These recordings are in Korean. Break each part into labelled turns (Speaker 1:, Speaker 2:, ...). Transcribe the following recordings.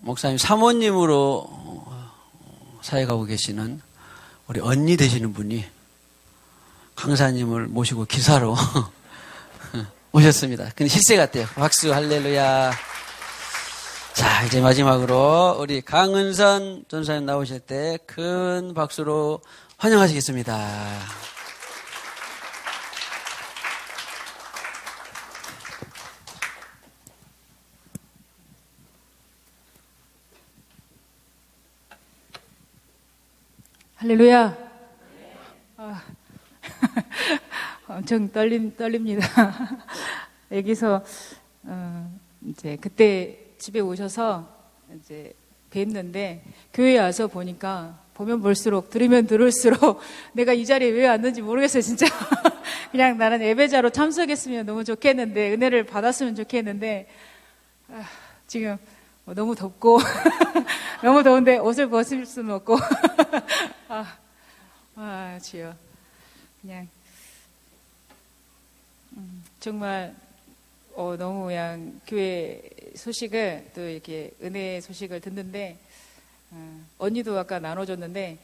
Speaker 1: 목사님 사모님으로 사역하고 계시는 우리 언니 되시는 분이 강사님을 모시고 기사로 오셨습니다. 근데 실세 같아요. 박수 할렐루야. 자, 이제 마지막으로 우리 강은선 전사님 나오실 때 큰 박수로 환영하시겠습니다.
Speaker 2: 할렐루야. 엄청 떨립니다. 여기서 이제 그때 집에 오셔서 이제 뵀는데 교회에 와서 보니까 보면 볼수록 들으면 들을수록 내가 이 자리에 왜 왔는지 모르겠어요, 진짜. 그냥 나는 예배자로 참석했으면 너무 좋겠는데, 은혜를 받았으면 좋겠는데, 지금 너무 덥고 너무 더운데 옷을 벗을 수는 없고 주여, 그냥 정말 너무 그냥 교회 소식을 또 이렇게 은혜 소식을 듣는데, 언니도 아까 나눠줬는데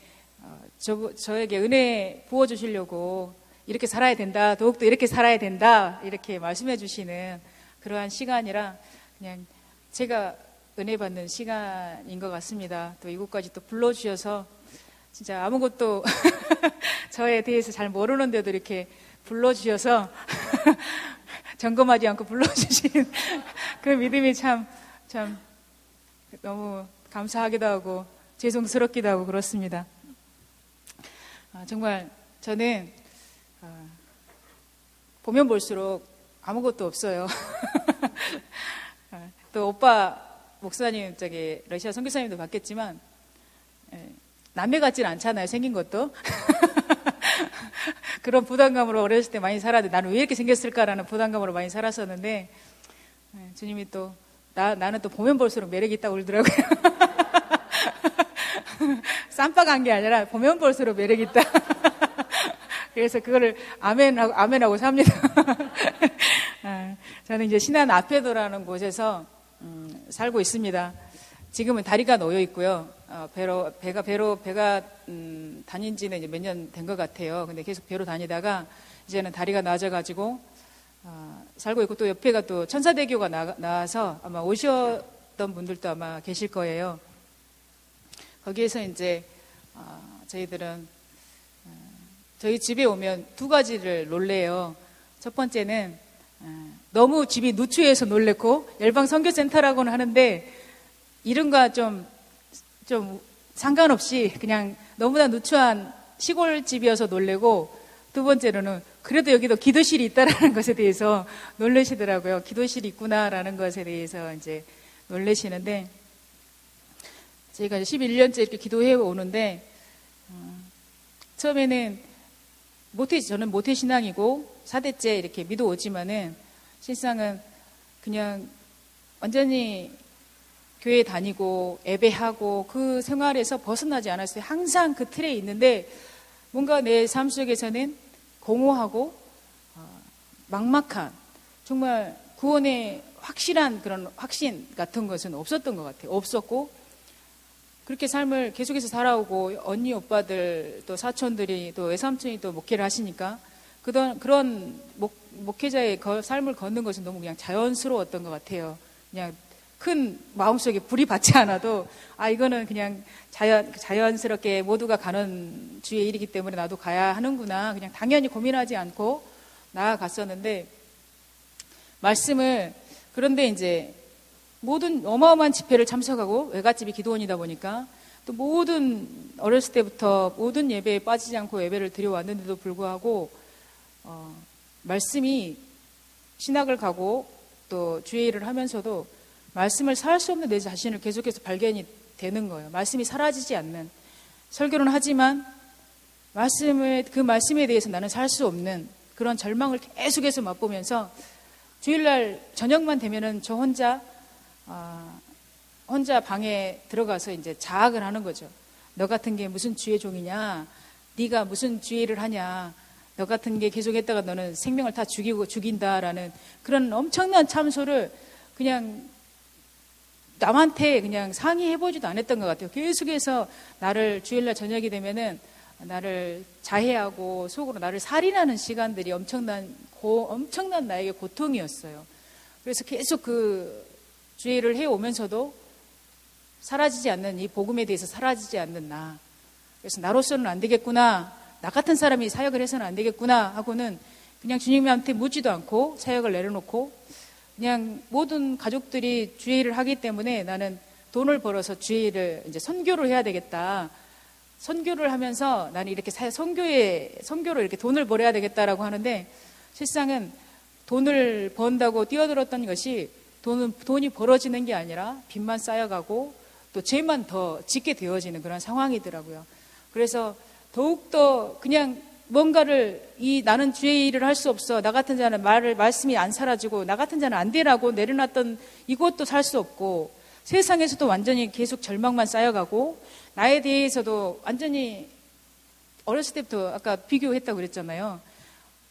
Speaker 2: 저에게 은혜 부어주시려고 이렇게 살아야 된다, 더욱더 이렇게 살아야 된다, 이렇게 말씀해 주시는 그러한 시간이라 그냥 제가 은혜 받는 시간인 것 같습니다. 또 이곳까지 또 불러주셔서 진짜 아무것도 저에 대해서 잘 모르는데도 이렇게 불러주셔서 점검하지 않고 불러주신 그 믿음이 참 너무 감사하기도 하고 죄송스럽기도 하고 그렇습니다. 정말 저는 보면 볼수록 아무것도 없어요. 또 오빠 목사님 러시아 선교사님도 봤겠지만 남매 같진 않잖아요, 생긴 것도. 그런 부담감으로 어렸을 때 많이 살았는데, 나는 왜 이렇게 생겼을까라는 부담감으로 많이 살았었는데, 주님이 또 나는 또 보면 볼수록 매력이 있다고 그러더라고요. 쌈박 한 게 아니라 보면 볼수록 매력이 있다. 그래서 그거를 아멘하고 삽니다. 저는 이제 신안 아페도라는 곳에서 살고 있습니다. 지금은 다리가 놓여 있고요. 배가 다닌 지는 이제 몇 년 된 것 같아요. 근데 계속 배로 다니다가 이제는 다리가 나아져가지고 살고 있고, 또 옆에가 또 천사대교가 나와서 아마 오셨던 분들도 아마 계실 거예요. 거기에서 이제 저희들은 저희 집에 오면 두 가지를 놀래요. 첫 번째는 너무 집이 누추해서 놀랬고, 열방 선교센터라고는 하는데 이름과 좀 상관없이 그냥 너무나 누추한 시골집이어서 놀래고, 두 번째로는 그래도 여기도 기도실이 있다라는 것에 대해서 놀라시더라고요. 기도실이 있구나라는 것에 대해서 이제 놀라시는데, 저희가 11년째 이렇게 기도해 오는데, 처음에는 저는 모태신앙이고 4대째 이렇게 믿어 오지만은 실상은 그냥 완전히 교회 다니고 예배하고 그 생활에서 벗어나지 않았어요. 항상 그 틀에 있는데 뭔가 내 삶 속에서는 공허하고 막막한, 정말 구원의 확실한 그런 확신 같은 것은 없었던 것 같아요. 없었고, 그렇게 삶을 계속해서 살아오고 언니 오빠들 또 사촌들이 또 외삼촌이 또 목회를 하시니까 그런 목회자의 삶을 걷는 것은 너무 그냥 자연스러웠던 것 같아요. 그냥 큰 마음속에 불이 받지 않아도 이거는 그냥 자연스럽게 모두가 가는 주의 일이기 때문에 나도 가야 하는구나, 그냥 당연히 고민하지 않고 나아갔었는데, 그런데 이제 모든 어마어마한 집회를 참석하고 외갓집이 기도원이다 보니까 또 어렸을 때부터 모든 예배에 빠지지 않고 예배를 드려왔는데도 불구하고 말씀이, 신학을 가고 또 주의 일을 하면서도 말씀을 살 수 없는 내 자신을 계속해서 발견이 되는 거예요. 말씀이 사라지지 않는, 설교는 하지만 그 말씀에 대해서 나는 살 수 없는 그런 절망을 계속해서 맛보면서, 주일날 저녁만 되면은 저 혼자 방에 들어가서 이제 자학을 하는 거죠. 너 같은 게 무슨 주의 종이냐, 네가 무슨 주의 일을 하냐, 너 같은 게 계속했다가 너는 생명을 다 죽인다라는 그런 엄청난 참소를 그냥 남한테 그냥 상의해보지도 않았던 것 같아요. 계속해서 나를 주일날 저녁이 되면은 나를 자해하고 속으로 나를 살인하는 시간들이 엄청난 나에게 고통이었어요. 그래서 계속 그 주의를 해오면서도 사라지지 않는 이 복음에 대해서 사라지지 않는 나. 그래서 나로서는 안 되겠구나. 나 같은 사람이 사역을 해서는 안 되겠구나 하고는 그냥 주님한테 묻지도 않고 사역을 내려놓고 그냥 모든 가족들이 주의를 하기 때문에 나는 돈을 벌어서 주의를 이제 선교를 해야 되겠다. 선교를 하면서 나는 이렇게 선교로 이렇게 돈을 벌어야 되겠다라고 하는데 실상은 돈을 번다고 뛰어들었던 것이 돈이 벌어지는 게 아니라 빚만 쌓여가고 또 죄만 더 짓게 되어지는 그런 상황이더라고요. 그래서 더욱더 그냥 뭔가를 나는 주의 일을 할 수 없어. 나 같은 자는 말씀이 안 사라지고 나 같은 자는 안 되라고 내려놨던 이것도 살 수 없고 세상에서도 완전히 계속 절망만 쌓여가고 나에 대해서도 완전히 어렸을 때부터 아까 비교했다고 그랬잖아요.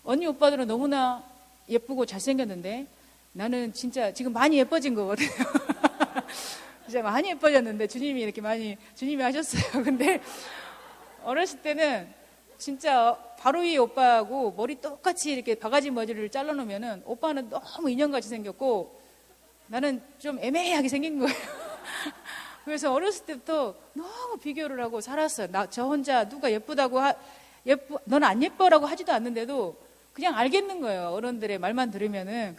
Speaker 2: 언니 오빠들은 너무나 예쁘고 잘생겼는데 나는 진짜 지금 많이 예뻐진 거거든요. 진짜 많이 예뻐졌는데 주님이 하셨어요. 근데 어렸을 때는 진짜 바로 위에 오빠하고 머리 똑같이 이렇게 바가지 머리를 잘라놓으면은 오빠는 너무 인형같이 생겼고 나는 좀 애매하게 생긴 거예요. 그래서 어렸을 때부터 너무 비교를 하고 살았어요. 저 혼자 누가 예쁘다고 넌 안 예뻐라고 하지도 않는데도 그냥 알겠는 거예요. 어른들의 말만 들으면은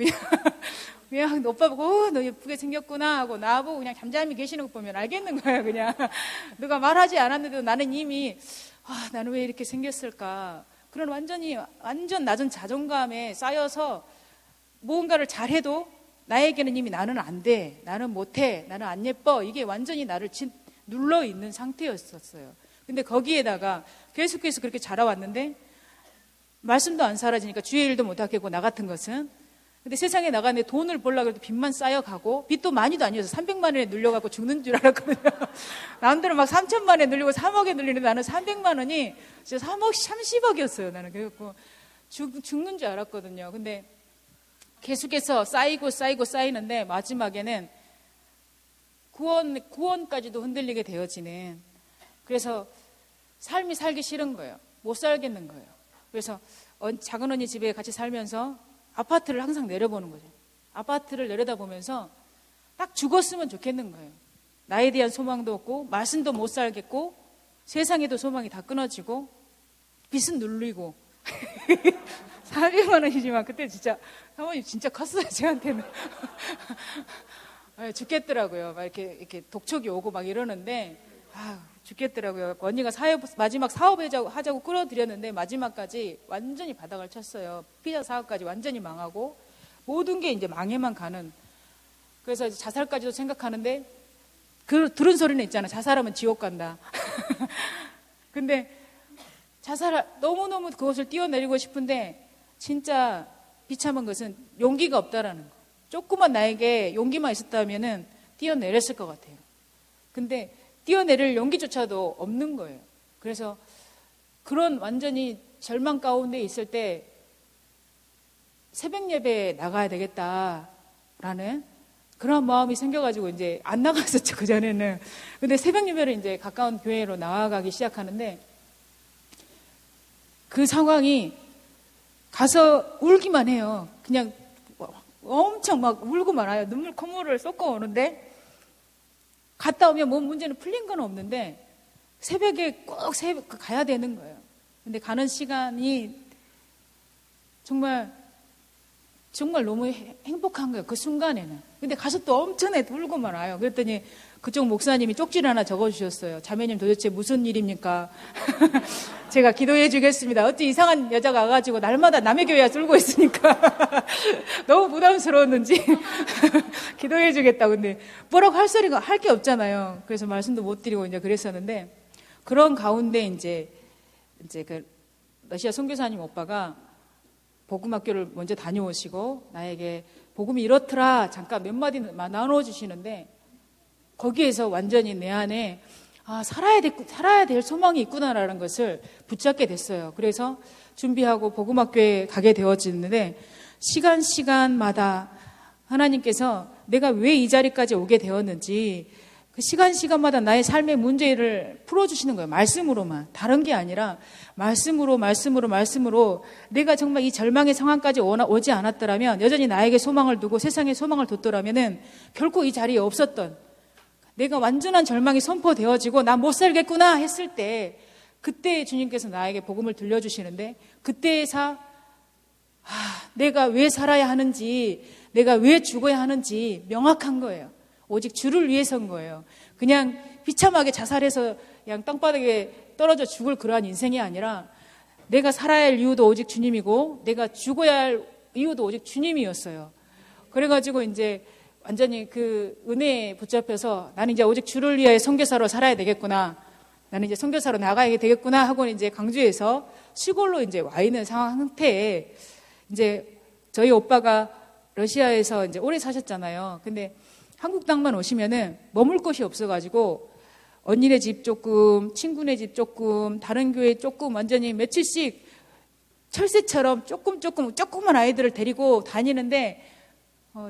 Speaker 2: 그냥 오빠 보고 너 예쁘게 생겼구나 하고 나보고 그냥 잠잠히 계시는 거 보면 알겠는 거예요. 그냥 누가 말하지 않았는데도 나는 이미 나는 왜 이렇게 생겼을까 그런 완전 낮은 자존감에 쌓여서 무언가를 잘해도 나에게는 이미 나는 안 돼, 나는 못해, 나는 안 예뻐 이게 완전히 나를 눌러있는 상태였었어요. 근데 거기에다가 계속해서 그렇게 자라왔는데 말씀도 안 사라지니까 주의 일도 못하겠고 나 같은 것은 근데 세상에 나가는데 돈을 벌려고 해도 빚만 쌓여가고 빚도 많이도 아니어서 300만 원에 눌려가고 죽는 줄 알았거든요. 남들은 막 3천만 원에 눌리고 3억에 눌리는데 나는 300만 원이 진짜 3억 30억이었어요. 나는 그래갖고 죽는 줄 알았거든요. 근데 계속해서 쌓이는데 마지막에는 구원까지도 흔들리게 되어지는 그래서 삶이 살기 싫은 거예요. 못 살겠는 거예요. 그래서 작은 언니 집에 같이 살면서 아파트를 항상 내려보는 거죠. 아파트를 내려다보면서 딱 죽었으면 좋겠는 거예요. 나에 대한 소망도 없고 말씀도 못 살겠고 세상에도 소망이 다 끊어지고 빚은 눌리고 400만 원이지만 그때 진짜 사모님 진짜 컸어요. 저한테는 죽겠더라고요. 막 이렇게 독촉이 오고 막 이러는데 죽겠더라고요. 언니가 마지막 사업하자고 끌어들였는데 마지막까지 완전히 바닥을 쳤어요. 피자 사업까지 완전히 망하고 모든 게 이제 망해만 가는. 그래서 자살까지도 생각하는데 들은 소리는 있잖아. 자살하면 지옥 간다. 근데 너무너무 그것을 뛰어내리고 싶은데 진짜 비참한 것은 용기가 없다라는 거. 조그만 나에게 용기만 있었다면은 뛰어내렸을 것 같아요. 근데 뛰어내릴 용기조차도 없는 거예요. 그래서 그런 완전히 절망 가운데 있을 때 새벽 예배에 나가야 되겠다라는 그런 마음이 생겨가지고 이제 안 나갔었죠, 그전에는. 근데 새벽 예배를 이제 가까운 교회로 나아가기 시작하는데 그 상황이 가서 울기만 해요. 그냥 엄청 막 울고 말아요. 콧물을 쏟고 오는데 갔다 오면 뭐 문제는 풀린 건 없는데 새벽에 꼭 가야 되는 거예요. 근데 가는 시간이 정말 너무 행복한 거예요. 그 순간에는. 근데 가서 또 엄청나게 울고 말아요. 그랬더니 그쪽 목사님이 쪽지를 하나 적어주셨어요. 자매님 도대체 무슨 일입니까? 제가 기도해 주겠습니다. 어찌 이상한 여자가 와가지고 날마다 남의 교회 와서 울고 있으니까 너무 부담스러웠는지 기도해 주겠다고. 근데 뭐라고 할 게 없잖아요. 그래서 말씀도 못 드리고 이제 그랬었는데 그런 가운데 이제 그 러시아 선교사님 오빠가 복음학교를 먼저 다녀오시고 나에게 복음이 이렇더라 잠깐 몇 마디 나눠주시는데 거기에서 완전히 내 안에 살아야 될 소망이 있구나라는 것을 붙잡게 됐어요. 그래서 준비하고 복음학교에 가게 되어지는데 시간마다 하나님께서 내가 왜 이 자리까지 오게 되었는지 그 시간마다 나의 삶의 문제를 풀어주시는 거예요. 말씀으로만. 다른 게 아니라 말씀으로 내가 정말 이 절망의 상황까지 오지 않았더라면, 여전히 나에게 소망을 두고 세상에 소망을 뒀더라면은 결코 이 자리에 없었던, 내가 완전한 절망이 선포되어지고 나 못 살겠구나 했을 때, 그때 주님께서 나에게 복음을 들려주시는데, 그때에서 내가 왜 살아야 하는지, 내가 왜 죽어야 하는지 명확한 거예요. 오직 주를 위해서인 거예요. 그냥 비참하게 자살해서 그냥 땅바닥에 떨어져 죽을 그러한 인생이 아니라, 내가 살아야 할 이유도 오직 주님이고 내가 죽어야 할 이유도 오직 주님이었어요. 그래가지고 이제 완전히 그 은혜에 붙잡혀서 나는 이제 오직 주를 위하여 선교사로 살아야 되겠구나, 나는 이제 선교사로 나가야 되겠구나 하고 이제 강주에서 시골로 이제 와 있는 상태에, 이제 저희 오빠가 러시아에서 이제 오래 사셨잖아요. 근데 한국 땅만 오시면은 머물 곳이 없어가지고 언니네 집 조금, 친구네 집 조금, 다른 교회 조금, 완전히 며칠씩 철새처럼 조그만 아이들을 데리고 다니는데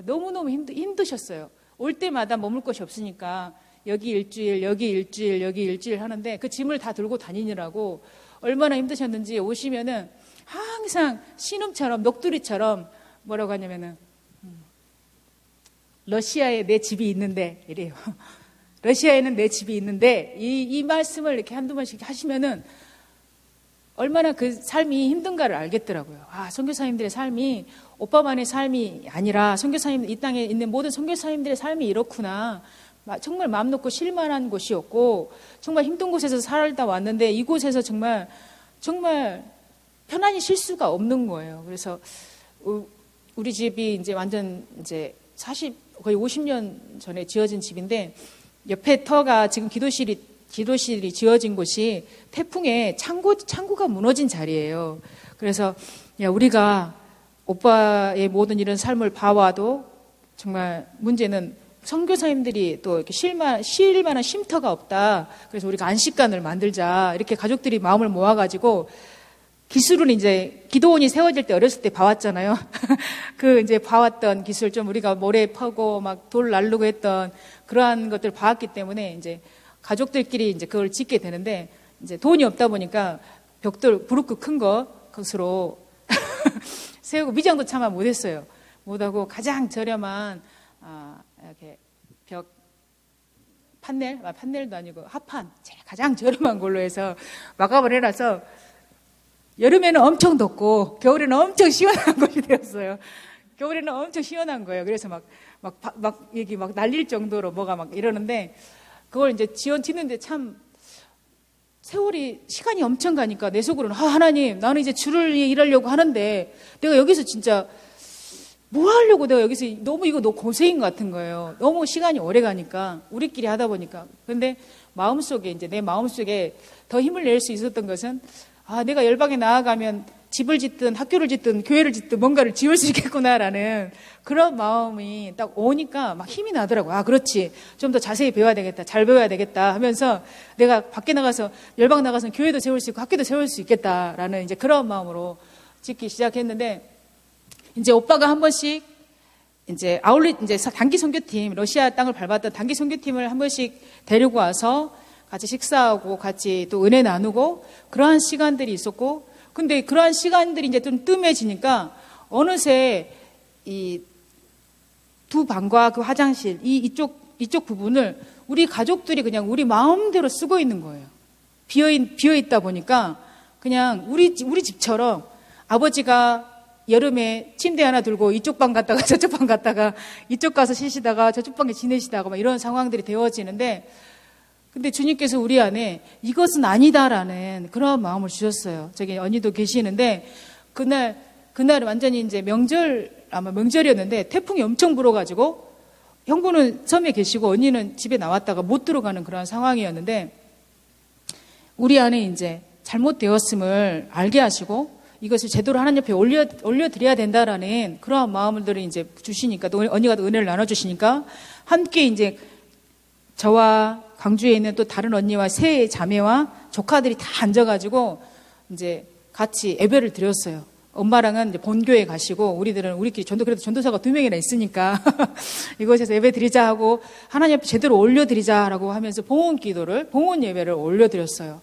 Speaker 2: 너무너무 힘드셨어요. 올 때마다 머물 곳이 없으니까 여기 일주일, 여기 일주일, 여기 일주일 하는데 그 짐을 다 들고 다니느라고 얼마나 힘드셨는지, 오시면은 항상 신음처럼, 녹두리처럼 뭐라고 하냐면은 러시아에 내 집이 있는데, 이래요. 러시아에는 내 집이 있는데, 이 말씀을 이렇게 한두 번씩 하시면은 얼마나 그 삶이 힘든가를 알겠더라고요. 선교사님들의 삶이 오빠만의 삶이 아니라 선교사님, 이 땅에 있는 모든 선교사님들의 삶이 이렇구나. 정말 마음 놓고 실만한 곳이었고, 정말 힘든 곳에서 살다 왔는데 이곳에서 정말 편안히 쉴 수가 없는 거예요. 그래서 우리 집이 이제 완전 이제 거의 50년 전에 지어진 집인데, 옆에 터가 지금 기도실이 지어진 곳이 태풍에 창고가 무너진 자리예요. 그래서 우리가 오빠의 모든 이런 삶을 봐와도 정말 문제는 선교사님들이 또 이렇게 쉴 만한 쉼터가 없다. 그래서 우리가 안식관을 만들자. 이렇게 가족들이 마음을 모아가지고, 기술은 이제 기도원이 세워질 때 어렸을 때 봐왔잖아요. 그 이제 봐왔던 기술, 좀 우리가 모래 퍼고 막 돌 날르고 했던 그러한 것들 봐왔기 때문에 이제 가족들끼리 이제 그걸 짓게 되는데, 이제 돈이 없다 보니까 벽돌 부르크 큰 것으로 세우고, 미장도 차마 못했어요. 못하고 가장 저렴한 이렇게 벽 판넬도 아니고 합판, 가장 저렴한 걸로 해서 막압을 해놔서 여름에는 엄청 덥고 겨울에는 엄청 시원한 것이 되었어요. 겨울에는 엄청 시원한 거예요. 그래서 여기 날릴 정도로 뭐가 막 이러는데, 그걸 이제 지어지는데 참 세월이, 시간이 엄청 가니까 내 속으로는 하나님, 나는 이제 주를 위해 일하려고 하는데 내가 여기서 진짜 뭐 하려고, 내가 여기서 너무 고생인 것 같은 거예요. 너무 시간이 오래 가니까, 우리끼리 하다 보니까. 근데 내 마음속에 더 힘을 낼 수 있었던 것은, 내가 열방에 나아가면 집을 짓든 학교를 짓든 교회를 짓든 뭔가를 지을 수 있겠구나라는 그런 마음이 딱 오니까 막 힘이 나더라고요. 그렇지. 좀 더 자세히 배워야 되겠다. 잘 배워야 되겠다 하면서 내가 밖에 나가서, 열방 나가서 교회도 세울 수 있고 학교도 세울 수 있겠다라는 이제 그런 마음으로 짓기 시작했는데, 이제 오빠가 한 번씩 이제 단기 선교팀, 러시아 땅을 밟았던 단기 선교팀을 한 번씩 데리고 와서 같이 식사하고 같이 또 은혜 나누고 그러한 시간들이 있었고, 근데 그러한 시간들이 이제 좀 뜸해지니까 어느새 이 두 방과 그 화장실, 이쪽 부분을 우리 가족들이 그냥 우리 마음대로 쓰고 있는 거예요. 비어 있다 보니까 그냥 우리 집처럼 아버지가 여름에 침대 하나 들고 이쪽 방 갔다가 저쪽 방 갔다가 이쪽 가서 쉬시다가 저쪽 방에 지내시다가 막 이런 상황들이 되어지는데, 근데 주님께서 우리 안에 이것은 아니다라는 그런 마음을 주셨어요. 저기 언니도 계시는데, 그날 완전히 이제 아마 명절이었는데 태풍이 엄청 불어가지고 형부는 섬에 계시고 언니는 집에 나왔다가 못 들어가는 그런 상황이었는데, 우리 안에 이제 잘못되었음을 알게 하시고 이것을 제대로 하나님 옆에 올려드려야 된다라는 그러한 마음들을 이제 주시니까, 또 언니가 또 은혜를 나눠주시니까 함께 이제 저와 광주에 있는 또 다른 언니와 세 자매와 조카들이 다 앉아가지고 이제 같이 예배를 드렸어요. 엄마랑은 이제 본교에 가시고 우리들은 우리끼리 그래도 전도사가 2명이나 있으니까 이곳에서 예배 드리자 하고 하나님 앞에 제대로 올려드리자라고 하면서 봉헌 예배를 올려드렸어요.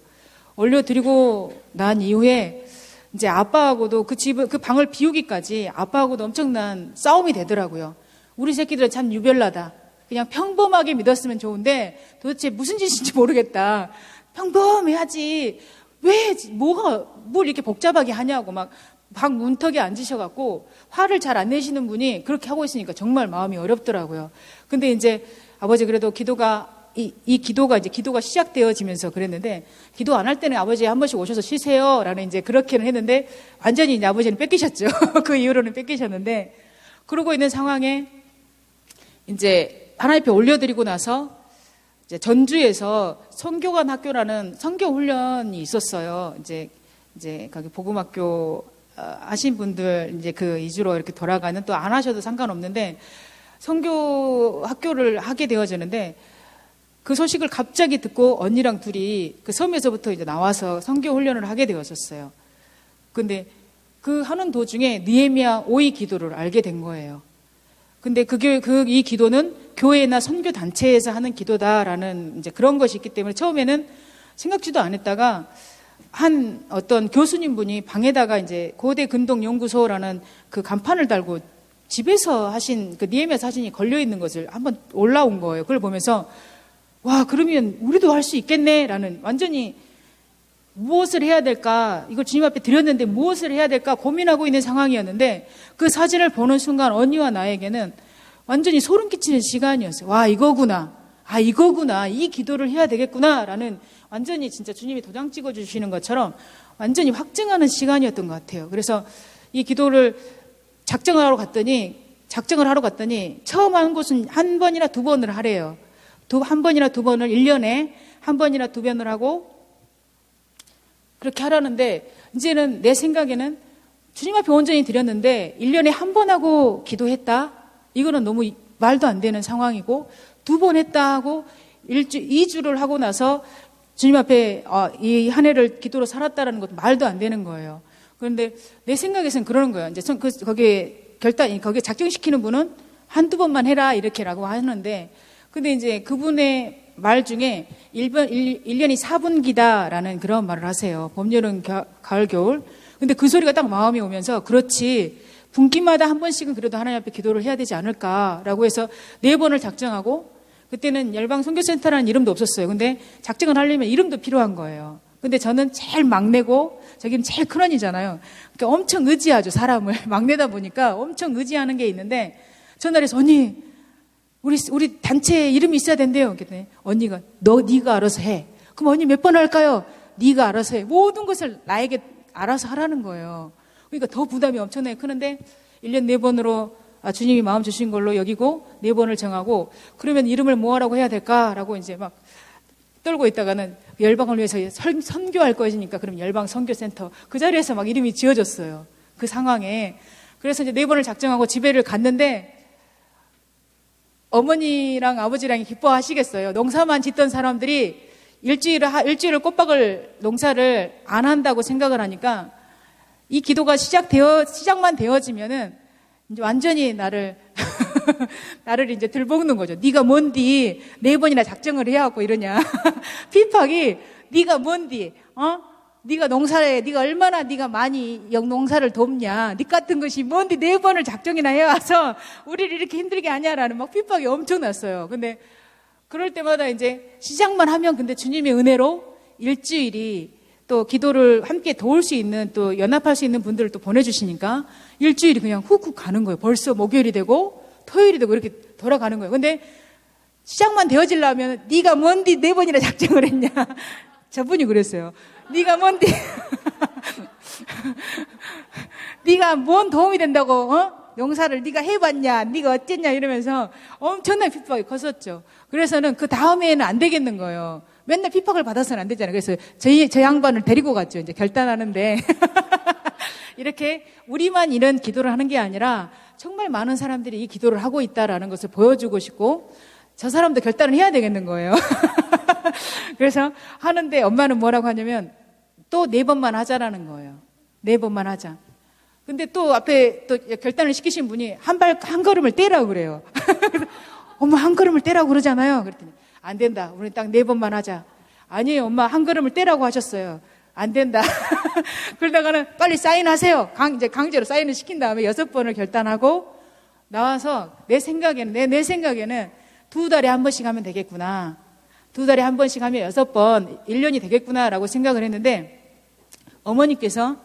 Speaker 2: 올려드리고 난 이후에 이제 아빠하고도 그 방을 비우기까지 아빠하고도 엄청난 싸움이 되더라고요. 우리 새끼들은 참 유별나다. 그냥 평범하게 믿었으면 좋은데 도대체 무슨 짓인지 모르겠다. 평범해야지. 뭘 이렇게 복잡하게 하냐고 막 방 문턱에 앉으셔갖고 화를 잘 안 내시는 분이 그렇게 하고 있으니까 정말 마음이 어렵더라고요. 근데 이제 아버지 그래도 기도가 시작되어지면서 그랬는데 기도 안 할 때는 아버지 한 번씩 오셔서 쉬세요 라는 이제 그렇게는 했는데 완전히 이제 아버지는 뺏기셨죠. 그 이후로는 뺏기셨는데 그러고 있는 상황에 이제 하나님 앞에 올려드리고 나서 이제 전주에서 선교관 학교라는 선교 훈련이 있었어요. 이제 거기 복음학교 하신 분들 이제 그 이주로 이렇게 돌아가는 또 안 하셔도 상관없는데 선교 학교를 하게 되어지는데 그 소식을 갑자기 듣고 언니랑 둘이 그 섬에서부터 이제 나와서 선교 훈련을 하게 되었었어요. 근데 그 하는 도중에 느헤미야 5위 기도를 알게 된 거예요. 근데 이 기도는 교회나 선교 단체에서 하는 기도다라는 이제 그런 것이 있기 때문에 처음에는 생각지도 안 했다가 한 어떤 교수님 분이 방에다가 이제 고대 근동 연구소라는 그 간판을 달고 집에서 하신 그 느헤미야 사진이 걸려 있는 것을 한번 올라온 거예요. 그걸 보면서 와, 그러면 우리도 할 수 있겠네라는 완전히 무엇을 해야 될까? 이걸 주님 앞에 드렸는데 무엇을 해야 될까 고민하고 있는 상황이었는데 그 사진을 보는 순간 언니와 나에게는 완전히 소름 끼치는 시간이었어요. 와, 이거구나. 이 기도를 해야 되겠구나라는 완전히 진짜 주님이 도장 찍어주시는 것처럼 완전히 확증하는 시간이었던 것 같아요. 그래서 이 기도를 작정을 하러 갔더니 처음 한 곳은 한 번이나 두 번을 하래요. 한 번이나 두 번을 1년에 한 번이나 두 번을 하고 그렇게 하라는데 이제는 내 생각에는 주님 앞에 온전히 드렸는데 1년에 한 번 하고 기도했다? 이거는 너무 말도 안 되는 상황이고 2번 했다 하고 2주를 하고 나서 주님 앞에 이 한 해를 기도로 살았다라는 것도 말도 안 되는 거예요. 그런데 내 생각에서는 그러는 거예요. 이제 거기에 작정시키는 분은 한두 번만 해라 이렇게라고 하는데 근데 이제 그분의 말 중에 1년이 4분기다라는 그런 말을 하세요. 봄, 여름, 가을, 겨울. 근데 그 소리가 딱 마음에 오면서 그렇지. 분기마다 한 번씩은 그래도 하나님 앞에 기도를 해야 되지 않을까라고 해서 4번을 작정하고 그때는 열방 선교센터라는 이름도 없었어요. 근데 작정을 하려면 이름도 필요한 거예요. 근데 저는 제일 막내고 저기는 제일 큰 언니잖아요. 그러니까 엄청 의지하죠. 사람을. 막내다 보니까 엄청 의지하는 게 있는데 전화해서 언니 우리 단체 이름이 있어야 된대요. 그랬더니 언니가 네가 알아서 해. 그럼 언니 몇 번 할까요? 네가 알아서 해. 모든 것을 나에게 알아서 하라는 거예요. 그러니까 더 부담이 엄청나게 크는데 1년 4번으로 주님이 마음 주신 걸로 여기고 4번을 정하고 그러면 이름을 뭐하라고 해야 될까라고 이제 막 떨고 있다가는 열방을 위해서 선교할 것이니까 그럼 열방 선교센터 그 자리에서 막 이름이 지어졌어요. 그 상황에. 그래서 이제 4번을 작정하고 집에를 갔는데 어머니랑 아버지랑 기뻐하시겠어요. 농사만 짓던 사람들이 일주일을 꼬박을 농사를 안 한다고 생각을 하니까 이 기도가 시작만 되어지면은 이제 완전히 나를 이제 들볶는 거죠. 네가 뭔디 4번이나 작정을 해갖고 이러냐. 핍박이 네가 뭔디 네가 농사에 네가 얼마나 네가 많이 농사를 돕냐. 네 같은 것이 뭔디 4번을 작정이나 해와서 우리를 이렇게 힘들게 하냐라는 막 핍박이 엄청났어요. 근데 그럴 때마다 이제 시작만 하면 근데 주님의 은혜로 일주일이 또 기도를 함께 도울 수 있는 또 연합할 수 있는 분들을 또 보내주시니까 일주일이 그냥 훅훅 가는 거예요. 벌써 목요일이 되고 토요일이 되고 이렇게 돌아가는 거예요. 근데 시작만 되어지려면 네가 뭔디 4번이나 작정을 했냐. 저분이 그랬어요. 네가 뭔디 네가 뭔 도움이 된다고 농사를 네가 해봤냐 네가 어쨌냐 이러면서 엄청난 핍박이 컸었죠. 그래서는 그 다음에는 안 되겠는 거예요. 맨날 핍박을 받아서는 안 되잖아요. 그래서 저 양반을 데리고 갔죠. 이제 결단하는데 이렇게 우리만 이런 기도를 하는 게 아니라 정말 많은 사람들이 이 기도를 하고 있다라는 것을 보여주고 싶고 저 사람도 결단을 해야 되겠는 거예요. 그래서 하는데 엄마는 뭐라고 하냐면 또 4번만 하자라는 거예요. 4번만 하자. 근데 또 앞에 또 결단을 시키신 분이 한 걸음을 떼라고 그래요. 엄마 한 걸음을 떼라고 그러잖아요. 그랬더니 안 된다. 우리 딱 4번만 하자. 아니에요, 엄마 한 걸음을 떼라고 하셨어요. 안 된다. 그러다가는 빨리 사인하세요. 이제 강제로 사인을 시킨 다음에 6번을 결단하고 나와서 내 생각에는 2달에 한 번씩 하면 되겠구나. 2달에 한 번씩 하면 6번, 1년이 되겠구나라고 생각을 했는데 어머니께서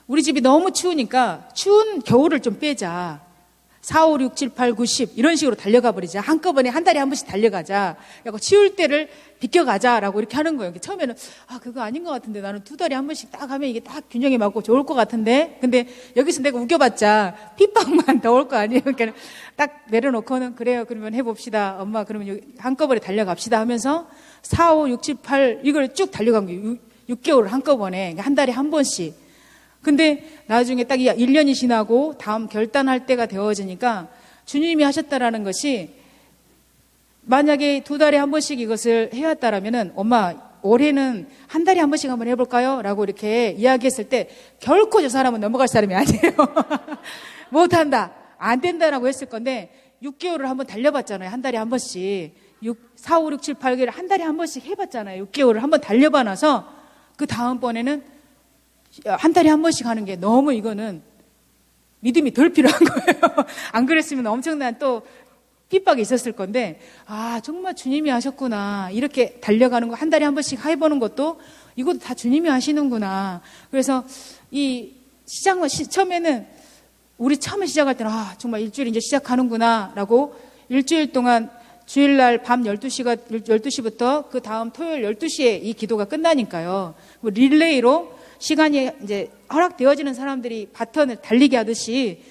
Speaker 2: 우리 집이 너무 추우니까 추운 겨울을 좀 빼자. 4, 5, 6, 7, 8, 9, 10 이런 식으로 달려가 버리자. 한꺼번에 한 달에 한 번씩 달려가자. 그리고 치울 때를 비껴가자라고 이렇게 하는 거예요. 처음에는 그거 아닌 것 같은데 나는 2달에 한 번씩 딱 하면 이게 딱 균형이 맞고 좋을 것 같은데. 근데 여기서 내가 우겨봤자 핍박만 더 올 거 아니에요. 그러니까 딱 내려놓고는 그래요. 그러면 해봅시다. 엄마 그러면 한꺼번에 달려갑시다 하면서 4, 5, 6, 7, 8 이걸 쭉 달려간 거예요. 6개월을 한꺼번에 한 달에 한 번씩. 근데 나중에 딱 1년이 지나고 다음 결단할 때가 되어지니까 주님이 하셨다라는 것이 만약에 2달에 한 번씩 이것을 해왔다라면은 엄마 올해는 한 달에 한 번씩 한번 해볼까요? 라고 이렇게 이야기했을 때 결코 저 사람은 넘어갈 사람이 아니에요. 못한다. 안 된다라고 했을 건데 6개월을 한번 달려봤잖아요. 한 달에 한 번씩. 4, 5, 6, 7, 8개월 한 달에 한 번씩 해봤잖아요. 6개월을 한번 달려봐 놔서 그 다음번에는 한 달에 한 번씩 하는 게 너무 이거는 믿음이 덜 필요한 거예요. 안 그랬으면 엄청난 또 핍박이 있었을 건데 정말 주님이 하셨구나. 이렇게 달려가는 거 한 달에 한 번씩 해보는 것도 이것도 다 주님이 하시는구나. 그래서 이 처음에는 우리 처음에 시작할 때는 정말 일주일 이제 시작하는구나 라고 일주일 동안 주일날 밤 12시부터 그 다음 토요일 12시에 이 기도가 끝나니까요. 릴레이로 시간이 이제 허락되어지는 사람들이 바턴을 달리게 하듯이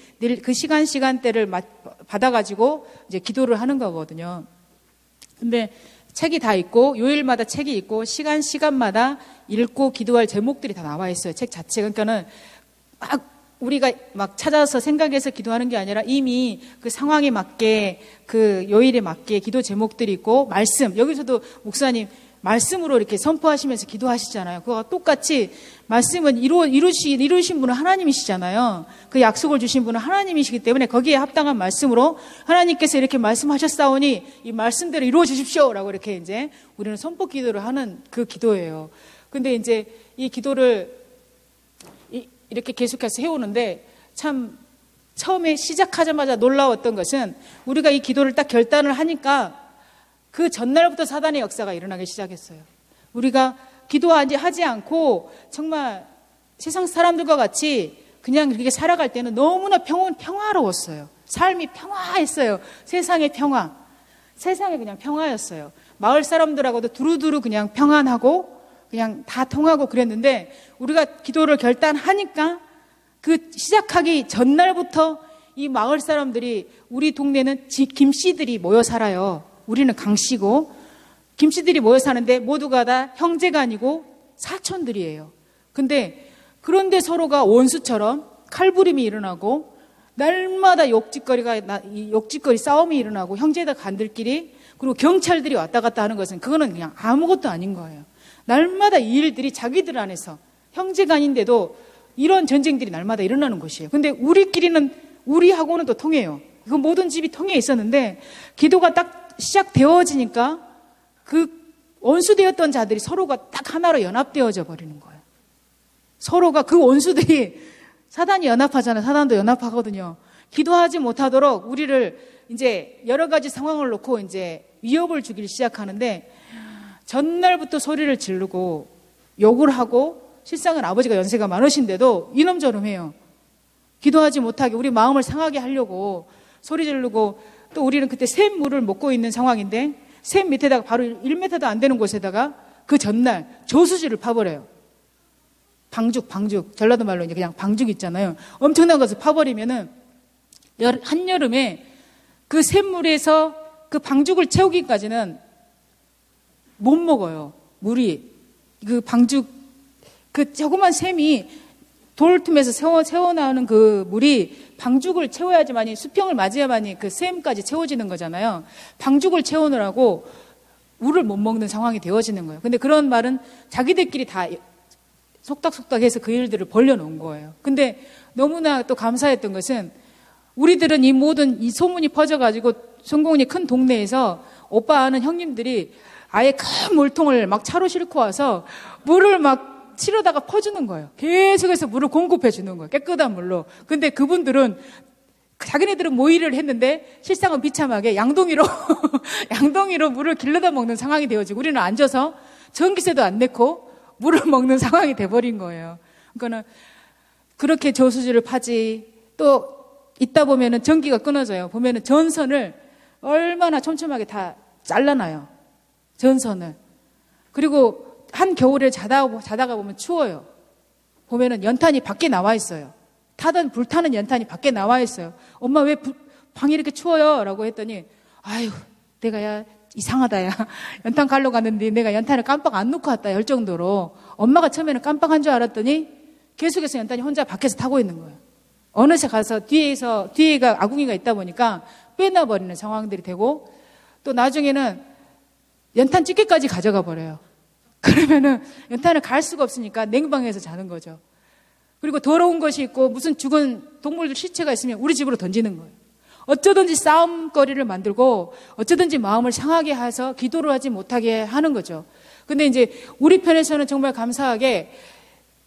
Speaker 2: 그 시간대를 받아가지고 이제 기도를 하는 거거든요. 근데 책이 다 있고 요일마다 책이 있고 시간마다 읽고 기도할 제목들이 다 나와 있어요. 책 자체. 그러니까는 우리가 막 찾아서 생각해서 기도하는 게 아니라 이미 그 상황에 맞게 그 요일에 맞게 기도 제목들이 있고 말씀. 여기서도 목사님 말씀으로 이렇게 선포하시면서 기도하시잖아요. 그거와 똑같이 말씀은 이루신 분은 하나님이시잖아요. 그 약속을 주신 분은 하나님이시기 때문에 거기에 합당한 말씀으로 하나님께서 이렇게 말씀하셨사오니 이 말씀대로 이루어 주십시오. 라고 이렇게 이제 우리는 선포 기도를 하는 그 기도예요. 근데 이제 이 기도를 이렇게 계속해서 해오는데 참 처음에 시작하자마자 놀라웠던 것은 우리가 이 기도를 딱 결단을 하니까 그 전날부터 사단의 역사가 일어나기 시작했어요. 우리가 기도하지 않고 정말 세상 사람들과 같이 그냥 그렇게 살아갈 때는 너무나 평화로웠어요. 삶이 평화했어요. 세상의 평화. 세상에 그냥 평화였어요. 마을 사람들하고도 두루두루 그냥 평안하고 그냥 다 통하고 그랬는데 우리가 기도를 결단하니까 그 시작하기 전날부터 이 마을 사람들이 우리 동네는 김씨들이 모여 살아요. 우리는 강씨고 김씨들이 모여 사는데 모두가 다 형제가 아니고 사촌들이에요. 그런데 서로가 원수처럼 칼부림이 일어나고 날마다 욕짓거리 싸움이 일어나고 형제다 간들끼리 그리고 경찰들이 왔다 갔다 하는 것은 그거는 그냥 아무것도 아닌 거예요. 날마다 이 일들이 자기들 안에서 형제가 아닌데도 이런 전쟁들이 날마다 일어나는 것이에요. 근데 우리하고는 또 통해요. 그 모든 집이 통해 있었는데 기도가 딱 시작되어지니까 그 원수되었던 자들이 서로가 딱 하나로 연합되어져 버리는 거예요. 서로가 그 원수들이 사단이 연합하잖아요. 사단도 연합하거든요. 기도하지 못하도록 우리를 이제 여러 가지 상황을 놓고 이제 위협을 주기 시작하는데 전날부터 소리를 지르고 욕을 하고 실상은 아버지가 연세가 많으신데도 이놈저놈 해요. 기도하지 못하게 우리 마음을 상하게 하려고 소리 지르고 또 우리는 그때 샘물을 먹고 있는 상황인데 샘 밑에다가 바로 1m도 안 되는 곳에다가 그 전날 저수지를 파버려요. 방죽 전라도 말로 이제 그냥 방죽 있잖아요. 엄청난 것을 파버리면은 한여름에 그 샘물에서 그 방죽을 채우기까지는 못 먹어요. 물이 그 방죽 그 조그만 샘이 돌 틈에서 새어나오는 그 물이 방죽을 채워야지만이 수평을 맞아야만이 그 샘까지 채워지는 거잖아요. 방죽을 채우느라고 물을 못 먹는 상황이 되어지는 거예요. 근데 그런 말은 자기들끼리 다 속닥속닥해서 그 일들을 벌려놓은 거예요. 근데 너무나 또 감사했던 것은 우리들은 이 모든 이 소문이 퍼져가지고 성공리 큰 동네에서 오빠 아는 형님들이 아예 큰 물통을 막 차로 싣고 와서 물을 막 치러다가 퍼주는 거예요. 계속해서 물을 공급해 주는 거예요. 깨끗한 물로. 근데 그분들은 자기네들은 모의를 했는데 실상은 비참하게 양동이로 양동이로 물을 길러다 먹는 상황이 되어지고 우리는 앉아서 전기세도 안 내고 물을 먹는 상황이 돼버린 거예요. 그러니까는 그렇게 저수지를 파지. 또 있다 보면은 전기가 끊어져요. 보면은 전선을 얼마나 촘촘하게 다 잘라놔요. 전선을. 그리고 한 겨울에 자다가 보면 추워요. 보면은 연탄이 밖에 나와 있어요. 불타는 연탄이 밖에 나와 있어요. 엄마 왜 방이 이렇게 추워요? 라고 했더니 아유 내가 야 이상하다 야 연탄 갈러 갔는데 내가 연탄을 깜빡 안 놓고 왔다 할 정도로 엄마가 처음에는 깜빡한 줄 알았더니 계속해서 연탄이 혼자 밖에서 타고 있는 거예요. 어느새 가서 뒤에가 아궁이가 있다 보니까 빼놔버리는 상황들이 되고 또 나중에는 연탄 집게까지 가져가 버려요. 그러면은 연탄을 갈 수가 없으니까 냉방에서 자는 거죠. 그리고 더러운 것이 있고 무슨 죽은 동물들 시체가 있으면 우리 집으로 던지는 거예요. 어쩌든지 싸움거리를 만들고 어쩌든지 마음을 상하게 해서 기도를 하지 못하게 하는 거죠. 근데 이제 우리 편에서는 정말 감사하게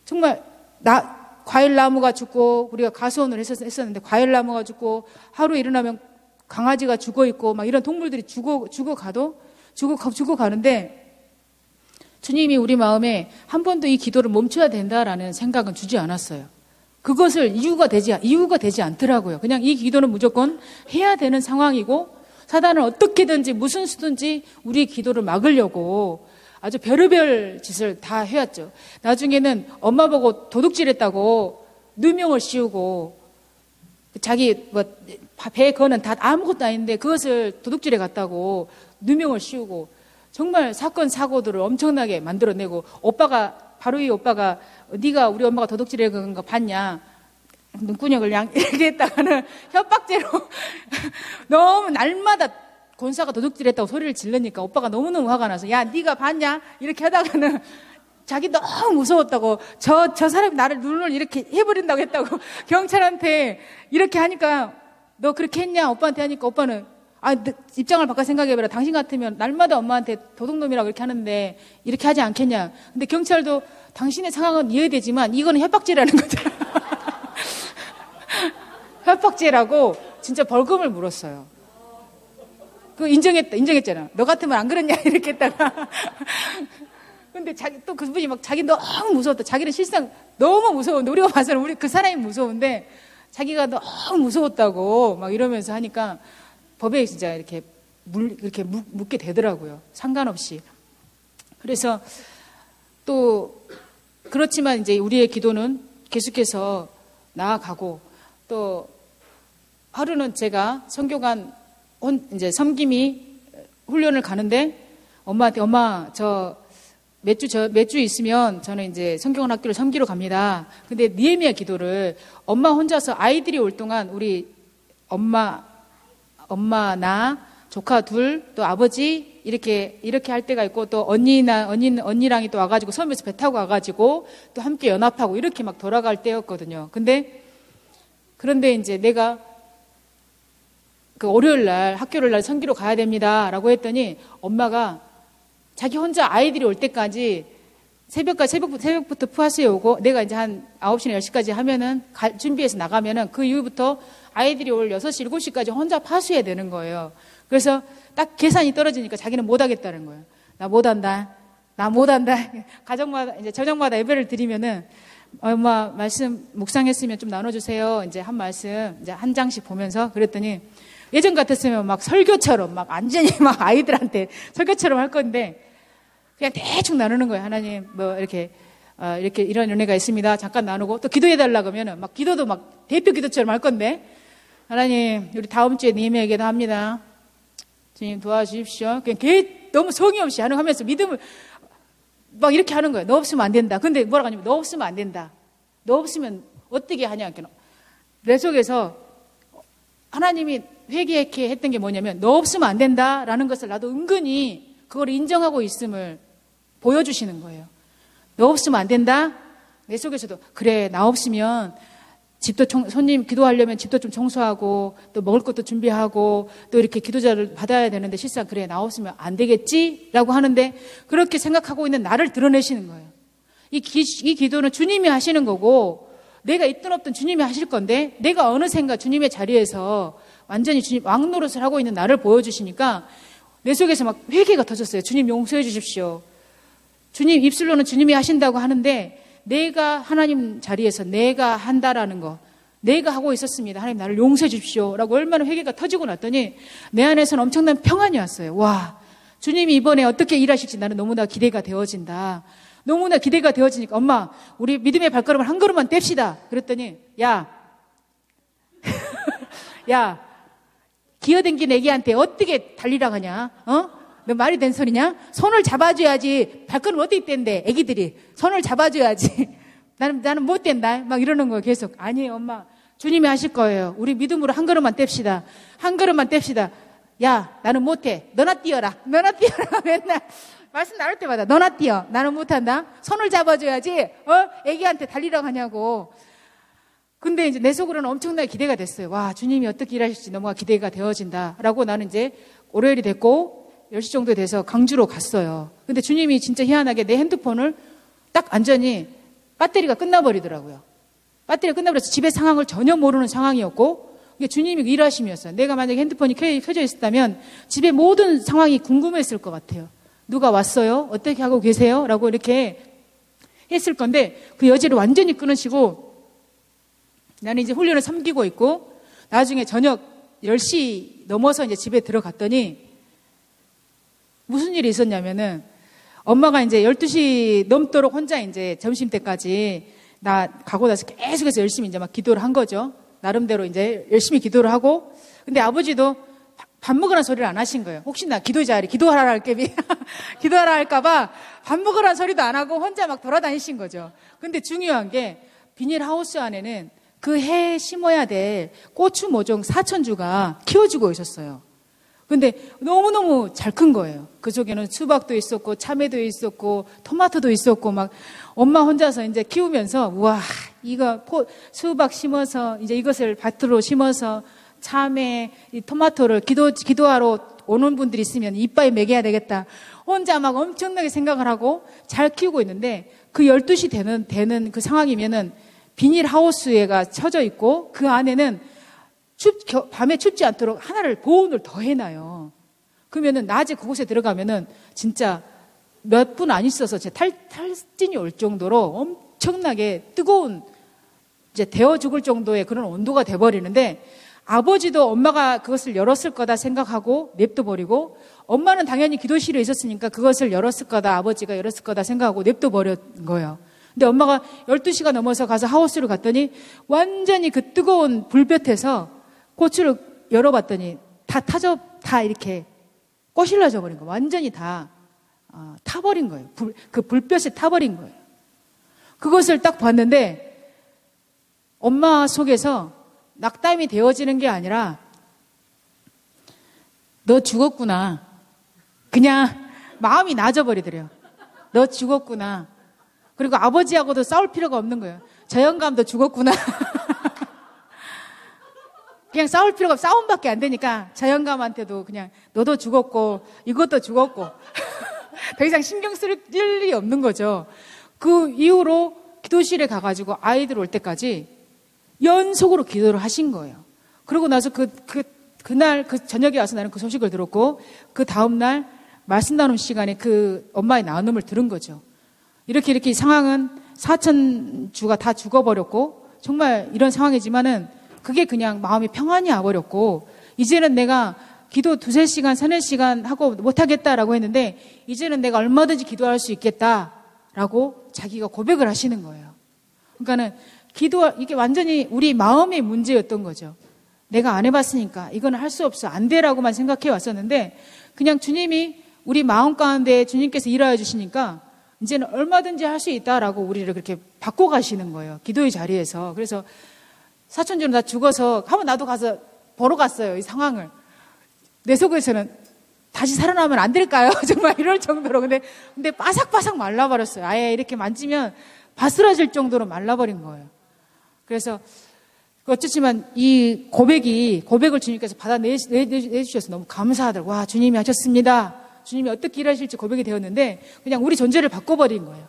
Speaker 2: 정말 과일나무가 죽고 우리가 가수원을 했었는데 과일나무가 죽고 하루 일어나면 강아지가 죽어 있고 막 이런 동물들이 죽어가는데 주님이 우리 마음에 한 번도 이 기도를 멈춰야 된다라는 생각은 주지 않았어요. 그것을 이유가 되지 않더라고요. 그냥 이 기도는 무조건 해야 되는 상황이고 사단은 어떻게든지 무슨 수든지 우리 기도를 막으려고 아주 별의별 짓을 다 해왔죠. 나중에는 엄마 보고 도둑질했다고 누명을 씌우고 자기 배에 거는 다 아무것도 아닌데 그것을 도둑질해 갔다고 누명을 씌우고 정말 사건 사고들을 엄청나게 만들어내고 바로 이 오빠가 네가 우리 엄마가 도둑질해 간 거 봤냐 눈구녕을 이렇게 했다가는 협박죄로 너무 날마다 권사가 도둑질했다고 소리를 지르니까 오빠가 너무너무 화가 나서 야 네가 봤냐 이렇게 하다가는 자기 너무 무서웠다고 저 사람이 나를 눈을 이렇게 해버린다고 했다고 경찰한테 이렇게 하니까 너 그렇게 했냐 오빠한테 하니까 오빠는 입장을 바꿔 생각해봐라. 당신 같으면 날마다 엄마한테 도둑놈이라고 이렇게 하는데 이렇게 하지 않겠냐. 근데 경찰도 당신의 상황은 이해되지만 이거는 협박죄라는 거잖아. 협박죄라고 진짜 벌금을 물었어요. 인정했잖아. 너 같으면 안 그랬냐 이렇게 했다가. 근데 또 그분이 막 자기 너무 무서웠다. 자기는 실상 너무 무서운데 우리가 봐서는 그 사람이 무서운데 자기가 너무 무서웠다고 막 이러면서 하니까 법에 진짜 이렇게 묻게 되더라고요. 상관없이. 그래서 또 그렇지만 이제 우리의 기도는 계속해서 나아가고 또 하루는 제가 선교관 이제 섬김이 훈련을 가는데 엄마한테 엄마 저 몇 주 있으면 저는 이제 성경원 학교를 섬기러 갑니다. 근데 니에미아 기도를 엄마 혼자서 아이들이 올 동안 우리 엄마, 나, 조카 둘, 또 아버지 이렇게 할 때가 있고 또 언니랑이 또 와가지고 섬에서 배 타고 와가지고 또 함께 연합하고 이렇게 막 돌아갈 때였거든요. 그런데 이제 내가 그 월요일 날 학교를 날 섬기러 가야 됩니다라고 했더니 엄마가 자기 혼자 아이들이 올 때까지 새벽부터 푸아스에 오고 내가 이제 한 9시나 10시까지 하면은 준비해서 나가면은 그 이후부터 아이들이 올 6시, 7시까지 혼자 파수해야 되는 거예요. 그래서 딱 계산이 떨어지니까 자기는 못 하겠다는 거예요. 나 못 한다. 가정마다, 이제 저녁마다 예배를 드리면은 엄마 말씀 묵상했으면 좀 나눠주세요. 이제 한 말씀, 이제 한 장씩 보면서 그랬더니 예전 같았으면 막 설교처럼 막 완전히 막 아이들한테 설교처럼 할 건데 그냥 대충 나누는 거예요. 하나님, 뭐, 이렇게 이런 은혜가 있습니다. 잠깐 나누고, 또 기도해달라고 하면은, 막 기도도 막 대표 기도처럼 할 건데, 하나님, 우리 다음 주에 니에미아 기도 합니다. 주님 도와주십시오. 그냥 너무 성의 없이 하면서 믿음을 막 이렇게 하는 거예요. 너 없으면 안 된다. 근데 뭐라고 하냐면, 너 없으면 안 된다. 너 없으면 어떻게 하냐. 내 속에서 하나님이 회개했게 했던 게 뭐냐면, 너 없으면 안 된다라는 것을 나도 은근히 그걸 인정하고 있음을 보여주시는 거예요. 너 없으면 안 된다? 내 속에서도 그래 나 없으면 손님 기도하려면 집도 좀 청소하고 또 먹을 것도 준비하고 또 이렇게 기도자를 받아야 되는데 실상 그래 나 없으면 안 되겠지라고 하는데 그렇게 생각하고 있는 나를 드러내시는 거예요. 이 기도는 주님이 하시는 거고 내가 있든 없든 주님이 하실 건데 내가 어느샌가 주님의 자리에서 완전히 주님 왕노릇을 하고 있는 나를 보여주시니까 내 속에서 막 회개가 터졌어요. 주님 용서해 주십시오. 주님 입술로는 주님이 하신다고 하는데 내가 하나님 자리에서 내가 한다라는 거 내가 하고 있었습니다. 하나님 나를 용서해 주십시오 라고 얼마나 회개가 터지고 났더니 내 안에서는 엄청난 평안이 왔어요. 와, 주님이 이번에 어떻게 일하실지 나는 너무나 기대가 되어진다. 너무나 기대가 되어지니까 엄마 우리 믿음의 발걸음을 한 걸음만 뗍시다. 그랬더니 야 기어댕긴 애기한테 어떻게 달리라 하냐? 너 말이 된 소리냐? 손을 잡아줘야지. 발걸음 어떻게 뗀대? 애기들이 손을 잡아줘야지. 나는 못 뗀다. 막 이러는 거예요. 계속. 아니에요, 엄마. 주님이 하실 거예요. 우리 믿음으로 한 걸음만 뗍시다. 한 걸음만 뗍시다. 야, 나는 못해. 너나 뛰어라. 너나 뛰어라. 맨날 말씀 나눌 때마다 너나 뛰어. 나는 못한다. 손을 잡아줘야지. 애기한테 달리라고 하냐고. 근데 이제 내 속으로는 엄청나게 기대가 됐어요. 와, 주님이 어떻게 일하실지 너무나 기대가 되어진다. 라고 나는 이제 월요일이 됐고 10시 정도 돼서 강주로 갔어요. 근데 주님이 진짜 희한하게 내 핸드폰을 딱 완전히 배터리가 끝나버리더라고요. 배터리가 끝나버려서 집의 상황을 전혀 모르는 상황이었고 이게 주님이 일하심이었어요. 내가 만약에 핸드폰이 켜져 있었다면 집의 모든 상황이 궁금했을 것 같아요. 누가 왔어요? 어떻게 하고 계세요? 라고 이렇게 했을 건데 그 여지를 완전히 끊으시고 나는 이제 훈련을 섬기고 있고 나중에 저녁 10시 넘어서 이제 집에 들어갔더니 무슨 일이 있었냐면은 엄마가 이제 12시 넘도록 혼자 이제 점심 때까지 나 가고 나서 계속해서 열심히 이제 막 기도를 한 거죠. 나름대로 이제 열심히 기도를 하고 근데 아버지도 밥 먹으라는 소리를 안 하신 거예요. 혹시나 기도하라 할게비 기도하라 할까봐 밥 먹으라는 소리도 안 하고 혼자 막 돌아다니신 거죠. 근데 중요한 게 비닐하우스 안에는 그 해 심어야 될 고추 모종 4,000주가 키워주고 있었어요. 근데 너무너무 잘 큰 거예요. 그 속에는 수박도 있었고 참외도 있었고 토마토도 있었고 막 엄마 혼자서 이제 키우면서 우와 이거 수박 심어서 이제 이것을 밭으로 심어서 참외 이 토마토를 기도하러 오는 분들이 있으면 이빠이 먹여야 되겠다. 혼자 막 엄청나게 생각을 하고 잘 키우고 있는데 그 12시 되는 그 상황이면은 비닐하우스가 쳐져 있고 그 안에는 밤에 춥지 않도록 하나를 보온을 더 해놔요. 그러면은 낮에 그곳에 들어가면은 진짜 몇 분 안 있어서 제 탈진이 올 정도로 엄청나게 뜨거운 이제 데워 죽을 정도의 그런 온도가 돼버리는데 아버지도 엄마가 그것을 열었을 거다 생각하고 냅둬버리고 엄마는 당연히 기도실에 있었으니까 그것을 열었을 거다 아버지가 열었을 거다 생각하고 냅둬버린 거예요. 근데 엄마가 12시가 넘어서 가서 하우스를 갔더니 완전히 그 뜨거운 불볕에서 고추를 열어봤더니 다 이렇게 꼬실러져 버린 거예요. 완전히 다 타버린 거예요. 그 불볕에 타버린 거예요. 그것을 딱 봤는데 엄마 속에서 낙담이 되어지는 게 아니라 너 죽었구나. 그냥 마음이 나아져버리더래요. 너 죽었구나. 그리고 아버지하고도 싸울 필요가 없는 거예요. 저 영감도 죽었구나. 그냥 싸울 필요가 없어. 싸움밖에 안 되니까 저 영감한테도 그냥 너도 죽었고 이것도 죽었고 더 이상 신경 쓸 일이 없는 거죠. 그 이후로 기도실에 가가지고 아이들 올 때까지 연속으로 기도를 하신 거예요. 그러고 나서 그날 그 저녁에 와서 나는 그 소식을 들었고 그 다음날 말씀 나눔 시간에 그 엄마의 나눔을 들은 거죠. 이렇게 상황은 4,000주가 다 죽어버렸고 정말 이런 상황이지만은 그게 그냥 마음이 평안이 와버렸고 이제는 내가 기도 2-3시간, 3-4시간 하고 못하겠다라고 했는데 이제는 내가 얼마든지 기도할 수 있겠다라고 자기가 고백을 하시는 거예요. 그러니까는 이게 완전히 우리 마음의 문제였던 거죠. 내가 안 해봤으니까 이거는 할 수 없어. 안 돼라고만 생각해 왔었는데 그냥 주님이 우리 마음 가운데 주님께서 일하여 주시니까 이제는 얼마든지 할 수 있다라고 우리를 그렇게 바꿔가시는 거예요. 기도의 자리에서. 그래서 4,000주는 다 죽어서 한번 나도 가서 보러 갔어요. 이 상황을. 내 속에서는 다시 살아나면 안 될까요? 정말 이럴 정도로. 근데 바삭바삭 말라버렸어요. 아예 이렇게 만지면 바스라질 정도로 말라버린 거예요. 그래서 어쨌지만 이 고백을 주님께서 받아내주셔서 너무 감사하더라고요. 와, 주님이 하셨습니다. 주님이 어떻게 일하실지 고백이 되었는데 그냥 우리 존재를 바꿔버린 거예요.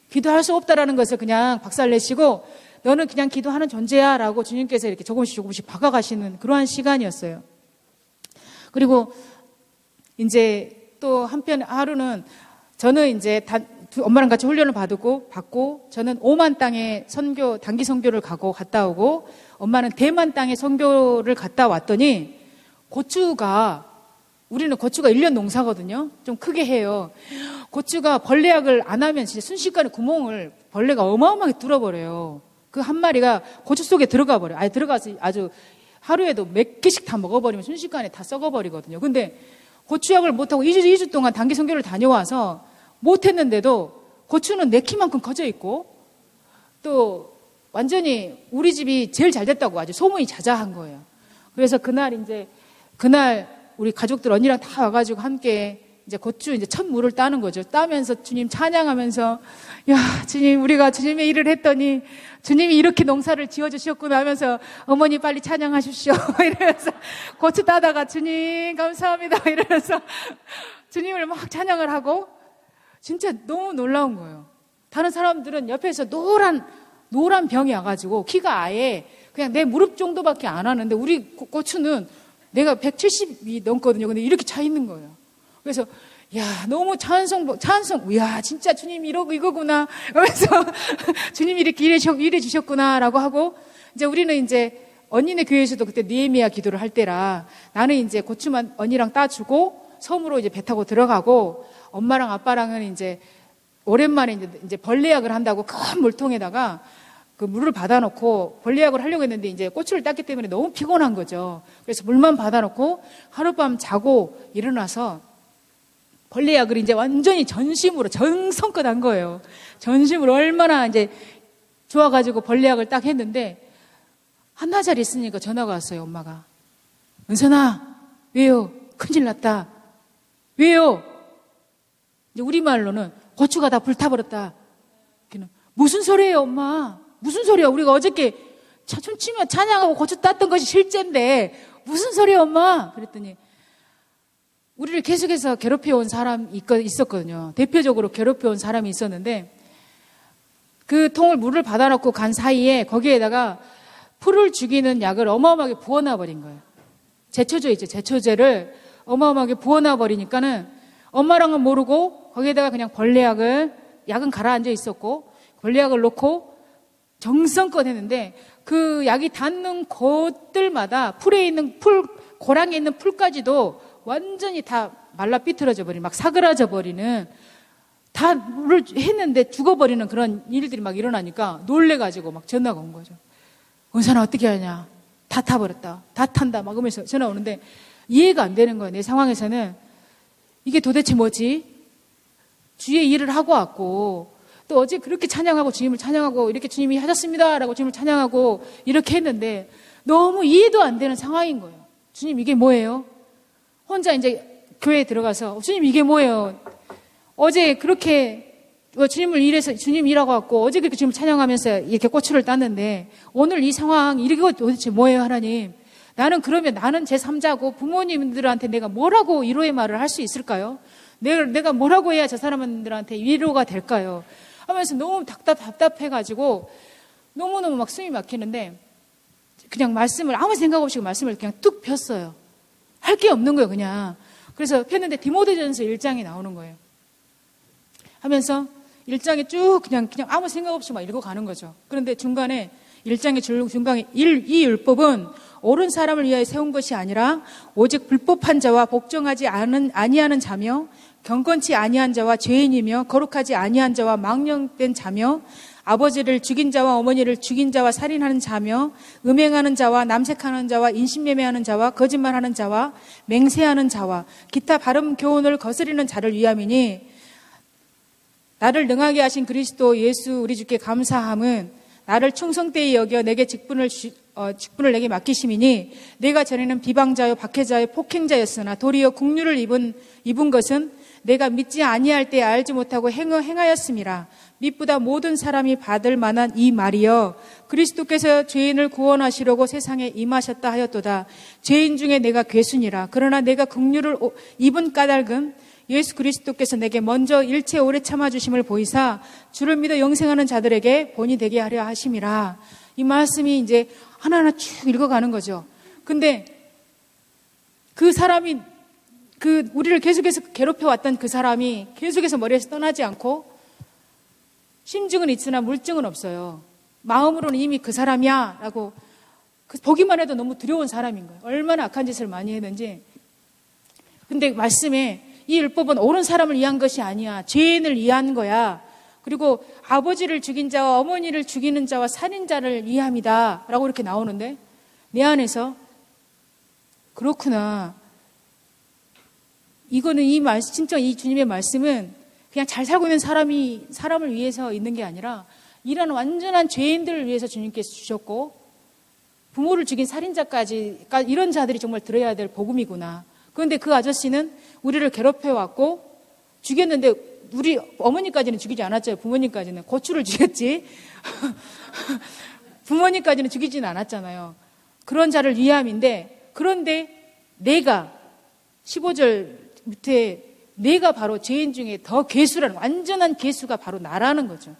Speaker 2: 기도할 수 없다라는 것을 그냥 박살내시고 너는 그냥 기도하는 존재야 라고 주님께서 이렇게 조금씩 박아가시는 그러한 시간이었어요. 그리고 이제 또 한편 하루는 저는 이제 엄마랑 같이 훈련을 받고 저는 오만 땅에 단기 선교를 갔다 오고 엄마는 대만 땅에 선교를 갔다 왔더니 우리는 고추가 1년 농사거든요. 좀 크게 해요. 고추가 벌레약을 안 하면 진짜 순식간에 구멍을 벌레가 어마어마하게 뚫어버려요. 그 한 마리가 고추 속에 들어가 버려요. 들어가서 아주 하루에도 몇 개씩 다 먹어버리면 순식간에 다 썩어버리거든요. 근데 고추약을 못하고 2주 동안 단기 선교를 다녀와서 못했는데도 고추는 내 키만큼 커져 있고 또 완전히 우리 집이 제일 잘 됐다고 아주 소문이 자자한 거예요. 그래서 그날 우리 가족들 언니랑 다 와가지고 함께 이제 고추 첫 물을 따는 거죠. 따면서 주님 찬양하면서 야 주님 우리가 주님의 일을 했더니 주님이 이렇게 농사를 지어주셨구나 하면서 어머니 빨리 찬양하십시오 이러면서 고추 따다가 주님 감사합니다 이러면서 주님을 막 찬양을 하고 진짜 너무 놀라운 거예요. 다른 사람들은 옆에서 노란 병이 와가지고 키가 아예 그냥 내 무릎 정도밖에 안 하는데 우리 고추는 내가 170이 넘거든요. 근데 이렇게 차 있는 거예요. 그래서 야 너무 찬송 야 진짜 주님이 이거구나 그래서 주님이 이렇게 일해 주셨구나라고 하고 이제 우리는 이제 언니네 교회에서도 그때 느헤미야 기도를 할 때라 나는 이제 고추만 언니랑 따주고 섬으로 이제 배 타고 들어가고 엄마랑 아빠랑은 이제 오랜만에 이제 벌레약을 한다고 큰 물통에다가 그 물을 받아놓고 벌레약을 하려고 했는데 이제 고추를 땄기 때문에 너무 피곤한 거죠. 그래서 물만 받아놓고 하룻밤 자고 일어나서 벌레약을 이제 완전히 전심으로 정성껏 한 거예요. 전심으로 얼마나 이제 좋아가지고 벌레약을 딱 했는데 한나절 있으니까 전화가 왔어요. 엄마가 은선아 왜요? 큰일 났다. 왜요? 이제 우리말로는 고추가 다 불타버렸다. 무슨 소리예요 엄마? 무슨 소리야? 우리가 어저께 춤추며 찬양하고 고추 땄던 것이 실제인데 무슨 소리야 엄마? 그랬더니 우리를 계속해서 괴롭혀온 사람이 있었거든요. 대표적으로 괴롭혀온 사람이 있었는데 그 통을 물을 받아놓고 간 사이에 거기에다가 풀을 죽이는 약을 어마어마하게 부어놔버린 거예요. 제초제 있죠. 제초제를 어마어마하게 부어놔버리니까는 엄마랑은 모르고 거기에다가 그냥 약은 가라앉아 있었고 벌레약을 놓고 정성껏 했는데 그 약이 닿는 곳들마다 고랑에 있는 풀까지도 완전히 다 말라 삐뚤어져 버리는 막 사그라져 버리는 다 물을 했는데 죽어버리는 그런 일들이 막 일어나니까 놀래가지고 막 전화가 온 거죠. 은선아 어떻게 하냐? 다 타버렸다. 다 탄다. 막 그러면서 전화 오는데 이해가 안 되는 거예요. 내 상황에서는 이게 도대체 뭐지? 주의 일을 하고 왔고 또 어제 그렇게 찬양하고 주님을 찬양하고 이렇게 주님이 하셨습니다 라고 주님을 찬양하고 이렇게 했는데 너무 이해도 안 되는 상황인 거예요. 주님 이게 뭐예요? 혼자 이제 교회에 들어가서 주님 이게 뭐예요? 어제 그렇게 주님 일하고 왔고 어제 그렇게 주님을 찬양하면서 이렇게 고추를 땄는데 오늘 이 상황 이게 도대체 뭐예요 하나님? 나는 제3자고 부모님들한테 내가 뭐라고 위로의 말을 할 수 있을까요? 내가 뭐라고 해야 저 사람들한테 위로가 될까요? 하면서 너무 답답해가지고 너무너무 막 숨이 막히는데 그냥 아무 생각 없이 말씀을 그냥 뚝 폈어요. 할 게 없는 거예요, 그냥. 그래서 폈는데 디모데전서 1장이 나오는 거예요. 하면서 1장에 쭉 그냥 아무 생각 없이 막 읽어가는 거죠. 그런데 중간에 1장의 중간에 이 율법은 옳은 사람을 위하여 세운 것이 아니라 오직 불법한 자와 복종하지 아니하는 자며 경건치 아니한 자와 죄인이며 거룩하지 아니한 자와 망령된 자며 아버지를 죽인 자와 어머니를 죽인 자와 살인하는 자며 음행하는 자와 남색하는 자와 인신매매하는 자와 거짓말하는 자와 맹세하는 자와 기타 바른 교훈을 거스리는 자를 위함이니 나를 능하게 하신 그리스도 예수 우리 주께 감사함은 나를 충성되이 여겨 내게 직분을 내게 맡기심이니 내가 전에는 비방자요 박해자요 폭행자였으나 도리어 국류를 입은 것은 내가 믿지 아니할 때 알지 못하고 행하였음이라. 밑보다 모든 사람이 받을 만한 이 말이여 그리스도께서 죄인을 구원하시려고 세상에 임하셨다 하였도다. 죄인 중에 내가 괴순이라. 그러나 내가 긍휼을 입은 까닭은 예수 그리스도께서 내게 먼저 일체 오래 참아주심을 보이사 주를 믿어 영생하는 자들에게 본이 되게 하려 하심이라. 이 말씀이 이제 하나하나 쭉 읽어가는 거죠. 근데 그 사람이 우리를 계속해서 괴롭혀왔던 그 사람이 계속해서 머리에서 떠나지 않고 심증은 있으나 물증은 없어요. 마음으로는 이미 그 사람이야 라고 보기만 해도 너무 두려운 사람인 거예요. 얼마나 악한 짓을 많이 했는지. 근데 말씀에 이 율법은 옳은 사람을 위한 것이 아니야. 죄인을 위한 거야. 그리고 아버지를 죽인 자와 어머니를 죽이는 자와 살인자를 위함이다 라고 이렇게 나오는데 내 안에서 그렇구나. 이거는 진짜 이 주님의 말씀은 그냥 잘 살고 있는 사람을 위해서 있는 게 아니라 이런 완전한 죄인들을 위해서 주님께서 주셨고 부모를 죽인 살인자까지 이런 자들이 정말 들어야 될 복음이구나. 그런데 그 아저씨는 우리를 괴롭혀왔고 죽였는데 우리 어머니까지는 죽이지 않았죠. 부모님까지는. 고추를 죽였지. 부모님까지는 죽이지는 않았잖아요. 그런 자를 위함인데 그런데 내가 15절 밑에 내가 바로 죄인 중에 더 괴수라는 완전한 괴수가 바로 나라는 거죠.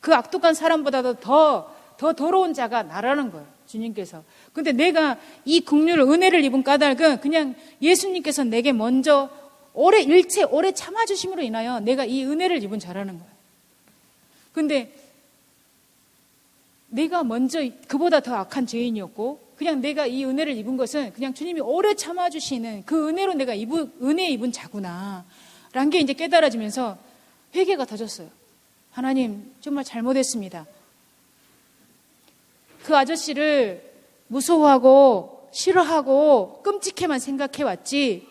Speaker 2: 그 악독한 사람보다도 더 더러운 자가 나라는 거예요. 주님께서. 근데 내가 이 긍휼을 은혜를 입은 까닭은 그냥 예수님께서 내게 먼저 일체 오래 참아주심으로 인하여 내가 이 은혜를 입은 자라는 거예요. 근데 내가 먼저 그보다 더 악한 죄인이었고 그냥 내가 이 은혜를 입은 것은 그냥 주님이 오래 참아주시는 그 은혜로 내가 은혜 입은 자구나 라는 게 이제 깨달아지면서 회개가 터졌어요. 하나님 정말 잘못했습니다. 그 아저씨를 무서워하고 싫어하고 끔찍해만 생각해왔지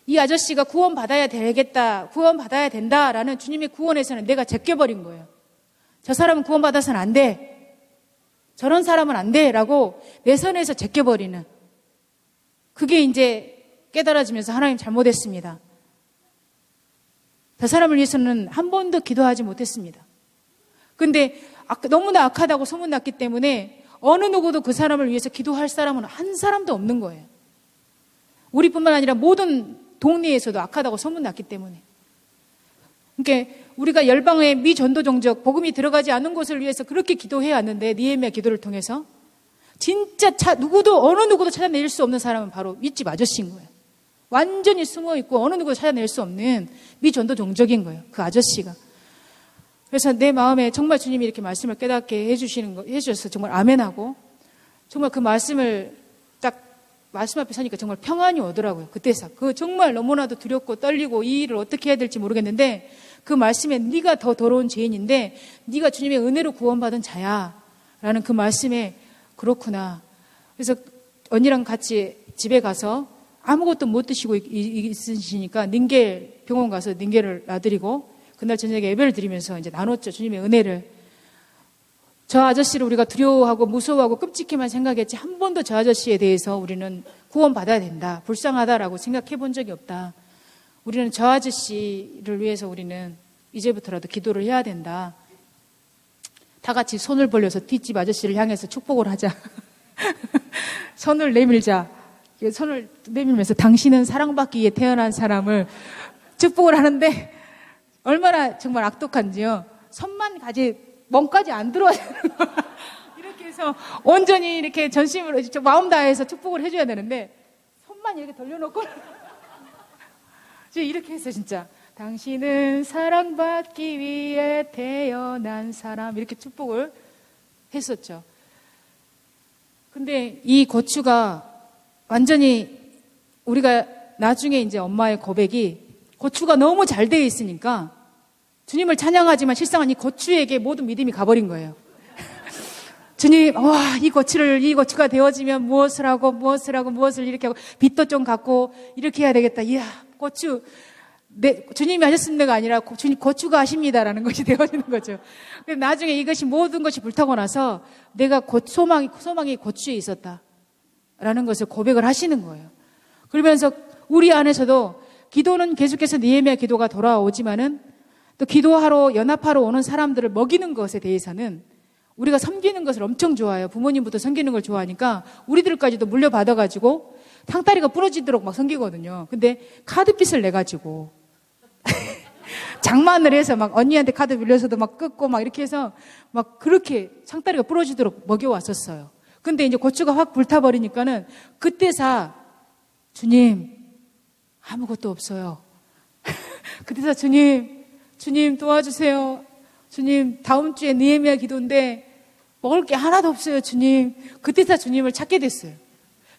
Speaker 2: 이 아저씨가 구원받아야 되겠다, 구원받아야 된다라는 주님의 구원에서는 내가 제껴버린 거예요. 저 사람은 구원받아서는 안 돼. 저런 사람은 안 돼 라고 내 선에서 제껴버리는 그게 이제 깨달아지면서 하나님 잘못했습니다. 저 사람을 위해서는 한 번도 기도하지 못했습니다. 근데 너무나 악하다고 소문났기 때문에 어느 누구도 그 사람을 위해서 기도할 사람은 한 사람도 없는 거예요. 우리뿐만 아니라 모든 동네에서도 악하다고 소문났기 때문에. 그러니까 우리가 열방의 미전도 종족 복음이 들어가지 않은 곳을 위해서 그렇게 기도해 왔는데 니에미야 기도를 통해서 진짜 어느 누구도 찾아낼 수 없는 사람은 바로 윗집 아저씨인 거예요. 완전히 숨어 있고 어느 누구도 찾아낼 수 없는 미전도 종족인 거예요. 그 아저씨가. 그래서 내 마음에 정말 주님이 이렇게 말씀을 깨닫게 해주셔서 정말 아멘하고 정말 그 말씀을 딱 말씀 앞에 서니까 정말 평안이 오더라고요. 그때서. 정말 너무나도 두렵고 떨리고 이 일을 어떻게 해야 될지 모르겠는데 그 말씀에 네가 더 더러운 죄인인데 네가 주님의 은혜로 구원받은 자야 라는 그 말씀에 그렇구나. 그래서 언니랑 같이 집에 가서 아무것도 못 드시고 있으시니까 닌겔 병원 가서 닌겔을 놔드리고 그날 저녁에 예배를 드리면서 이제 나눴죠. 주님의 은혜를. 저 아저씨를 우리가 두려워하고 무서워하고 끔찍해만 생각했지 한 번도 저 아저씨에 대해서 우리는 구원받아야 된다, 불쌍하다라고 생각해 본 적이 없다. 우리는 저 아저씨를 위해서 우리는 이제부터라도 기도를 해야 된다. 다 같이 손을 벌려서 뒷집 아저씨를 향해서 축복을 하자. 손을 내밀자. 손을 내밀면서 당신은 사랑받기 위해 태어난 사람을 축복을 하는데 얼마나 정말 악독한지요. 손만 몸까지 안 들어와야 되는 거야. 이렇게 해서 온전히 이렇게 전심으로 마음 다해서 축복을 해줘야 되는데 손만 이렇게 돌려놓고 이렇게 했어 진짜. 당신은 사랑받기 위해 태어난 사람 이렇게 축복을 했었죠. 근데 이 고추가 완전히 우리가 나중에 이제 엄마의 고백이 고추가 너무 잘 되어 있으니까 주님을 찬양하지만 실상은 이 고추에게 모든 믿음이 가버린 거예요. 주님, 이 고추가 되어지면 무엇을 이렇게 하고, 빛도 좀 갖고, 이렇게 해야 되겠다. 이야, 고추, 주님이 하셨습니다가 아니라, 주님, 고추가 하십니다라는 것이 되어지는 거죠. 근데 나중에 이것이 모든 것이 불타고 나서, 내가 소망이 고추에 있었다. 라는 것을 고백을 하시는 거예요. 그러면서 우리 안에서도 기도는 계속해서 니에미야 기도가 돌아오지만은 또 기도하러 연합하러 오는 사람들을 먹이는 것에 대해서는 우리가 섬기는 것을 엄청 좋아해요. 부모님부터 섬기는 걸 좋아하니까 우리들까지도 물려받아가지고 탕다리가 부러지도록 막 섬기거든요. 근데 카드빚을 내가지고 장만을 해서 막 언니한테 카드 빌려서도 막 끊고 막 이렇게 해서 막 그렇게 상다리가 부러지도록 먹여왔었어요. 근데 이제 고추가 확 불타버리니까는 그때사 주님 아무것도 없어요. 그때사 주님 도와주세요. 주님 다음 주에 느헤미야 기도인데 먹을 게 하나도 없어요. 주님. 그때사 주님을 찾게 됐어요.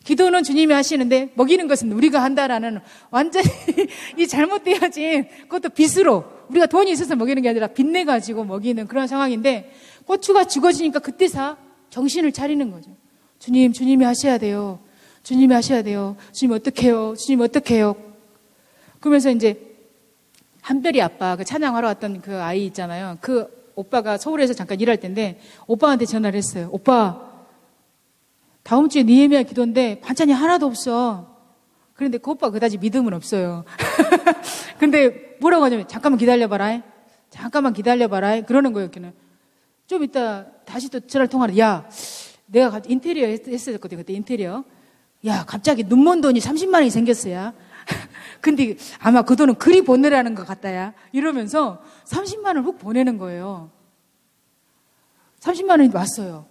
Speaker 2: 기도는 주님이 하시는데 먹이는 것은 우리가 한다라는 완전히 이 잘못되어진 그것도 빚으로 우리가 돈이 있어서 먹이는 게 아니라 빚 내가지고 먹이는 그런 상황인데 고추가 죽어지니까 그때사 정신을 차리는 거죠. 주님이 하셔야 돼요. 주님이 하셔야 돼요. 주님 어떡해요? 주님 어떡해요? 그러면서 이제 한별이 아빠 그 찬양하러 왔던 그 아이 있잖아요. 그 오빠가 서울에서 잠깐 일할 텐데 오빠한테 전화를 했어요. 오빠 다음 주에 느헤미야 기도인데 반찬이 하나도 없어. 그런데 그 오빠가 그다지 믿음은 없어요. 근데 뭐라고 하냐면 잠깐만 기다려봐라. 잠깐만 기다려봐라. 그러는 거예요. 걔는. 좀 이따 다시 또 전화를 통화를 야 내가 인테리어 했었거든. 그때 인테리어. 야 갑자기 눈먼 돈이 30만 원이 생겼어요. 근데 아마 그 돈은 그리 보내라는 것 같다야. 이러면서 30만 원을 훅 보내는 거예요. 30만 원이 왔어요.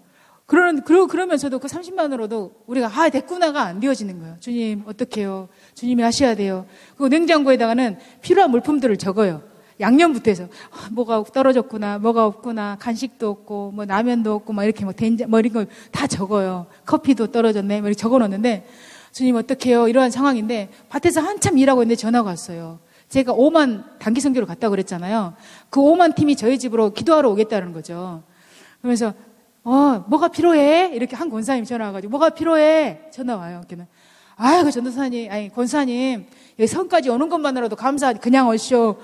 Speaker 2: 그러면서도 그 30만 원으로도 우리가 됐구나가 안 되어지는 거예요. 주님 어떡해요? 주님이 하셔야 돼요. 그 냉장고에다가는 필요한 물품들을 적어요. 양념부터 해서 뭐가 떨어졌구나, 뭐가 없구나, 간식도 없고, 뭐 라면도 없고, 막 이렇게 된장, 이런 걸 다 적어요. 커피도 떨어졌네, 이렇게 적어놓는데 주님 어떡해요? 이러한 상황인데 밭에서 한참 일하고 있는데 전화가 왔어요. 제가 5만 단기 선교를 갔다고 그랬잖아요. 그 5만 팀이 저희 집으로 기도하러 오겠다는 거죠. 그러면서 뭐가 필요해? 이렇게 한 권사님 전화 와가지고 뭐가 필요해? 전화 와요. 아이고 전도사님, 권사님 여기 성까지 오는 것만으로도 감사하지. 그냥 오시오.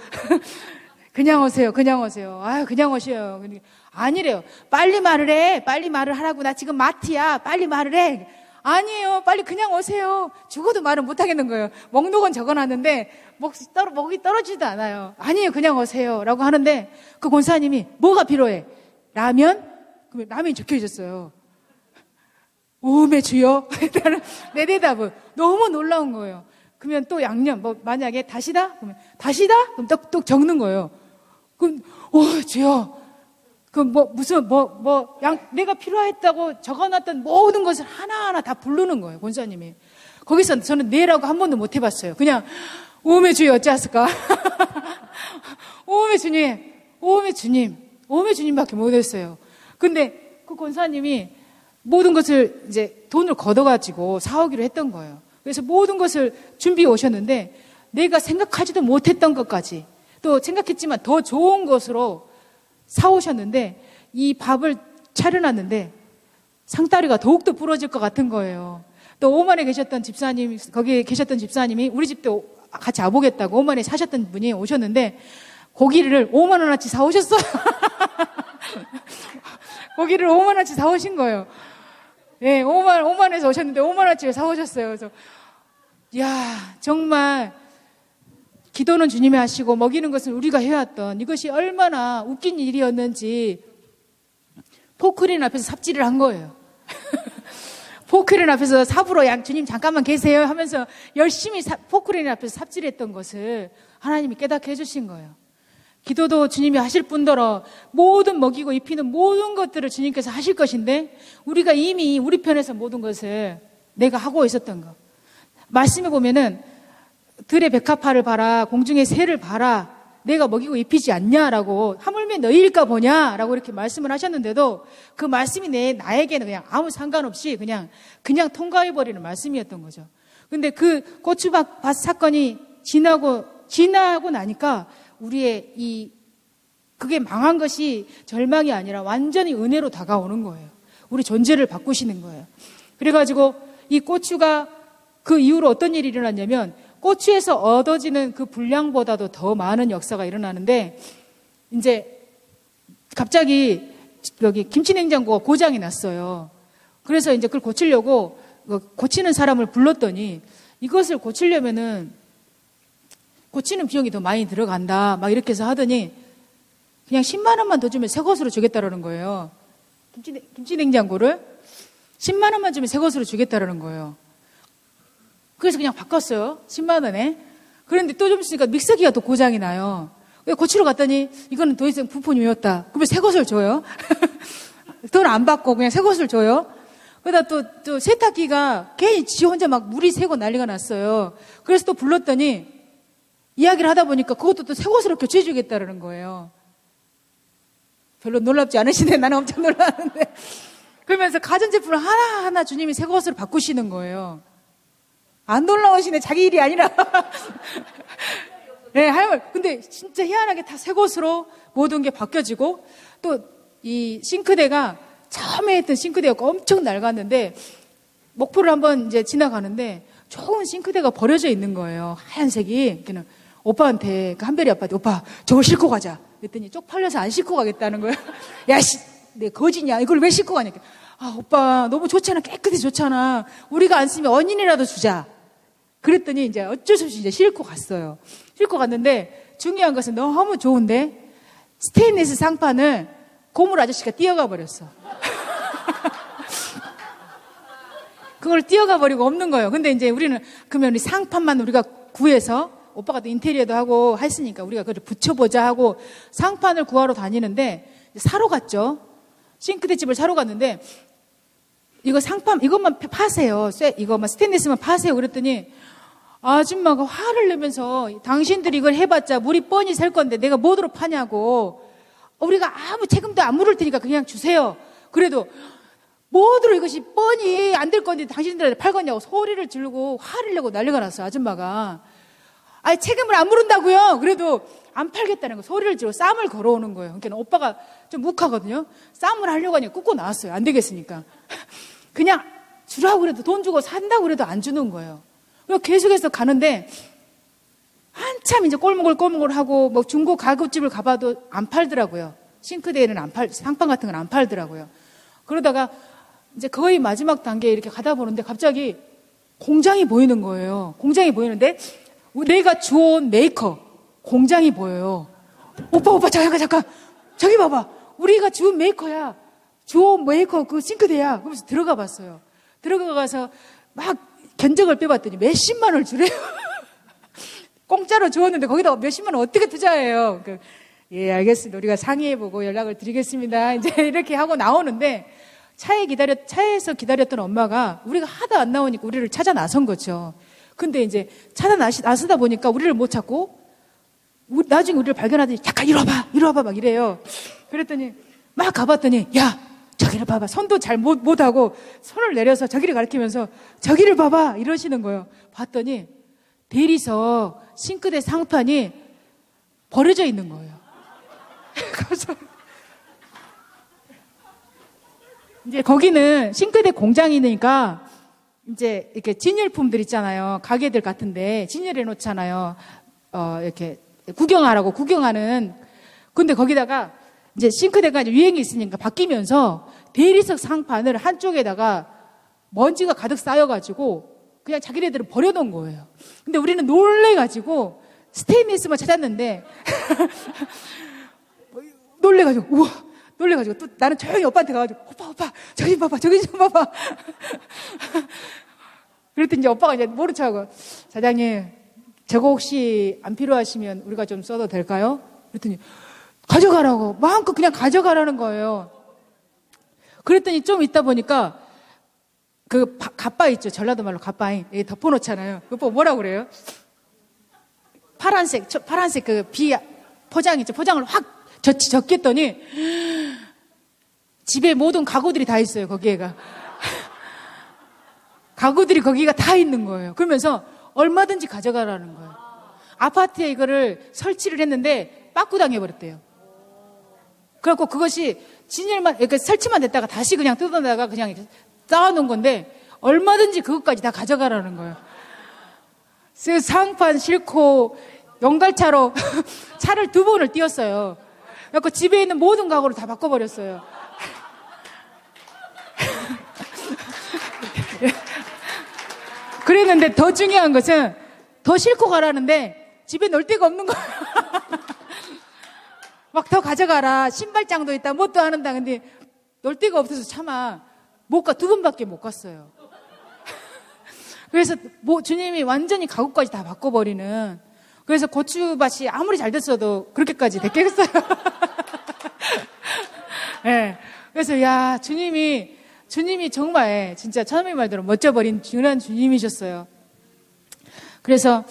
Speaker 2: 그냥 오세요. 그냥 오세요. 그냥 오셔요. 아니래요. 빨리 말을 해. 빨리 말을 하라고. 나 지금 마트야. 빨리 말을 해. 아니에요. 빨리 그냥 오세요. 죽어도 말은 못 하겠는 거예요. 목록은 적어놨는데 목이 떨어지지도 않아요. 아니에요. 그냥 오세요. 라고 하는데 그 권사님이 뭐가 필요해? 라면? 그러면 라면이 적혀 있었어요. 오메 주여. 내 대답은 너무 놀라운 거예요. 그러면 또 양념, 만약에 다시다? 그러면 다시다? 그럼 또 적는 거예요. 그럼, 주여. 내가 필요했다고 적어놨던 모든 것을 하나하나 다 부르는 거예요, 권사님이. 거기서 저는 네라고 한 번도 못 해봤어요. 그냥, 오메 주여 어찌하실까? 오메 주님, 오메 주님, 오메 주님밖에 못 했어요. 근데 그 권사님이 모든 것을 이제 돈을 걷어가지고 사오기로 했던 거예요. 그래서 모든 것을 준비해 오셨는데 내가 생각하지도 못했던 것까지 또 생각했지만 더 좋은 것으로 사오셨는데 이 밥을 차려놨는데 상다리가 더욱더 부러질 것 같은 거예요. 또 오만에 계셨던 집사님, 거기에 계셨던 집사님이 우리 집도 같이 와보겠다고 오만에 사셨던 분이 오셨는데 고기를 5만 원어치 사오셨어요. 고기를 5만 원어치 사오신 거예요. 네, 5만에서 오셨는데 5만 원어치를 사오셨어요. 그래서 정말 기도는 주님이 하시고 먹이는 것은 우리가 해왔던 이것이 얼마나 웃긴 일이었는지 포크레인 앞에서 삽질을 한 거예요. 포크레인 앞에서 삽으로 주님 잠깐만 계세요 하면서 열심히 포크레인 앞에서 삽질했던 것을 하나님이 깨닫게 해주신 거예요. 기도도 주님이 하실 뿐더러 모든 먹이고 입히는 모든 것들을 주님께서 하실 것인데 우리가 이미 우리 편에서 모든 것을 내가 하고 있었던 것. 말씀에 보면은 들의 백합화를 봐라, 공중의 새를 봐라, 내가 먹이고 입히지 않냐라고 하물며 너희일까 보냐라고 이렇게 말씀을 하셨는데도 그 말씀이 나에게는 그냥 아무 상관없이 그냥 통과해버리는 말씀이었던 거죠. 근데 그 고추밭 사건이 지나고 나니까 우리의 그게 망한 것이 절망이 아니라 완전히 은혜로 다가오는 거예요. 우리 존재를 바꾸시는 거예요. 그래가지고 이 고추가 그 이후로 어떤 일이 일어났냐면 고추에서 얻어지는 그 분량보다도 더 많은 역사가 일어나는데 이제 갑자기 여기 김치냉장고가 고장이 났어요. 그래서 이제 그걸 고치려고 고치는 사람을 불렀더니 이것을 고치려면은 고치는 비용이 더 많이 들어간다 막 이렇게 해서 하더니 그냥 10만 원만 더 주면 새 것으로 주겠다라는 거예요. 김치 냉장고를 10만 원만 주면 새 것으로 주겠다라는 거예요. 그래서 그냥 바꿨어요. 10만 원에. 그런데 또 좀 있으니까 믹서기가 또 고장이 나요. 고치러 갔더니 이거는 더 이상 부품이 없다. 그러면 새 것을 줘요. 돈 안 받고 그냥 새 것을 줘요. 그러다 또 세탁기가 괜히 지 혼자 막 물이 새고 난리가 났어요. 그래서 또 불렀더니 이야기를 하다 보니까 그것도 또 새 것으로 교체해 주겠다라는 거예요. 별로 놀랍지 않으시네. 나는 엄청 놀랐는데. 그러면서 가전제품을 하나하나 주님이 새 것으로 바꾸시는 거예요. 안 놀라우시네. 자기 일이 아니라. 네, 근데 진짜 희한하게 다 새 것으로 모든 게 바뀌어지고, 또 이 싱크대가 처음에 했던 싱크대가 엄청 낡았는데, 목포를 한번 이제 지나가는데 좋은 싱크대가 버려져 있는 거예요. 하얀색이. 그냥 오빠한테, 그 한별이 아빠한테, 오빠 저걸 싣고 가자. 그랬더니 쪽팔려서 안 싣고 가겠다는 거예요. 야, 내 거지냐? 이걸 왜 싣고 가냐? 아, 오빠 너무 좋잖아. 깨끗이 좋잖아. 우리가 안 쓰면 언인이라도 주자. 그랬더니 이제 어쩔 수 없이 이제 싣고 갔어요. 싣고 갔는데 중요한 것은 너무 좋은데 스테인리스 상판을 고물 아저씨가 뛰어가 버렸어. 그걸 뛰어가 버리고 없는 거예요. 근데 이제 우리는 그러면 우리 상판만 우리가 구해서 오빠가 또 인테리어도 하고 했으니까 우리가 그걸 붙여보자 하고 상판을 구하러 다니는데 사러 갔죠. 싱크대 집을 사러 갔는데 이거 상판 이것만 파세요. 이거만 스테인리스만 파세요. 그랬더니 아줌마가 화를 내면서 당신들이 이걸 해봤자 물이 뻔히 셀 건데 내가 뭐로 파냐고. 우리가 아무 책임도 안 물을 테니까 그냥 주세요. 그래도 뭐로 이것이 뻔히 안 될 건데 당신들한테 팔겠냐고 소리를 지르고 화를 내고 난리가 났어요. 아줌마가. 아니 책임을 안 물은다고요. 그래도 안 팔겠다는 거 소리를 지르고 쌈을 걸어오는 거예요. 그러니까 오빠가 좀 묵하거든요. 쌈을 하려고 하니까 꾹꾹 나왔어요. 안 되겠으니까. 그냥 주라고 그래도 돈 주고 산다고 그래도 안 주는 거예요. 계속해서 가는데 한참 이제 꼴목을 하고 뭐 중고 가구집을 가봐도 안 팔더라고요. 싱크대에는 상판 같은 건 안 팔더라고요. 그러다가 이제 거의 마지막 단계에 이렇게 가다 보는데 갑자기 공장이 보이는 거예요. 공장이 보이는데 내가 주워온 메이커 공장이 보여요. 오빠 잠깐 저기 봐봐. 우리가 주운 메이커야. 주워온 메이커 그 싱크대야. 그러면서 들어가 봤어요. 들어가서 막 견적을 빼봤더니 몇십만 원을 주래요. 공짜로 주었는데 거기다 몇십만 원 어떻게 투자해요? 예, 알겠습니다. 우리가 상의해보고 연락을 드리겠습니다. 이제 이렇게 하고 나오는데 차에서 기다렸던 엄마가 우리가 하도 안 나오니까 우리를 찾아 나선 거죠. 근데 이제 찾아 나서다 보니까 우리를 못 찾고 나중에 우리를 발견하더니 잠깐 이리 와봐 막 이래요. 그랬더니 막 가봤더니 야 저기를 봐봐. 손도 잘 못하고 손을 내려서 저기를 가리키면서 저기를 봐봐 이러시는 거예요. 봤더니 대리석 싱크대 상판이 버려져 있는 거예요. 그래서 이제 거기는 싱크대 공장이니까 이제 이렇게 진열품들 있잖아요. 가게들 같은데 진열해 놓잖아요. 이렇게 구경하는. 근데 거기다가 이제 싱크대가 이제 유행이 있으니까 바뀌면서 대리석 상판을 한쪽에다가 먼지가 가득 쌓여가지고 그냥 자기네들은 버려놓은 거예요. 근데 우리는 놀래가지고 스테인리스만 찾았는데 놀래가지고 또 나는 조용히 오빠한테 가가지고 오빠 저기 좀 봐봐 그랬더니 이제 오빠가 이제 모른 척하고 사장님 저거 혹시 안 필요하시면 우리가 좀 써도 될까요? 그랬더니 가져가라고 마음껏 그냥 가져가라는 거예요. 그랬더니 좀 있다 보니까 그 갓바 있죠. 전라도 말로 갓바잉 덮어놓잖아요. 그거 뭐라고 그래요? 파란색 그 포장 있죠. 포장을 확 적겠더니 집에 모든 가구들이 다 있어요. 거기에가 가구들이 거기가 다 있는 거예요. 그러면서 얼마든지 가져가라는 거예요. 아파트에 이거를 설치를 했는데 빠꾸당해 버렸대요. 그래갖고 그것이 진열만 그러니까 설치만 됐다가 다시 그냥 뜯어내다가 그냥 쌓아놓은 건데 얼마든지 그것까지 다 가져가라는 거예요. 그래서 상판 싣고 연갈차로 차를 2번을 띄웠어요. 그래서 집에 있는 모든 가구를 다 바꿔버렸어요. 그랬는데 더 중요한 것은 더 싣고 가라는데 집에 넣을 데가 없는 거예요. 막 더 가져가라. 신발장도 있다. 뭣도 하는다. 근데 놀 데가 없어서 차마 못 가. 2번밖에 못 갔어요. 그래서 주님이 완전히 가구까지 다 바꿔버리는. 그래서 고추밭이 아무리 잘 됐어도 그렇게까지 됐겠어요. 네. 그래서 야 주님이 정말 진짜 처음에 말대로 멋져버린 그런 주님이셨어요. 그래서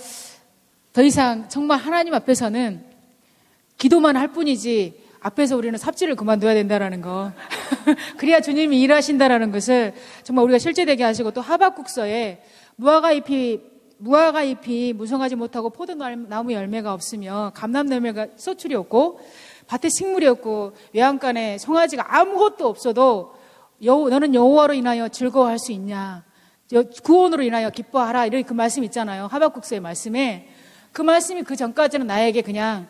Speaker 2: 더 이상 정말 하나님 앞에서는 기도만 할 뿐이지 앞에서 우리는 삽질을 그만둬야 된다라는 거. 그래야 주님이 일하신다라는 것을 정말 우리가 실제되게 하시고, 또 하박국서에 무화과 잎이 무성하지 못하고 포도나무 열매가 없으며 감람 열매가 소출이 없고 밭에 식물이 없고 외양간에 송아지가 아무것도 없어도 너는 여호와로 인하여 즐거워할 수 있냐, 구원으로 인하여 기뻐하라, 이런 그 말씀 있잖아요. 하박국서의 말씀에. 그 말씀이 그 전까지는 나에게 그냥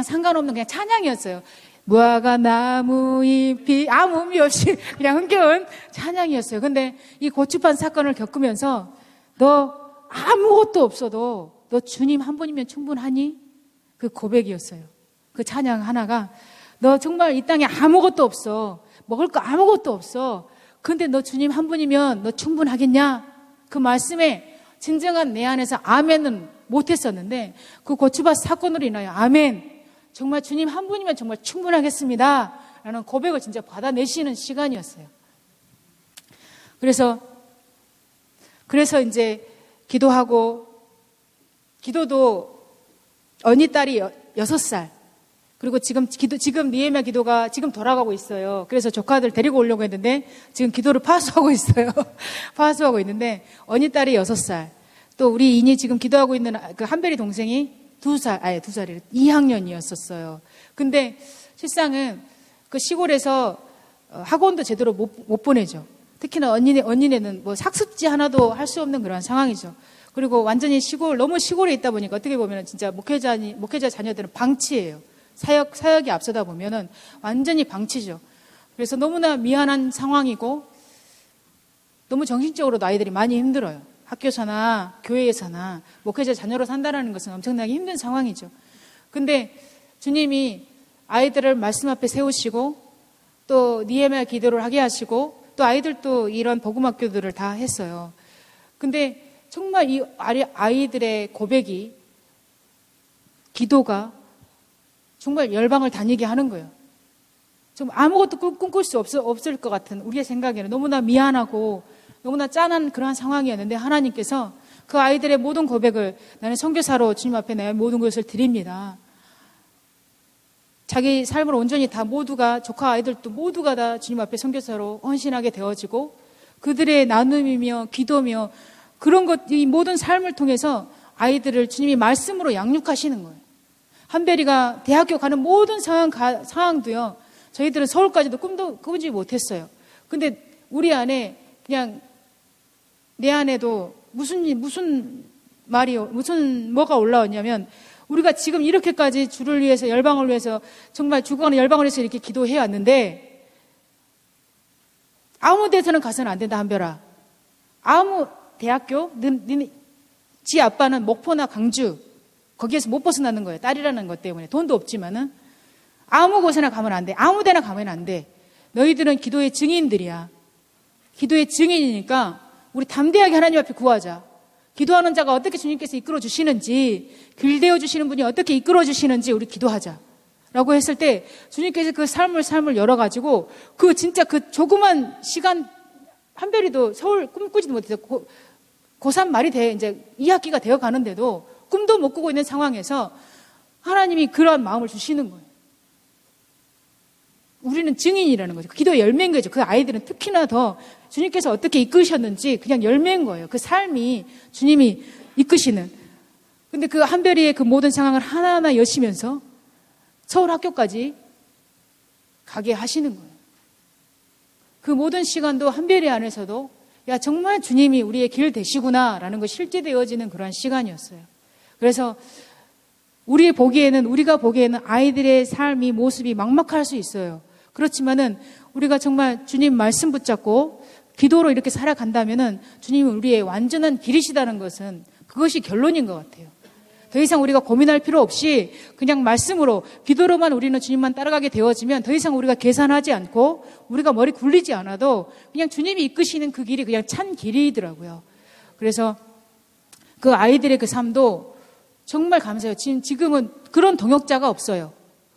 Speaker 2: 상관없는 그냥 찬양이었어요. 무화과 나무 잎이 아무 의미 없이 그냥 흥겨운 찬양이었어요. 근데 이 고추판 사건을 겪으면서 너 아무것도 없어도 너 주님 한 분이면 충분하니? 그 고백이었어요. 그 찬양 하나가 너 정말 이 땅에 아무것도 없어. 먹을 거 아무것도 없어. 근데 너 주님 한 분이면 너 충분하겠냐? 그 말씀에 진정한 내 안에서 아멘은 못했었는데 그 고추밭 사건으로 인하여 아멘, 정말 주님 한 분이면 정말 충분하겠습니다 라는 고백을 진짜 받아내시는 시간이었어요. 그래서 이제 기도도 언니 딸이 6살, 그리고 지금 니에미야 기도가 지금 돌아가고 있어요. 그래서 조카들 데리고 오려고 했는데 지금 기도를 파수하고 있어요. 파수하고 있는데 언니 딸이 6살, 또 우리 인이 지금 기도하고 있는 그 한별이 동생이 2살이래. 2학년이었었어요. 근데 실상은 그 시골에서 학원도 제대로 못 보내죠. 특히나 언니네는 뭐 학습지 하나도 할 수 없는 그런 상황이죠. 그리고 완전히 너무 시골에 있다 보니까 어떻게 보면 진짜 목회자 자녀들은 방치예요. 사역이 앞서다 보면은 완전히 방치죠. 그래서 너무나 미안한 상황이고 너무 정신적으로도 아이들이 많이 힘들어요. 학교사나 교회에서나 목회자 자녀로 산다는 것은 엄청나게 힘든 상황이죠. 근데 주님이 아이들을 말씀 앞에 세우시고 또 니에미야 기도를 하게 하시고 또 아이들도 이런 복음학교들을 다 했어요. 근데 정말 이 아이들의 고백이, 기도가 정말 열방을 다니게 하는 거예요. 좀 아무것도 꿈꿀 수 없을 것 같은 우리의 생각에는 너무나 미안하고 너무나 짠한 그러한 상황이었는데 하나님께서 그 아이들의 모든 고백을 나는 선교사로 주님 앞에 내 모든 것을 드립니다. 자기 삶을 온전히 다 모두가, 조카 아이들도 모두가 다 주님 앞에 선교사로 헌신하게 되어지고 그들의 나눔이며 기도며 그런 이 모든 삶을 통해서 아이들을 주님이 말씀으로 양육하시는 거예요. 한별이가 대학교 가는 모든 상황도요, 저희들은 서울까지도 꿈도 꾸지 못했어요. 근데 우리 안에 그냥 내 안에도 뭐가 올라왔냐면 우리가 지금 이렇게까지 주를 위해서, 열방을 위해서, 정말 주거나 열방을 위해서 이렇게 기도해 왔는데 아무 데서는 가서는 안 된다, 한별아. 아무 대학교, 지 아빠는 목포나 강주, 거기에서 못 벗어나는 거예요. 딸이라는 것 때문에. 돈도 없지만은. 아무 곳에나 가면 안 돼. 아무 데나 가면 안 돼. 너희들은 기도의 증인들이야. 기도의 증인이니까 우리 담대하게 하나님 앞에 구하자. 기도하는 자가 어떻게 주님께서 이끌어 주시는지, 길대어 주시는 분이 어떻게 이끌어 주시는지 우리 기도하자 라고 했을 때 주님께서 그 삶을 열어가지고 진짜 그 조그만 시간, 한별이도 서울 꿈꾸지도 못해서 고3 말이 이제 2학기가 되어 가는데도 꿈도 못 꾸고 있는 상황에서 하나님이 그러한 마음을 주시는 거예요. 우리는 증인이라는 거죠. 기도의 열매인 거죠. 그 아이들은 특히나 더 주님께서 어떻게 이끄셨는지 그냥 열매인 거예요. 그 삶이 주님이 이끄시는. 근데 그 한별이의 그 모든 상황을 하나하나 여시면서 서울 학교까지 가게 하시는 거예요. 그 모든 시간도 한별이 안에서도 야, 정말 주님이 우리의 길 되시구나라는 것이 실제되어지는 그런 시간이었어요. 그래서 우리가 보기에는 아이들의 삶이, 모습이 막막할 수 있어요. 그렇지만은 우리가 정말 주님 말씀 붙잡고 기도로 이렇게 살아간다면은 주님은 우리의 완전한 길이시다는 것은 그것이 결론인 것 같아요. 더 이상 우리가 고민할 필요 없이 그냥 말씀으로, 기도로만 우리는 주님만 따라가게 되어지면 더 이상 우리가 계산하지 않고 우리가 머리 굴리지 않아도 그냥 주님이 이끄시는 그 길이 그냥 찬 길이더라고요. 그래서 그 아이들의 그 삶도 정말 감사해요. 지금은 그런 동역자가 없어요.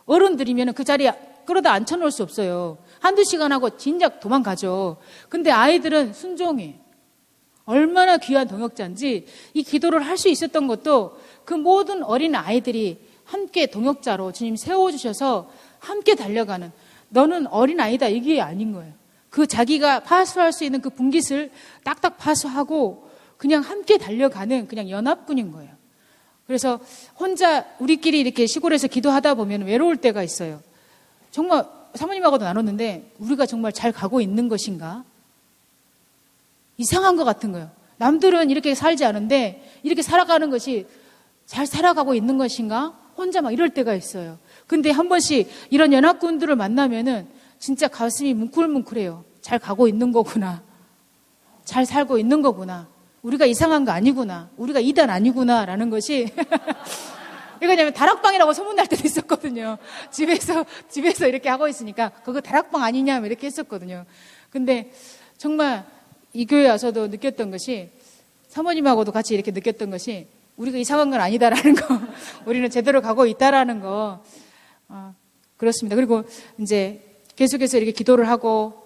Speaker 2: 어른들이면 그 자리에 끌어다 앉혀놓을 수 없어요. 한두 시간 하고 진작 도망가죠. 근데 아이들은 순종해. 얼마나 귀한 동역자인지 이 기도를 할 수 있었던 것도 그 모든 어린 아이들이 함께 동역자로 주님 세워주셔서 함께 달려가는, 너는 어린 아이다 이게 아닌 거예요. 그 자기가 파수할 수 있는 그 분깃을 딱딱 파수하고 그냥 함께 달려가는 그냥 연합군인 거예요. 그래서 혼자 우리끼리 이렇게 시골에서 기도하다 보면 외로울 때가 있어요. 정말 사모님하고도 나눴는데 우리가 정말 잘 가고 있는 것인가? 이상한 것 같은 거예요. 남들은 이렇게 살지 않은데 이렇게 살아가는 것이 잘 살아가고 있는 것인가? 혼자 막 이럴 때가 있어요. 근데 한 번씩 이런 연합군들을 만나면은 진짜 가슴이 뭉클뭉클해요. 잘 가고 있는 거구나. 잘 살고 있는 거구나. 우리가 이상한 거 아니구나. 우리가 이단 아니구나. 라는 것이. 왜냐면 다락방이라고 소문날 때도 있었거든요. 집에서 이렇게 하고 있으니까 그거 다락방 아니냐 이렇게 했었거든요. 근데 정말 이 교회 와서도 느꼈던 것이, 사모님하고도 같이 이렇게 느꼈던 것이 우리가 이상한 건 아니다라는 거, 우리는 제대로 가고 있다라는 거, 그렇습니다. 그리고 이제 계속해서 이렇게 기도를 하고,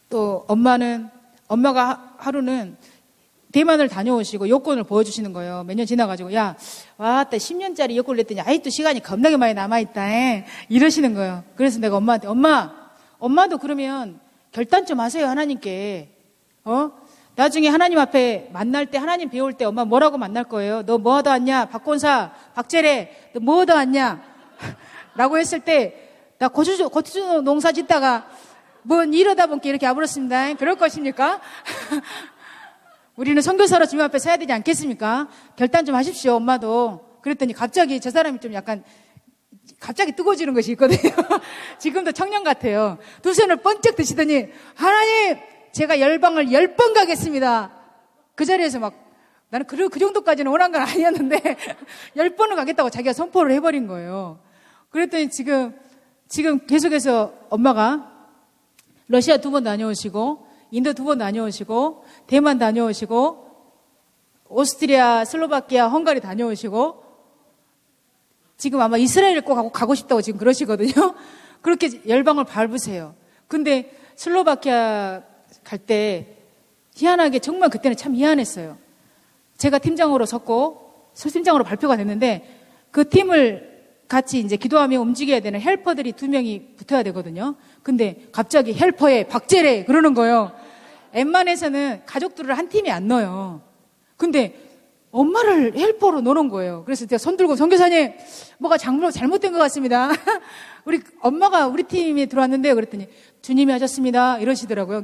Speaker 2: 또 엄마가 하루는 대만을 다녀오시고 여권을 보여주시는 거예요. 몇 년 지나가지고, 야, 왔다 10년짜리 여권을 냈더니 아직도 시간이 겁나게 많이 남아있다. 이러시는 거예요. 그래서 내가 엄마한테, 엄마도 그러면 결단 좀 하세요, 하나님께. 나중에 하나님 앞에 만날 때, 하나님 배울 때 엄마 뭐라고 만날 거예요? 너 뭐 하다 왔냐? 박권사, 박재래, 너 뭐 하다 왔냐? 라고 했을 때, 나 고추 농사 짓다가 뭔 이러다 보니까 이렇게 와버렸습니다. 그럴 것입니까? 우리는 선교사로 주님 앞에 서야 되지 않겠습니까? 결단 좀 하십시오, 엄마도. 그랬더니 갑자기 저 사람이 좀 약간 갑자기 뜨거워지는 것이 있거든요. 지금도 청년 같아요. 두 손을 번쩍 드시더니, 하나님, 제가 열방을 10번 가겠습니다. 그 자리에서 막, 나는 그 정도까지는 원한 건 아니었는데 10번을 가겠다고 자기가 선포를 해버린 거예요. 그랬더니 지금 계속해서 엄마가 러시아 2번 다녀오시고, 인도 2번 다녀오시고, 대만 다녀오시고, 오스트리아, 슬로바키아, 헝가리 다녀오시고, 지금 아마 이스라엘 꼭 가고 싶다고 지금 그러시거든요. 그렇게 열방을 밟으세요. 근데 슬로바키아 갈 때 희한하게 정말 그때는 참 희한했어요. 제가 팀장으로 섰고 팀장으로 발표가 됐는데 그 팀을 같이 이제 기도하며 움직여야 되는 헬퍼들이 2명이 붙어야 되거든요. 근데 갑자기 헬퍼에 박재래 그러는 거예요. 웬만해서는 가족들을 한 팀에 안 넣어요. 근데 엄마를 헬퍼로 넣어놓은 거예요. 그래서 제가 손 들고, 선교사님, 뭐가 잘못된 것 같습니다. 우리 엄마가 우리 팀에 들어왔는데요. 그랬더니 주님이 하셨습니다. 이러시더라고요.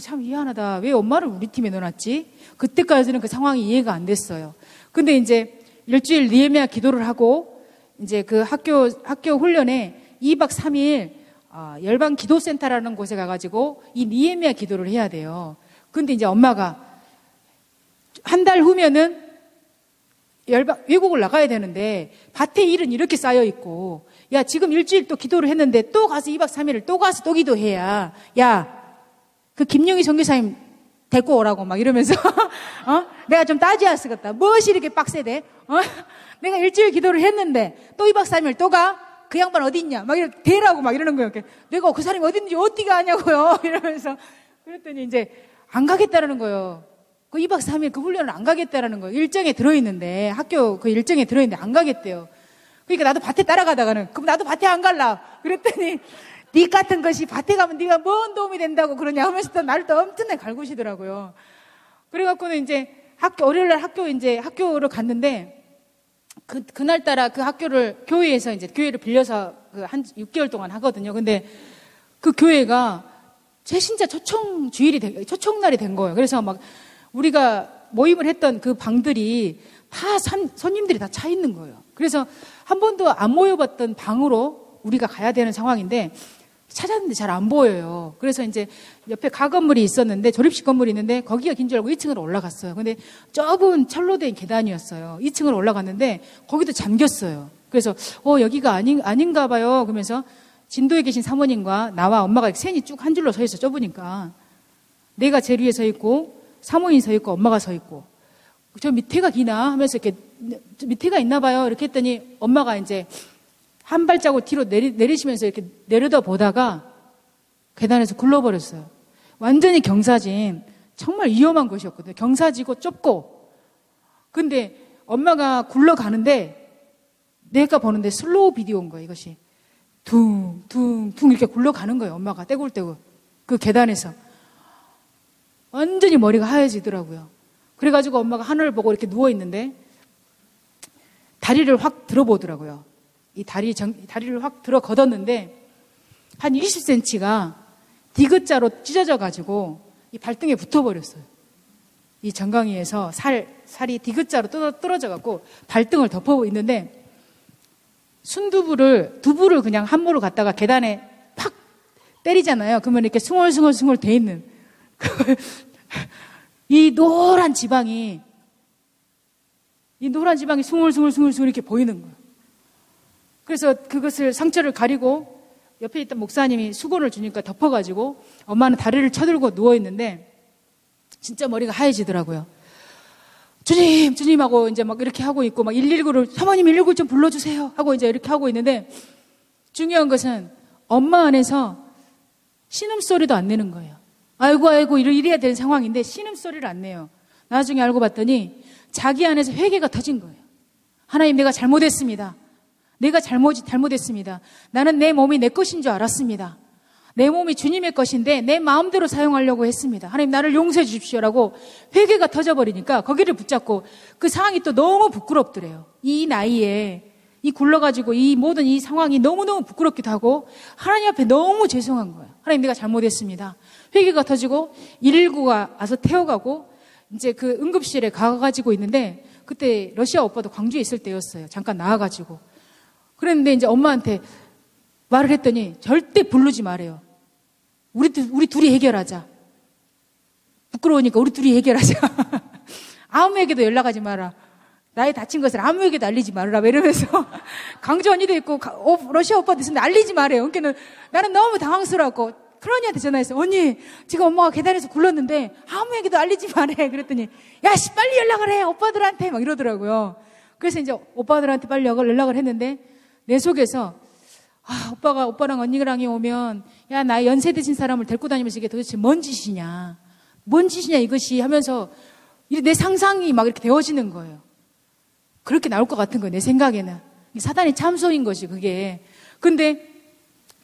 Speaker 2: 참 희한하다. 왜 엄마를 우리 팀에 넣어놨지? 그때까지는 그 상황이 이해가 안 됐어요. 근데 이제 일주일 니에미아 기도를 하고 이제 그 학교 훈련에 2박 3일 열방 기도센터라는 곳에 가가지고 이 니에미아 기도를 해야 돼요. 근데 이제 엄마가 한 달 후면은 외국을 나가야 되는데 밭에 일은 이렇게 쌓여 있고, 야, 지금 일주일 또 기도를 했는데 또 가서 2박 3일을 또 가서 또 기도해야, 야, 그 김영희 선교사님 데리고 오라고 막 이러면서 내가 좀 따지야 쓰겠다. 무엇이 이렇게 빡세대? 내가 일주일 기도를 했는데 또 2박 3일 또 가? 그 양반 어디 있냐? 막 이렇게 대라고 막 이러는 거예요. 내가 그 사람이 어디 있는지 어떻게 아냐고요. 이러면서. 그랬더니 이제 안 가겠다라는 거예요. 그 2박 3일 그 훈련을 안 가겠다라는 거예요. 일정에 들어있는데, 학교 그 일정에 들어있는데 안 가겠대요. 그러니까 나도 밭에 따라가다가는, 그럼 나도 밭에 안 갈라. 그랬더니, 니 같은 것이 밭에 가면 네가 뭔 도움이 된다고 그러냐 하면서 또 나를 또 엄청나게 갈구시더라고요. 그래갖고는 이제 월요일날 학교를 갔는데, 그날따라 그 교회에서 이제 교회를 빌려서 한 6개월 동안 하거든요. 근데 그 교회가 최신자 초청날이 된 거예요. 그래서 막, 우리가 모임을 했던 그 방들이 다 손님들이 다 차 있는 거예요. 그래서 한 번도 안 모여봤던 방으로 우리가 가야 되는 상황인데 찾았는데 잘 안 보여요. 그래서 이제 옆에 가건물이 있었는데, 조립식 건물이 있는데 거기가 긴 줄 알고 2층으로 올라갔어요. 근데 좁은 철로 된 계단이었어요. 2층으로 올라갔는데 거기도 잠겼어요. 그래서 여기가 아닌가 봐요. 그러면서 진도에 계신 사모님과 나와 엄마가 셋이 쭉 한 줄로 서 있어. 좁으니까 내가 제일 위에 서 있고 사모님 서 있고 엄마가 서 있고, 저 밑에가 기나 하면서 이렇게 밑에가 있나 봐요. 이렇게 했더니 엄마가 이제 한 발자국 뒤로 내리시면서 이렇게 내려다 보다가 계단에서 굴러버렸어요. 완전히 경사진, 정말 위험한 곳이었거든요. 경사지고 좁고. 근데 엄마가 굴러가는데 내가 보는데 슬로우 비디오인 거예요, 이것이. 둥 이렇게 굴러가는 거예요, 엄마가 떼굴떼굴. 그 계단에서. 완전히 머리가 하얘지더라고요. 그래가지고 엄마가 하늘을 보고 이렇게 누워있는데 다리를 확 들어보더라고요. 이 다리를 확 들어 걷었는데 한 20cm가 디귿자로 찢어져가지고 이 발등에 붙어버렸어요. 이 정강이에서 살이 디귿자로 떨어져갖고 발등을 덮어 있는데, 두부를 그냥 함부로 갖다가 계단에 팍 때리잖아요. 그러면 이렇게 숭얼숭얼 돼 있는 이 노란 지방이 숭얼숭얼 이렇게 보이는 거예요. 그래서 그것을 상처를 가리고 옆에 있던 목사님이 수건을 주니까 덮어가지고 엄마는 다리를 쳐들고 누워있는데 진짜 머리가 하얘지더라고요. 주님 하고 이제 막 이렇게 하고 있고, 막 119를, 사모님 119 좀 불러주세요 하고 이제 이렇게 하고 있는데, 중요한 것은 엄마 안에서 신음소리도 안 내는 거예요. 아이고 이래야 되는 상황인데 신음소리를 안 내요. 나중에 알고 봤더니 자기 안에서 회개가 터진 거예요. 하나님, 내가 잘못했습니다. 내가 잘못했습니다. 나는 내 몸이 내 것인 줄 알았습니다. 내 몸이 주님의 것인데 내 마음대로 사용하려고 했습니다. 하나님, 나를 용서해 주십시오라고 회개가 터져버리니까 거기를 붙잡고, 그 상황이 또 너무 부끄럽더래요. 이 나이에 이 굴러가지고 이 모든 이 상황이 너무너무 부끄럽기도 하고 하나님 앞에 너무 죄송한 거예요. 하나님, 내가 잘못했습니다. 회개가 터지고 119가 와서 태워가고 이제 그 응급실에 가가지고 있는데, 그때 러시아 오빠도 광주에 있을 때였어요. 잠깐 나와가지고. 그랬는데 이제 엄마한테 말을 했더니 절대 부르지 말아요. 우리 둘이 해결하자. 부끄러우니까 우리 둘이 해결하자. 아무에게도 연락하지 마라. 나의 다친 것을 아무에게도 알리지 말아라. 이러면서 강주 언니도 있고 러시아 오빠도 있었는데 알리지 말아요. 그러니까 나는 너무 당황스러웠고 큰언니한테 전화해서, 언니 지금 엄마가 계단에서 굴렀는데 아무에게도 알리지 말해. 그랬더니 야씨 빨리 연락을 해 오빠들한테 막 이러더라고요. 그래서 이제 오빠들한테 빨리 연락을 했는데 내 속에서 오빠랑 언니랑이 오면 야, 나 연세 드신 사람을 데리고 다니면서 이게 도대체 뭔 짓이냐 이것이 하면서 내 상상이 막 이렇게 되어지는 거예요. 그렇게 나올 것 같은 거예요, 내 생각에는. 사단이 참소인 것이 그게. 근데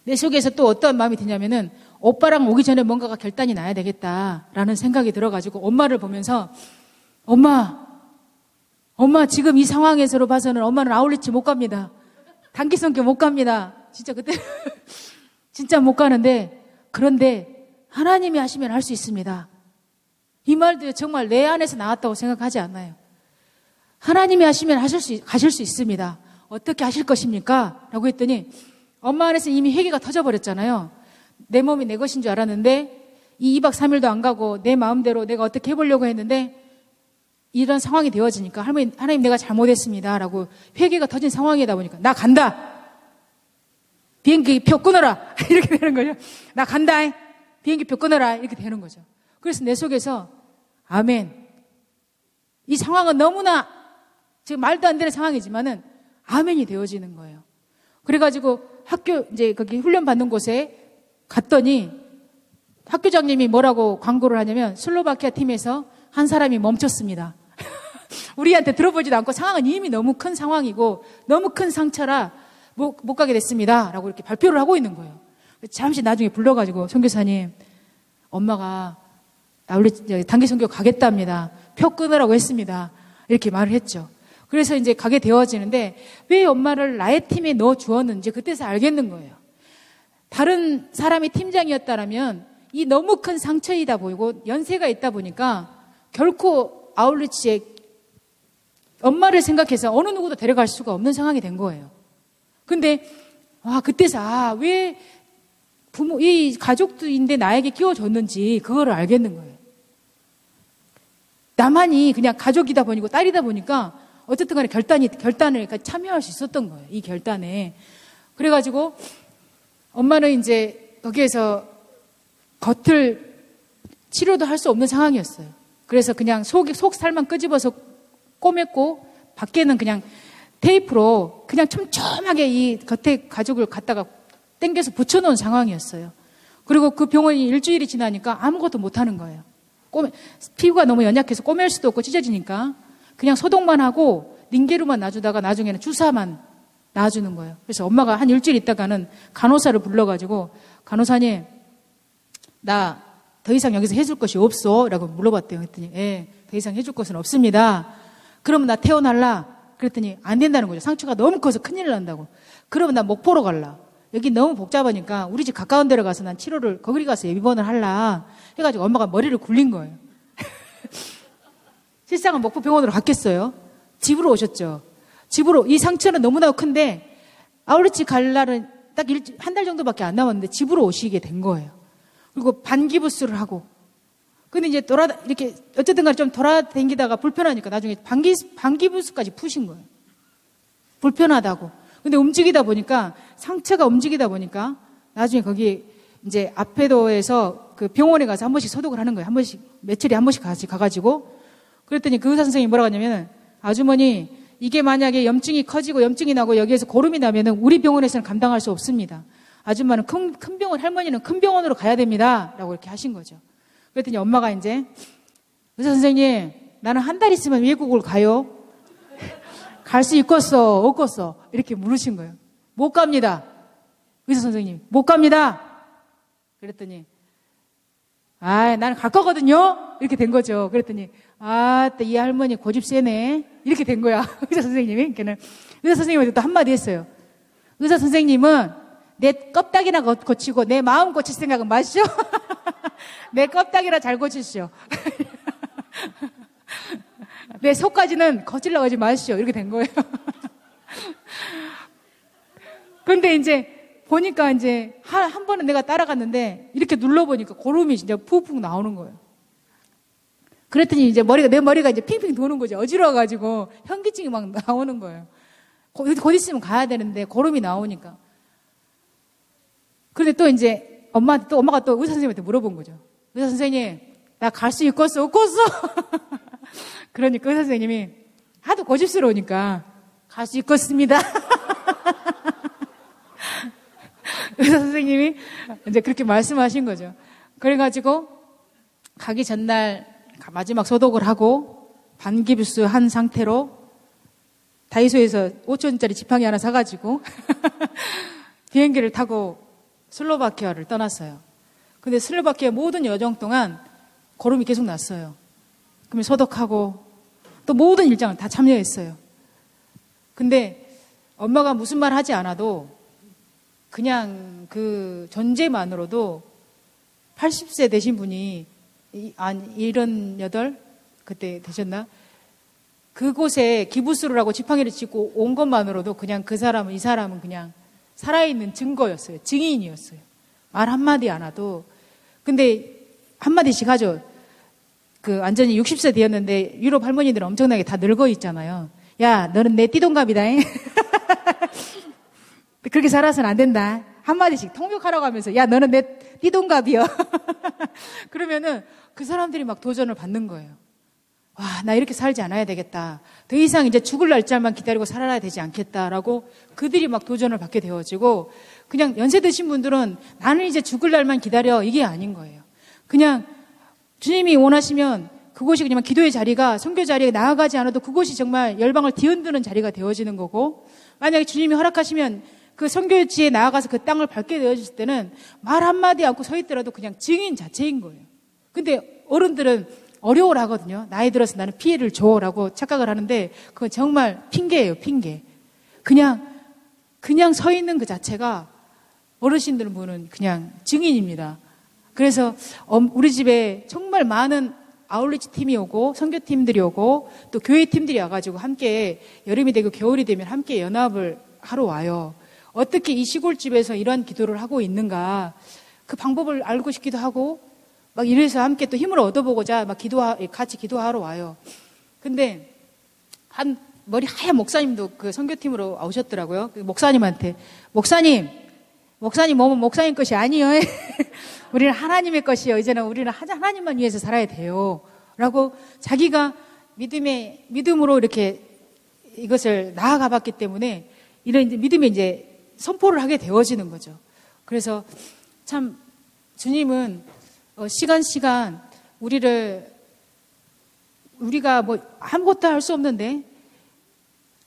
Speaker 2: 내 속에서 또 어떤 마음이 드냐면은 오빠랑 오기 전에 뭔가가 결단이 나야 되겠다라는 생각이 들어가지고 엄마를 보면서 엄마 지금 이 상황에서로 봐서는 엄마는 아울렛이 못 갑니다. 단기 선교 못 갑니다. 진짜 그때 진짜 못 가는데, 그런데 하나님이 하시면 할 수 있습니다. 이 말도 정말 내 안에서 나왔다고 생각하지 않아요. 하나님이 하시면 가실 수 있습니다. 어떻게 하실 것입니까? 라고 했더니 엄마 안에서 이미 회개가 터져버렸잖아요. 내 몸이 내 것인 줄 알았는데 이 2박 3일도 안 가고 내 마음대로 내가 어떻게 해보려고 했는데 이런 상황이 되어지니까 하나님 내가 잘못했습니다 라고 회개가 터진 상황이다 보니까 나 간다. 비행기 표 끊어라. 이렇게 되는 거죠. 나 간다. 비행기 표 끊어라. 이렇게 되는 거죠. 그래서 내 속에서 아멘. 이 상황은 너무나 지금 말도 안 되는 상황이지만은 아멘이 되어지는 거예요. 그래가지고 이제 거기 훈련 받는 곳에 갔더니 학교장님이 뭐라고 광고를 하냐면 슬로바키아 팀에서 한 사람이 멈췄습니다. 우리한테 들어보지도 않고 상황은 이미 너무 큰 상황이고 너무 큰 상처라 못 가게 됐습니다. 라고 이렇게 발표를 하고 있는 거예요. 잠시 나중에 불러가지고 선교사님, 엄마가 단기 선교 가겠답니다. 표 끊으라고 했습니다. 이렇게 말을 했죠. 그래서 이제 가게 되어지는데 왜 엄마를 나의 팀에 넣어 주었는지 그때서 알겠는 거예요. 다른 사람이 팀장이었다면 이 너무 큰 상처이다 보이고 연세가 있다 보니까 결코 아울리치에 엄마를 생각해서 어느 누구도 데려갈 수가 없는 상황이 된 거예요. 근데 그때서 왜 이 가족들인데 나에게 끼워줬는지 그거를 알겠는 거예요. 나만이 그냥 가족이다 보니까 딸이다 보니까 어쨌든 간에 결단을 참여할 수 있었던 거예요. 이 결단에. 그래가지고 엄마는 이제 거기에서 겉을 치료도 할 수 없는 상황이었어요. 그래서 그냥 속 살만 끄집어서 꼬맸고 밖에는 그냥 테이프로 그냥 촘촘하게 이 겉에 가죽을 갖다가 당겨서 붙여놓은 상황이었어요. 그리고 그 병원이 일주일이 지나니까 아무것도 못하는 거예요. 피부가 너무 연약해서 꼬맬 수도 없고 찢어지니까 그냥 소독만 하고 링게루만 놔주다가 나중에는 주사만 놔주는 거예요. 그래서 엄마가 한 일주일 있다가는 간호사를 불러가지고 간호사님 나 더 이상 여기서 해줄 것이 없어? 라고 물어봤대요. 그랬더니 예, 더 이상 해줄 것은 없습니다. 그러면 나 퇴원할라? 그랬더니 안 된다는 거죠. 상처가 너무 커서 큰일 난다고. 그러면 나 목포로 갈라? 여기 너무 복잡하니까 우리 집 가까운 데로 가서 난 치료를 거기 가서 입원을 할라 해가지고 엄마가 머리를 굴린 거예요. 실상은 목포 병원으로 갔겠어요. 집으로 오셨죠. 집으로 이 상처는 너무나 큰데 아울렛이 갈 날은 딱 한 달 정도밖에 안 남았는데 집으로 오시게 된 거예요. 그리고 반기부스를 하고 근데 이제 이렇게 어쨌든 간에 좀 돌아다니다가 불편하니까 나중에 반기부스까지 푸신 거예요. 불편하다고. 근데 움직이다 보니까 상처가 움직이다 보니까 나중에 거기 이제 앞에도에서 그 병원에 가서 한 번씩 소독을 하는 거예요. 한 번씩 며칠에 한 번씩 가가지고 그랬더니 그 의사 선생님이 뭐라고 하냐면 아주머니 이게 만약에 염증이 커지고 염증이 나고 여기에서 고름이 나면은 우리 병원에서는 감당할 수 없습니다. 아줌마는 큰 병원 할머니는 큰 병원으로 가야 됩니다. 라고 이렇게 하신 거죠. 그랬더니 엄마가 이제 의사 선생님 나는 한 달 있으면 외국을 가요. 갈 수 있겠어 없겠어 이렇게 물으신 거예요. 못 갑니다. 의사 선생님 못 갑니다. 그랬더니 나는 갈 거거든요. 이렇게 된 거죠. 그랬더니 이 할머니 고집 세네. 이렇게 된 거야. 의사 선생님이. 그러니까 의사 선생님한테 또 한마디 했어요. 의사 선생님은 내 껍데기나 고치고 내 마음 고칠 생각은 마시오. 내 껍데기나 잘 고치시오. 내 속까지는 거칠려고 하지 마시오. 이렇게 된 거예요. 그런데 이제 보니까 이제 한 번은 내가 따라갔는데 이렇게 눌러보니까 고름이 진짜 푹푹 나오는 거예요. 그랬더니 이제 내 머리가 이제 핑핑 도는 거죠. 어지러워가지고 현기증이 막 나오는 거예요. 곧 있으면 가야 되는데 고름이 나오니까. 그런데 또 이제 엄마가 또 의사 선생님한테 물어본 거죠. 의사 선생님, 나 갈 수 있겠어, 없겠어? 그러니까 의사 선생님이 하도 고집스러우니까 갈 수 있겠습니다. 의사 선생님이 이제 그렇게 말씀하신 거죠. 그래가지고 가기 전날 마지막 소독을 하고 반기부스 한 상태로 다이소에서 5,000원짜리 지팡이 하나 사가지고 비행기를 타고 슬로바키아를 떠났어요. 근데 슬로바키아 모든 여정 동안 고름이 계속 났어요. 그러면 소독하고 또 모든 일정을 다 참여했어요. 근데 엄마가 무슨 말 하지 않아도 그냥 그 존재만으로도 80세 되신 분이 78 그때 되셨나? 그곳에 기부스루라고 지팡이를 짚고 온 것만으로도 그냥 이 사람은 그냥 살아있는 증거였어요. 증인이었어요. 말 한마디 안 하도. 근데 한마디씩 하죠. 완전히 60세 되었는데 유럽 할머니들은 엄청나게 다 늙어 있잖아요. 야, 너는 내 띠동갑이다. 그렇게 살아서는 안 된다. 한마디씩 통역하라고 하면서 야, 너는 내 띠동갑이여. 그러면은 그 사람들이 막 도전을 받는 거예요. 와, 나 이렇게 살지 않아야 되겠다. 더 이상 이제 죽을 날짜만 기다리고 살아야 되지 않겠다라고 그들이 막 도전을 받게 되어지고 그냥 연세 드신 분들은 나는 이제 죽을 날만 기다려 이게 아닌 거예요. 그냥 주님이 원하시면 그곳이 그냥 기도의 자리가 선교 자리에 나아가지 않아도 그곳이 정말 열방을 뒤흔드는 자리가 되어지는 거고 만약에 주님이 허락하시면 그 선교지에 나아가서 그 땅을 밟게 되어질 때는 말 한마디 않고 서 있더라도 그냥 증인 자체인 거예요. 근데 어른들은 어려워를 하거든요. 나이 들어서 나는 피해를 줘라고 착각을 하는데 그건 정말 핑계예요, 핑계. 그냥 서 있는 그 자체가 어르신들 분은 그냥 증인입니다. 그래서 우리 집에 정말 많은 아울리치 팀이 오고 선교팀들이 오고 또 교회 팀들이 와가지고 함께 여름이 되고 겨울이 되면 함께 연합을 하러 와요. 어떻게 이 시골집에서 이런 기도를 하고 있는가. 그 방법을 알고 싶기도 하고 막 이래서 함께 또 힘을 얻어보고자 막 같이 기도하러 와요. 근데 한 머리 하얀 목사님도 그 선교팀으로 오셨더라고요. 그 목사님한테 목사님 몸은 목사님 것이 아니에요. 우리는 하나님의 것이요. 이제는 우리는 하나님만 위해서 살아야 돼요. 라고 자기가 믿음으로 이렇게 이것을 나아가 봤기 때문에 이런 믿음에 이제 선포를 하게 되어지는 거죠. 그래서 참 주님은 시간 우리가 뭐 아무것도 할 수 없는데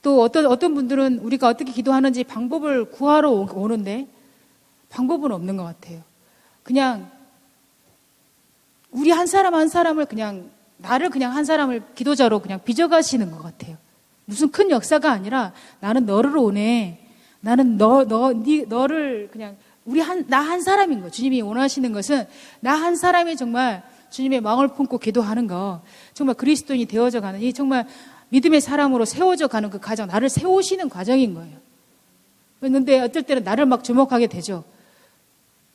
Speaker 2: 또 어떤 분들은 우리가 어떻게 기도하는지 방법을 구하러 오는데 방법은 없는 것 같아요. 그냥 우리 한 사람 한 사람을 그냥 나를 그냥 한 사람을 기도자로 그냥 빚어가시는 것 같아요. 무슨 큰 역사가 아니라 나는 너를 오네. 나는 너를 그냥 나 한 사람인 거. 주님이 원하시는 것은 나 한 사람이 정말 주님의 마음을 품고 기도하는 거. 정말 그리스도인이 되어져 가는 이 정말 믿음의 사람으로 세워져 가는 그 과정, 나를 세우시는 과정인 거예요. 그런데 어떨 때는 나를 막 주목하게 되죠.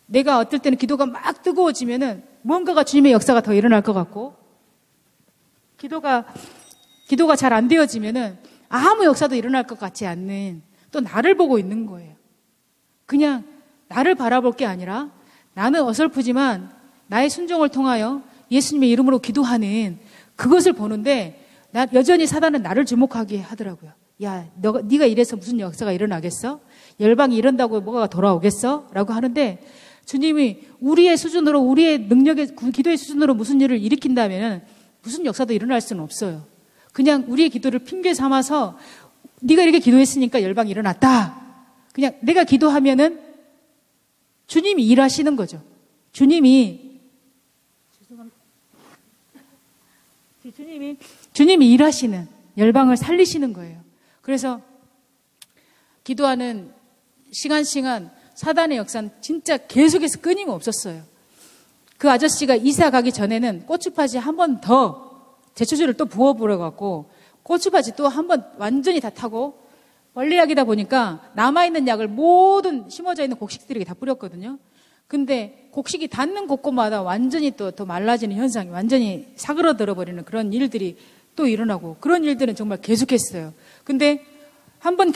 Speaker 2: 내가 어떨 때는 기도가 막 뜨거워지면은 뭔가가 주님의 역사가 더 일어날 것 같고, 기도가 잘 안 되어지면은 아무 역사도 일어날 것 같지 않는 또 나를 보고 있는 거예요. 그냥 나를 바라볼 게 아니라 나는 어설프지만 나의 순종을 통하여 예수님의 이름으로 기도하는 그것을 보는데 여전히 사단은 나를 주목하게 하더라고요. 야, 네가 이래서 무슨 역사가 일어나겠어? 열방이 이런다고 뭐가 돌아오겠어? 라고 하는데 주님이 우리의 수준으로 우리의 능력의 기도의 수준으로 무슨 일을 일으킨다면 무슨 역사도 일어날 수는 없어요. 그냥 우리의 기도를 핑계 삼아서 네가 이렇게 기도했으니까 열방이 일어났다. 그냥 내가 기도하면은 주님이 일하시는 거죠. 주님이 일하시는, 열방을 살리시는 거예요. 그래서 기도하는 시간 사단의 역사는 진짜 계속해서 끊임없었어요. 그 아저씨가 이사 가기 전에는 고추파지 한 번 더 제초제를 또 부어버려갖고 고추파지 또 한 번 완전히 다 타고 원리약이다 보니까 남아있는 약을 모든 심어져 있는 곡식들에게 다 뿌렸거든요. 근데 곡식이 닿는 곳곳마다 완전히 또 더 말라지는 현상이 완전히 사그러들어 버리는 그런 일들이 또 일어나고 그런 일들은 정말 계속했어요. 근데 한 번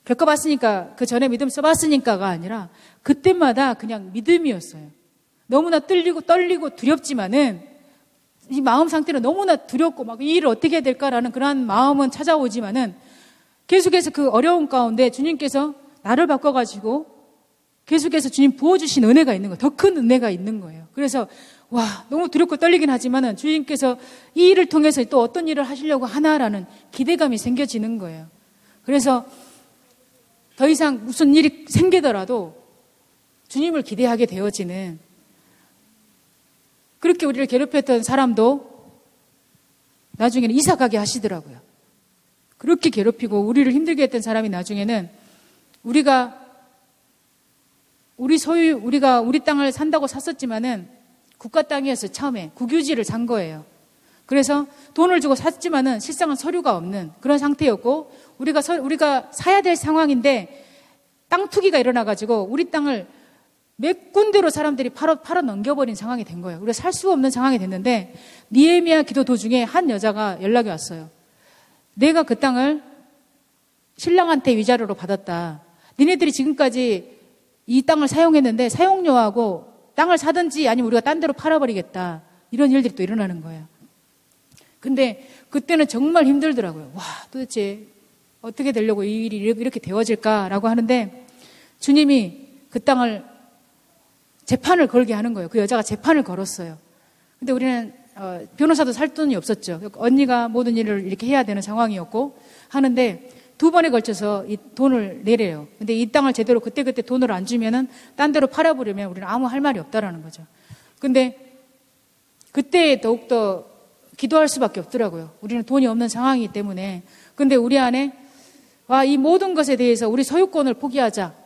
Speaker 2: 겪어봤으니까 그 전에 믿음 써봤으니까가 아니라 그때마다 그냥 믿음이었어요. 너무나 떨리고 두렵지만은 이 마음 상태는 너무나 두렵고 막 이 일을 어떻게 해야 될까라는 그런 마음은 찾아오지만은 계속해서 그 어려운 가운데 주님께서 나를 바꿔가지고 계속해서 주님 부어주신 은혜가 있는 거예요. 더 큰 은혜가 있는 거예요. 그래서 와, 너무 두렵고 떨리긴 하지만은 주님께서 이 일을 통해서 또 어떤 일을 하시려고 하나라는 기대감이 생겨지는 거예요. 그래서 더 이상 무슨 일이 생기더라도 주님을 기대하게 되어지는, 그렇게 우리를 괴롭혔던 사람도 나중에는 이사 가게 하시더라고요. 그렇게 괴롭히고 우리를 힘들게 했던 사람이 나중에는 우리가 우리 땅을 산다고 샀었지만은 국가 땅이었어요. 처음에 국유지를 산 거예요. 그래서 돈을 주고 샀지만은 실상은 서류가 없는 그런 상태였고, 우리가 사야 될 상황인데 땅 투기가 일어나가지고 우리 땅을 몇 군데로 사람들이 팔아 넘겨버린 상황이 된 거예요. 우리가 살 수가 없는 상황이 됐는데 느헤미야 기도 도중에 한 여자가 연락이 왔어요. 내가 그 땅을 신랑한테 위자료로 받았다. 니네들이 지금까지 이 땅을 사용했는데 사용료하고 땅을 사든지 아니면 우리가 딴 데로 팔아버리겠다. 이런 일들이 또 일어나는 거예요. 근데 그때는 정말 힘들더라고요. 와, 도대체 어떻게 되려고 이 일이 이렇게 되어질까라고 하는데 주님이 그 땅을 재판을 걸게 하는 거예요. 그 여자가 재판을 걸었어요. 근데 우리는 변호사도 살 돈이 없었죠. 언니가 모든 일을 이렇게 해야 되는 상황이었고 하는데 2번에 걸쳐서 이 돈을 내래요. 근데 이 땅을 제대로 그때 돈을 안 주면은 딴 데로 팔아버리면 우리는 아무 할 말이 없다라는 거죠. 근데 그때 더욱더 기도할 수밖에 없더라고요. 우리는 돈이 없는 상황이기 때문에. 근데 우리 안에 이 모든 것에 대해서 우리 소유권을 포기하자.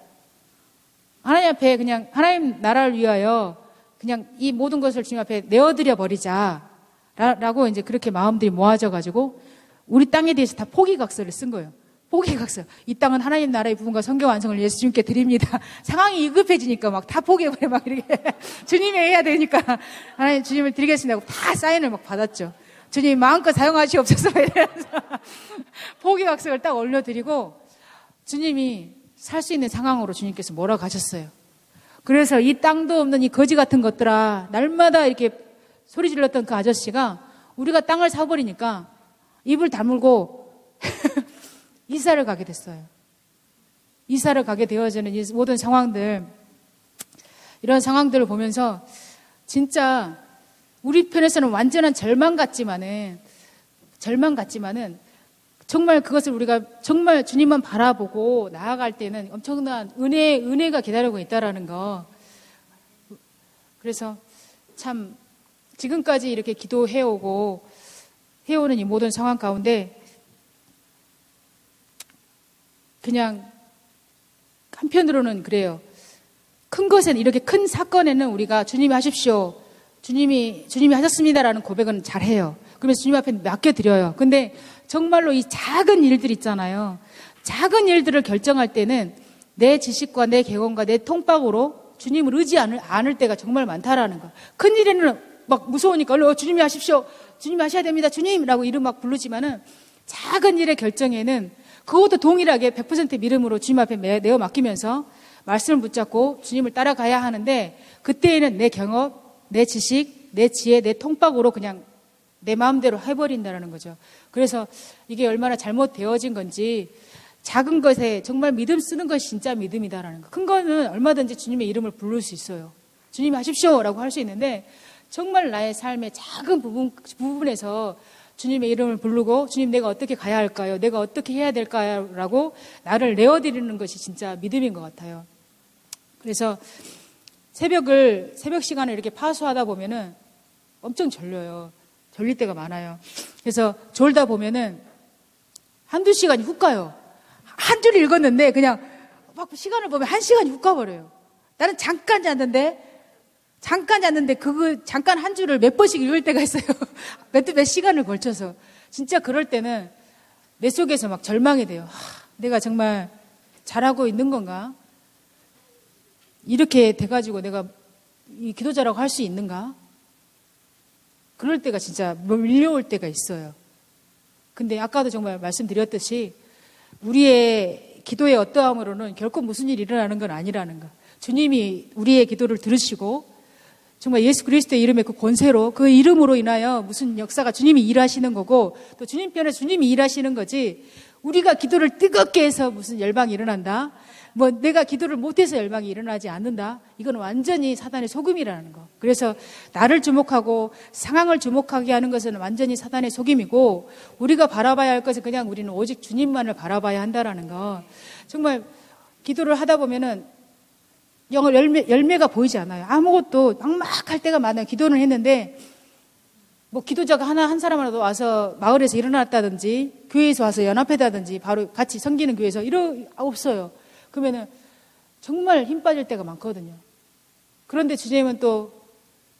Speaker 2: 하나님 앞에 그냥 하나님 나라를 위하여 그냥 이 모든 것을 주님 앞에 내어드려 버리자. 라고 이제 그렇게 마음들이 모아져 가지고 우리 땅에 대해서 다 포기각서를 쓴 거예요. 포기했어요. 이 땅은 하나님 나라의 부분과 성경 완성을 위해서 주님께 드립니다. 상황이 위급해지니까 막 다 포기해버려, 막 이렇게. 주님이 해야 되니까 하나님 주님을 드리겠습니다 하고 다 사인을 막 받았죠. 주님 마음껏 사용하시옵소서 이러면서 포기각서를 딱 올려드리고 주님이 살 수 있는 상황으로 주님께서 몰아가셨어요. 그래서 이 땅도 없는 이 거지 같은 것들아, 날마다 이렇게 소리 질렀던 그 아저씨가 우리가 땅을 사버리니까 입을 다물고 이사를 가게 됐어요. 이사를 가게 되어지는 이 모든 상황들, 이런 상황들을 보면서 진짜 우리 편에서는 완전한 절망 같지만은 정말 그것을 우리가 정말 주님만 바라보고 나아갈 때는 엄청난 은혜가 기다리고 있다라는 거. 그래서 참 지금까지 이렇게 기도해오는 이 모든 상황 가운데 그냥 한편으로는 그래요. 큰 것에는, 이렇게 큰 사건에는 우리가 주님이 하십시오, 주님이 하셨습니다라는 고백은 잘해요. 그러면서 주님 앞에 맡겨드려요. 근데 정말로 이 작은 일들 있잖아요. 작은 일들을 결정할 때는 내 지식과 내 경험과 내 통박으로 주님을 의지하지 않을 때가 정말 많다라는 거. 큰 일에는 막 무서우니까 얼른 주님이 하십시오, 주님이 하셔야 됩니다, 주님이라고 이름 막 부르지만은 작은 일의 결정에는 그것도 동일하게 100% 믿음으로 주님 앞에 내어 맡기면서 말씀을 붙잡고 주님을 따라가야 하는데, 그때에는 내 경험, 내 지식, 내 지혜, 내 통박으로 그냥 내 마음대로 해버린다는 거죠. 그래서 이게 얼마나 잘못되어진 건지, 작은 것에 정말 믿음 쓰는 것이 진짜 믿음이다라는 거. 큰 거는 얼마든지 주님의 이름을 부를 수 있어요. 주님이 하십시오라고 할 수 있는데, 정말 나의 삶의 작은 부분에서 주님의 이름을 부르고, 주님 내가 어떻게 가야 할까요? 내가 어떻게 해야 될까요? 라고 나를 내어드리는 것이 진짜 믿음인 것 같아요. 그래서 새벽 시간을 이렇게 파수하다 보면은 엄청 졸려요. 졸릴 때가 많아요. 그래서 졸다 보면은 한두 시간이 훅 가요. 한 줄 읽었는데 그냥 막 시간을 보면 한 시간이 훅 가버려요. 나는 잠깐 잤는데 잠깐 한 줄을 몇 번씩 읽을 때가 있어요. 몇 시간을 걸쳐서. 진짜 그럴 때는 내 속에서 막 절망이 돼요. 내가 정말 잘하고 있는 건가? 이렇게 돼가지고 내가 이 기도자라고 할 수 있는가? 그럴 때가 진짜 밀려올 때가 있어요. 근데 아까도 정말 말씀드렸듯이 우리의 기도의 어떠함으로는 결코 무슨 일이 일어나는 건 아니라는 거. 주님이 우리의 기도를 들으시고 정말 예수 그리스도의 이름의 그 권세로, 그 이름으로 인하여 무슨 역사가 주님이 일하시는 거고, 또 주님 편에서 주님이 일하시는 거지, 우리가 기도를 뜨겁게 해서 무슨 열방이 일어난다, 뭐 내가 기도를 못해서 열방이 일어나지 않는다, 이건 완전히 사단의 속임이라는 거. 그래서 나를 주목하고 상황을 주목하게 하는 것은 완전히 사단의 속임이고, 우리가 바라봐야 할 것은 그냥 우리는 오직 주님만을 바라봐야 한다라는 거. 정말 기도를 하다 보면은 열매가 보이지 않아요. 아무것도 막막할 때가 많아요. 기도는 했는데 뭐 기도자가 한 사람이라도 와서 마을에서 일어났다든지 교회에서 와서 연합회다든지 바로 같이 섬기는 교회에서 없어요. 그러면은 정말 힘 빠질 때가 많거든요. 그런데 주님은 또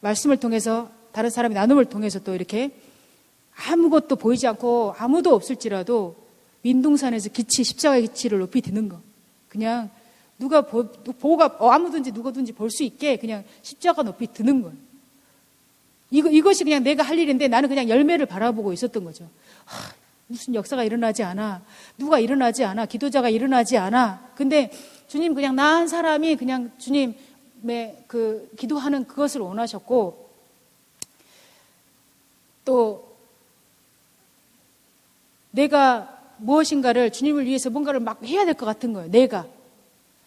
Speaker 2: 말씀을 통해서, 다른 사람의 나눔을 통해서 또 이렇게 아무것도 보이지 않고 아무도 없을지라도 민둥산에서 십자가의 기치를 높이 드는 거. 그냥 누가 보고가 아무든지 누구든지 볼 수 있게 그냥 십자가 높이 드는 거예요. 이것이 그냥 내가 할 일인데 나는 그냥 열매를 바라보고 있었던 거죠. 무슨 역사가 일어나지 않아, 누가 일어나지 않아, 기도자가 일어나지 않아. 근데 주님 그냥 나 한 사람이 그냥 주님의 그 기도하는 그것을 원하셨고, 또 내가 무엇인가를 주님을 위해서 뭔가를 막 해야 될 것 같은 거예요. 내가.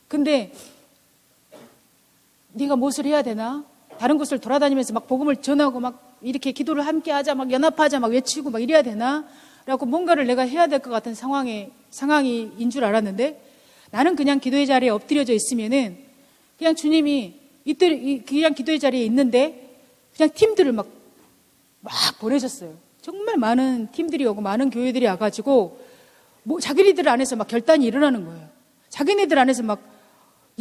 Speaker 2: 근데 네가 무엇을 해야 되나? 다른 곳을 돌아다니면서 막 복음을 전하고 막 이렇게 기도를 함께 하자, 막 연합하자, 막 외치고 막 이래야 되나? 라고 뭔가를 내가 해야 될 것 같은 상황인 줄 알았는데, 나는 그냥 기도의 자리에 엎드려져 있으면은 그냥 주님이 그냥 기도의 자리에 있는데 그냥 팀들을 막 보내셨어요. 정말 많은 팀들이 오고 많은 교회들이 와가지고 뭐 자기네들 안에서 막 결단이 일어나는 거예요. 자기네들 안에서 막,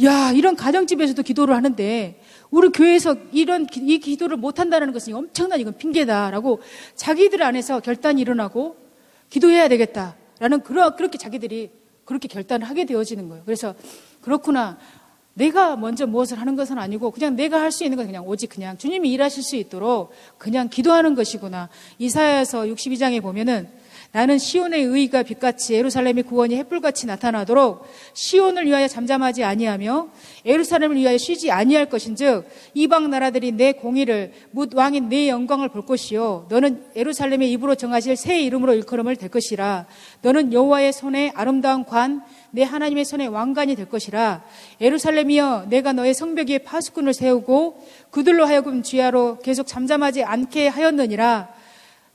Speaker 2: 야, 이런 가정집에서도 기도를 하는데 우리 교회에서 이 기도를 못한다는 것은 엄청난 이건 핑계다라고 자기들 안에서 결단이 일어나고 기도해야 되겠다 라는 그렇게 자기들이 그렇게 결단을 하게 되어지는 거예요. 그래서 그렇구나. 내가 먼저 무엇을 하는 것은 아니고 그냥 내가 할 수 있는 건 그냥 오직 그냥 주님이 일하실 수 있도록 그냥 기도하는 것이구나. 이사야서 62장에 보면은 나는 시온의 의의가 빛같이 예루살렘의 구원이 햇불같이 나타나도록 시온을 위하여 잠잠하지 아니하며 예루살렘을 위하여 쉬지 아니할 것인즉 이방 나라들이 내 공의를 묻 왕인 내 영광을 볼 것이요 너는 예루살렘의 입으로 정하실 새 이름으로 일컬음을 될 것이라. 너는 여호와의 손에 아름다운 관 내 하나님의 손에 왕관이 될 것이라. 예루살렘이여 내가 너의 성벽 위에 파수꾼을 세우고 그들로 하여금 주야로 계속 잠잠하지 않게 하였느니라.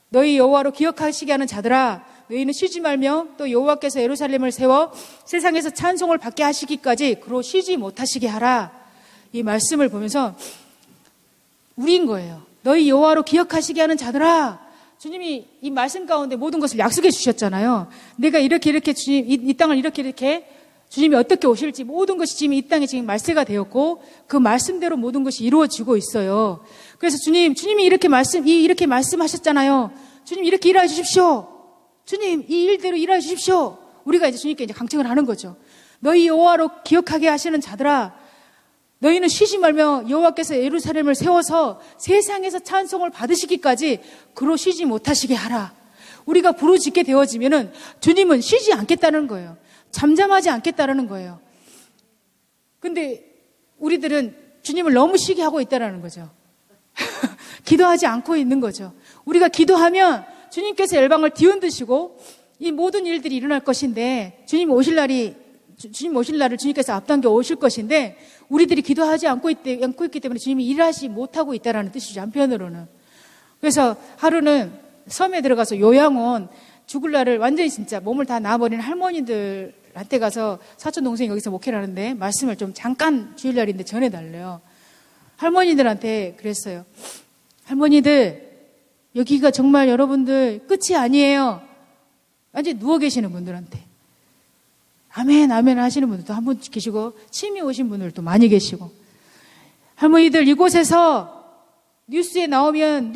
Speaker 2: 너희 여호와로 기억하시게 하는 자들아 너희는 쉬지 말며 또 여호와께서 예루살렘을 세워 세상에서 찬송을 받게 하시기까지 그로 쉬지 못하시게 하라. 이 말씀을 보면서 우리인 거예요. 너희 여호와로 기억하시게 하는 자들아. 주님이 이 말씀 가운데 모든 것을 약속해 주셨잖아요. 내가 이렇게 주님 이 땅을 이렇게 주님이 어떻게 오실지 모든 것이 지금 이 땅에 지금 말세가 되었고 그 말씀대로 모든 것이 이루어지고 있어요. 그래서 주님이 이렇게 말씀하셨잖아요. 주님 이렇게 일하여 주십시오. 주님 이 일대로 일하여 주십시오. 우리가 이제 주님께 이제 강청을 하는 거죠. 너희 여호와로 기억하게 하시는 자들아 너희는 쉬지 말며 여호와께서 예루살렘을 세워서 세상에서 찬송을 받으시기까지 그로 쉬지 못하시게 하라. 우리가 부르짖게 되어지면은 주님은 쉬지 않겠다는 거예요. 잠잠하지 않겠다는 거예요. 근데 우리들은 주님을 너무 쉬게 하고 있다는 거죠. 기도하지 않고 있는 거죠. 우리가 기도하면 주님께서 열방을 뒤흔드시고 이 모든 일들이 일어날 것인데 주님 오실 날을 주님께서 앞당겨 오실 것인데 우리들이 기도하지 않고 있기 때문에 주님이 일하지 못하고 있다는 뜻이죠. 한편으로는. 그래서 하루는 섬에 들어가서 요양원 죽을 날을 완전히 진짜 몸을 다 놔버린 할머니들한테 가서 사촌 동생이 여기서 목회를 하는데 말씀을 좀 잠깐 주일날인데 전해달래요. 할머니들한테 그랬어요. 할머니들 여기가 정말 여러분들 끝이 아니에요. 완전히 누워 계시는 분들한테 아멘 아멘 하시는 분들도 한 분 계시고 침이 오신 분들도 많이 계시고 할머니들 이곳에서 뉴스에 나오는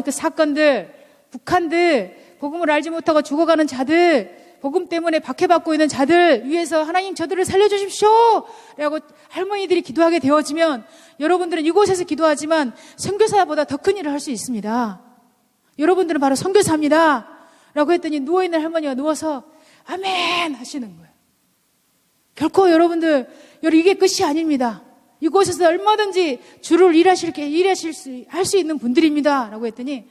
Speaker 2: 그 사건들 북한들 복음을 알지 못하고 죽어가는 자들 복음 때문에 박해받고 있는 자들 위해서 하나님 저들을 살려주십시오 라고 할머니들이 기도하게 되어지면 여러분들은 이곳에서 기도하지만 선교사보다 더 큰 일을 할 수 있습니다. 여러분들은 바로 선교사입니다 라고 했더니 누워있는 할머니가 누워서 아멘 하시는 거예요. 결코 여러분들 이게 끝이 아닙니다. 이곳에서 얼마든지 주를 할 수 있는 분들입니다 라고 했더니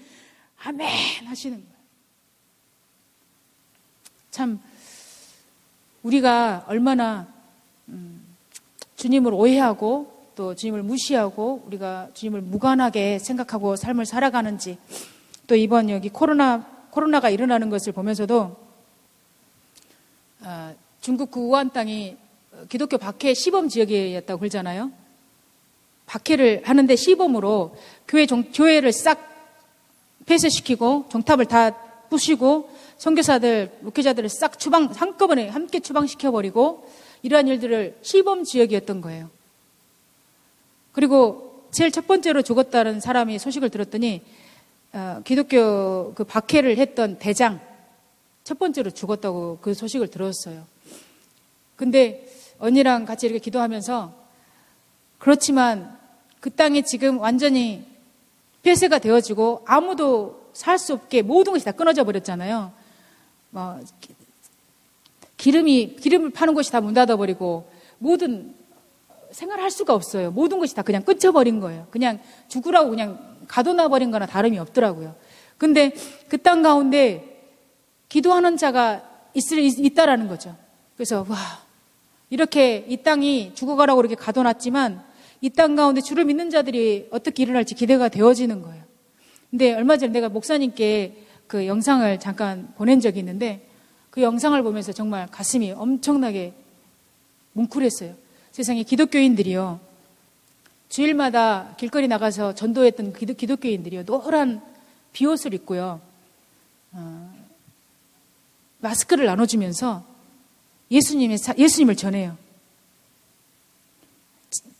Speaker 2: 아멘 하시는 거예요. 참 우리가 얼마나 주님을 오해하고 또 주님을 무시하고 우리가 주님을 무관하게 생각하고 삶을 살아가는지 또 이번 여기 코로나가 일어나는 것을 보면서도 중국 그 우한 땅이 기독교 박해 시범 지역이었다고 그러잖아요. 박해를 하는데 시범으로 교회를 싹 폐쇄시키고 종탑을 다 부시고 선교사들, 목회자들을 싹 한꺼번에 함께 추방시켜버리고 이러한 일들을 시범 지역이었던 거예요. 그리고 제일 첫 번째로 죽었다는 사람이 소식을 들었더니 기독교 그 박해를 했던 대장 첫 번째로 죽었다고 그 소식을 들었어요. 근데 언니랑 같이 이렇게 기도하면서 그렇지만 그 땅이 지금 완전히 폐쇄가 되어지고 아무도 살 수 없게 모든 것이 다 끊어져 버렸잖아요. 기름을 파는 곳이 다 문 닫아버리고 모든 생활할 수가 없어요. 모든 것이 다 그냥 끊겨버린 거예요. 그냥 죽으라고 그냥 가둬놔버린 거나 다름이 없더라고요. 근데 그 땅 가운데 기도하는 자가 있다라는 거죠. 그래서 이렇게 이 땅이 죽어가라고 이렇게 가둬놨지만 이 땅 가운데 주를 믿는 자들이 어떻게 일어날지 기대가 되어지는 거예요. 근데 얼마 전에 내가 목사님께 그 영상을 잠깐 보낸 적이 있는데 그 영상을 보면서 정말 가슴이 엄청나게 뭉클했어요. 세상에 기독교인들이요. 주일마다 길거리 나가서 전도했던 기독교인들이요. 노란 비옷을 입고요. 마스크를 나눠주면서 예수님을 전해요.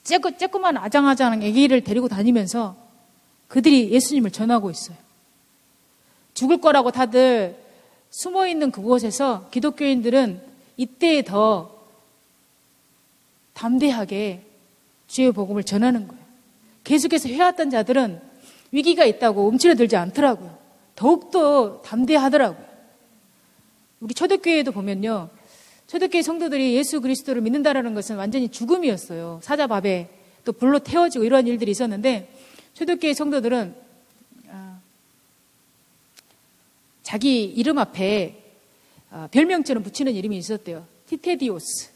Speaker 2: 쬐끄만 아장아장한 애기를 데리고 다니면서 그들이 예수님을 전하고 있어요. 죽을 거라고 다들 숨어있는 그곳에서 기독교인들은 이때에 더 담대하게 주의 복음을 전하는 거예요. 계속해서 해왔던 자들은 위기가 있다고 움츠러들지 않더라고요. 더욱더 담대하더라고요. 우리 초대교회에도 보면요. 초대교회 성도들이 예수 그리스도를 믿는다라는 것은 완전히 죽음이었어요. 사자밥에 또 불로 태워지고 이러한 일들이 있었는데 초대교회 성도들은 자기 이름 앞에 별명처럼 붙이는 이름이 있었대요. 티테디오스.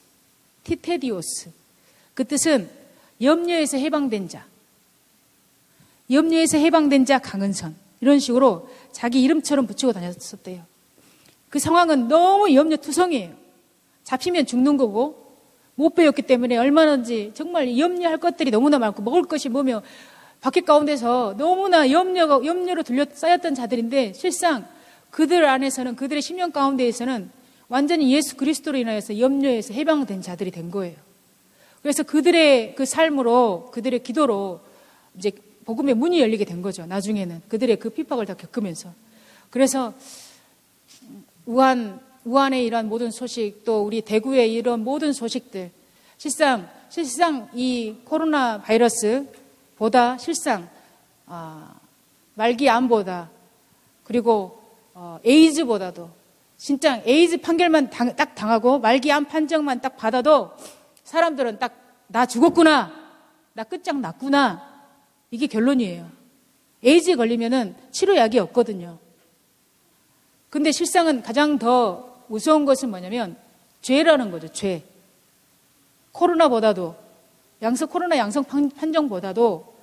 Speaker 2: 그 뜻은 염려에서 해방된 자. 염려에서 해방된 자 강은선. 이런 식으로 자기 이름처럼 붙이고 다녔었대요. 그 상황은 너무 염려투성이에요. 잡히면 죽는 거고 못 배웠기 때문에 얼마든지 정말 염려할 것들이 너무나 많고 먹을 것이 뭐며 바퀴 가운데서 너무나 염려로 둘러싸였던 자들인데 실상 그들 안에서는 그들의 심령 가운데에서는 완전히 예수 그리스도로 인하여서 염려에서 해방된 자들이 된 거예요. 그래서 그들의 그 삶으로 그들의 기도로 이제 복음의 문이 열리게 된 거죠. 나중에는 그들의 그 핍박을 다 겪으면서. 그래서 우한의 이러한 모든 소식 또 우리 대구의 이런 모든 소식들 실상 이 코로나 바이러스보다 실상 말기암보다 그리고 에이즈보다도 진짜 에이즈 판결만 딱 당하고 말기암 판정만 딱 받아도 사람들은 딱 나 죽었구나 나 끝장났구나 이게 결론이에요. 에이즈에 걸리면은 치료약이 없거든요. 근데 실상은 가장 더 무서운 것은 뭐냐면 죄라는 거죠. 죄. 코로나보다도 코로나 양성 판정보다도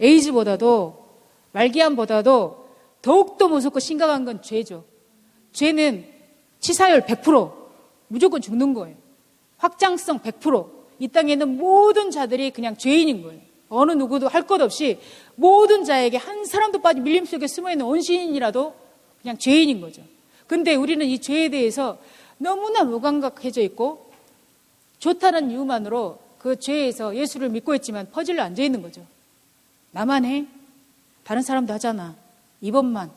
Speaker 2: 에이즈보다도 말기암보다도 더욱더 무섭고 심각한 건 죄죠. 죄는 치사율 100% 무조건 죽는 거예요. 확장성 100%. 이 땅에 있는 모든 자들이 그냥 죄인인 거예요. 어느 누구도 할 것 없이 모든 자에게 한 사람도 빠진 밀림 속에 숨어있는 원시인이라도 그냥 죄인인 거죠. 근데 우리는 이 죄에 대해서 너무나 무감각해져 있고 좋다는 이유만으로 그 죄에서 예수를 믿고 있지만 퍼질러 앉아 있는 거죠. 나만 해? 다른 사람도 하잖아. 이번만,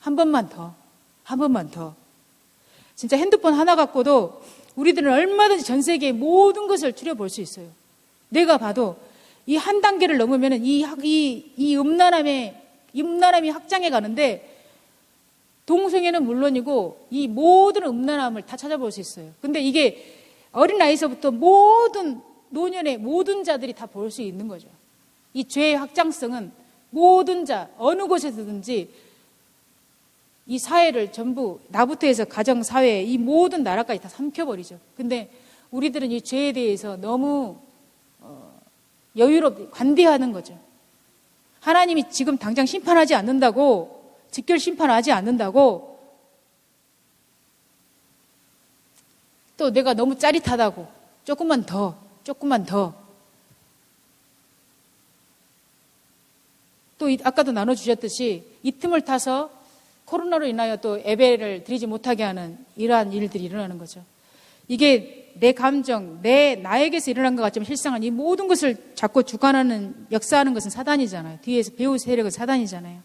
Speaker 2: 한 번만 더. 진짜 핸드폰 하나 갖고도 우리들은 얼마든지 전 세계의 모든 것을 추려볼 수 있어요. 내가 봐도 이 한 단계를 넘으면 이 음란함이 확장해 가는데 동성애는 물론이고 이 모든 음란함을 다 찾아볼 수 있어요. 근데 이게 어린아이서부터 모든 노년의 모든 자들이 다 볼 수 있는 거죠. 이 죄의 확장성은 모든 자 어느 곳에서든지 이 사회를 전부 나부터 해서 가정, 사회 이 모든 나라까지 다 삼켜버리죠. 근데 우리들은 이 죄에 대해서 너무 여유롭게 관대하는 거죠. 하나님이 지금 당장 심판하지 않는다고 직결 심판하지 않는다고 또 내가 너무 짜릿하다고 조금만 더 또 아까도 나눠주셨듯이 이 틈을 타서 코로나로 인하여 또 예배를 드리지 못하게 하는 이러한 일들이 일어나는 거죠. 이게 내 감정, 나에게서 일어난 것 같지만 실상은 이 모든 것을 자꾸 주관하는, 역사하는 것은 사단이잖아요. 뒤에서 배후 세력은 사단이잖아요.